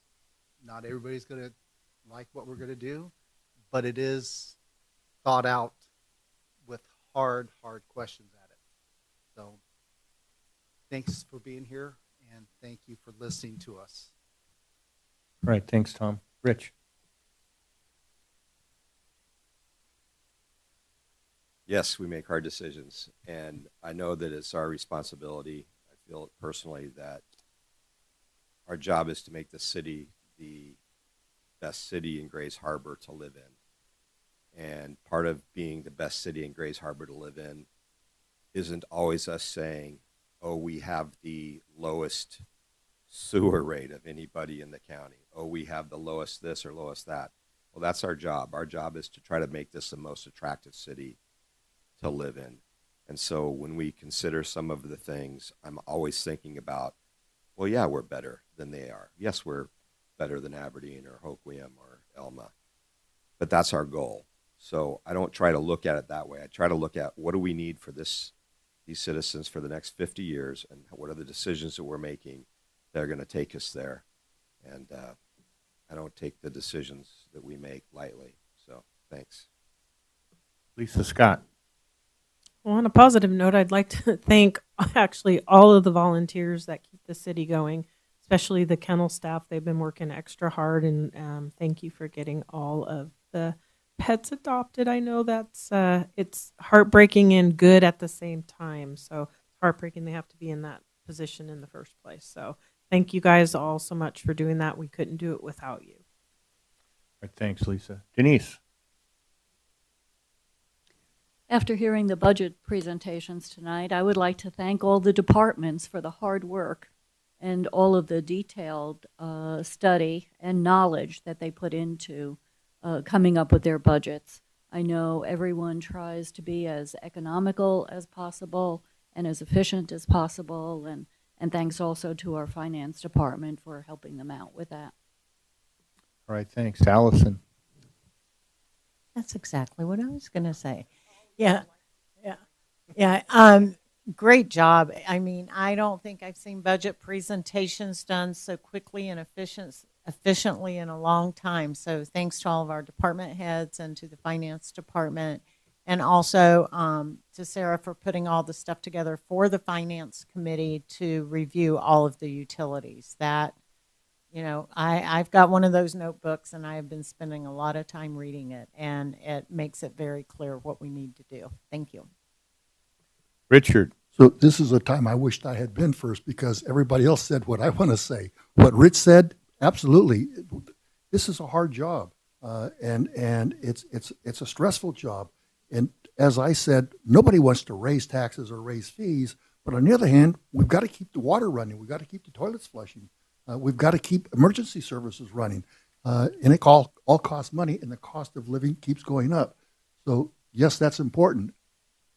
Not everybody's going to like what we're going to do, but it is thought out with hard questions at it. So thanks for being here, and thank you for listening to us. All right. Thanks, Tom. Rich. Yes, we make hard decisions, and I know that it's our responsibility. I feel it personally that our job is to make the city the best city in Grays Harbor to live in. And part of being the best city in Grays Harbor to live in isn't always us saying, oh, we have the lowest sewer rate of anybody in the county. Oh, we have the lowest this or lowest that. Well, that's our job. Our job is to try to make this the most attractive city to live in. And so when we consider some of the things, I'm always thinking about, well, yeah, we're better than they are. Yes, we're better than Aberdeen or Hoquiam or Elma. But that's our goal. So I don't try to look at it that way. I try to look at what do we need for these citizens for the next 50 years, and what are the decisions that we're making that are going to take us there. And I don't take the decisions that we make lightly. So thanks. Lisa Scott. Well, on a positive note, I'd like to thank actually all of the volunteers that keep the city going, especially the kennel staff. They've been working extra hard, and thank you for getting all of the pets adopted. I know that's it's heartbreaking and good at the same time. So it's heartbreaking they have to be in that position in the first place. So thank you guys all so much for doing that. We couldn't do it without you. All right, thanks, Lisa. Denise. After hearing the budget presentations tonight, I would like to thank all the departments for the hard work and all of the detailed study and knowledge that they put into coming up with their budgets. I know everyone tries to be as economical as possible and as efficient as possible, and thanks also to our finance department for helping them out with that. All right, thanks. Allison. That's exactly what I was going to say. Yeah. Great job. I mean, I don't think I've seen budget presentations done so quickly and efficiently in a long time. So thanks to all of our department heads and to the finance department, and also to Sarah for putting all the stuff together for the finance committee to review all of the utilities. That, you know, I've got one of those notebooks, and I have been spending a lot of time reading it, and it makes it very clear what we need to do. Thank you. Richard. So this is a time I wished I had been first, because everybody else said what I want to say. What Rich said, absolutely. This is a hard job, and it's a stressful job. And as I said, nobody wants to raise taxes or raise fees. But on the other hand, we've got to keep the water running. We've got to keep the toilets flushing. We've got to keep emergency services running. And it all costs money, and the cost of living keeps going up. So yes, that's important.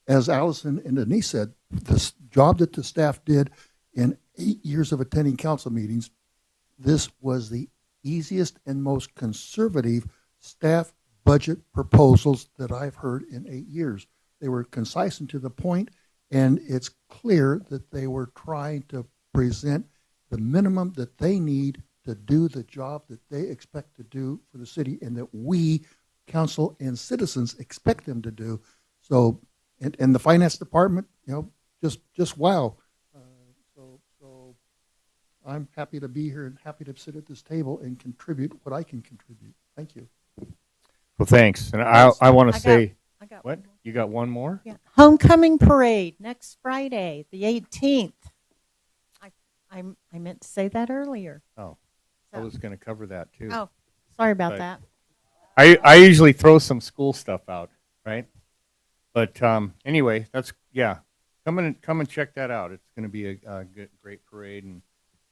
As Allison and Denise said, this job that the staff did in 8 years of attending council meetings, this was the easiest and most conservative staff budget proposals that I've heard in 8 years. They were concise and to the point, and it's clear that they were trying to present the minimum that they need to do the job that they expect to do for the city, and that we, council and citizens, expect them to do. So, and the finance department, you know, just wow. So I'm happy to be here and happy to sit at this table and contribute what I can contribute. Thank you. Well, thanks. And I want to say, what? You got one more? Yeah. Homecoming parade next Friday, the 18th. I meant to say that earlier. Oh, I was going to cover that too. Oh, sorry about But that. I usually throw some school stuff out, right? But anyway, come and check that out. It's going to be a good, great parade, and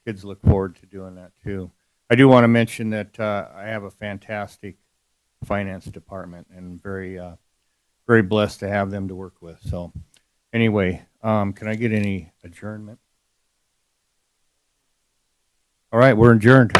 kids look forward to doing that too. I do want to mention that I have a fantastic finance department, and very blessed to have them to work with. So anyway, can I get any adjournment? All right, we're adjourned.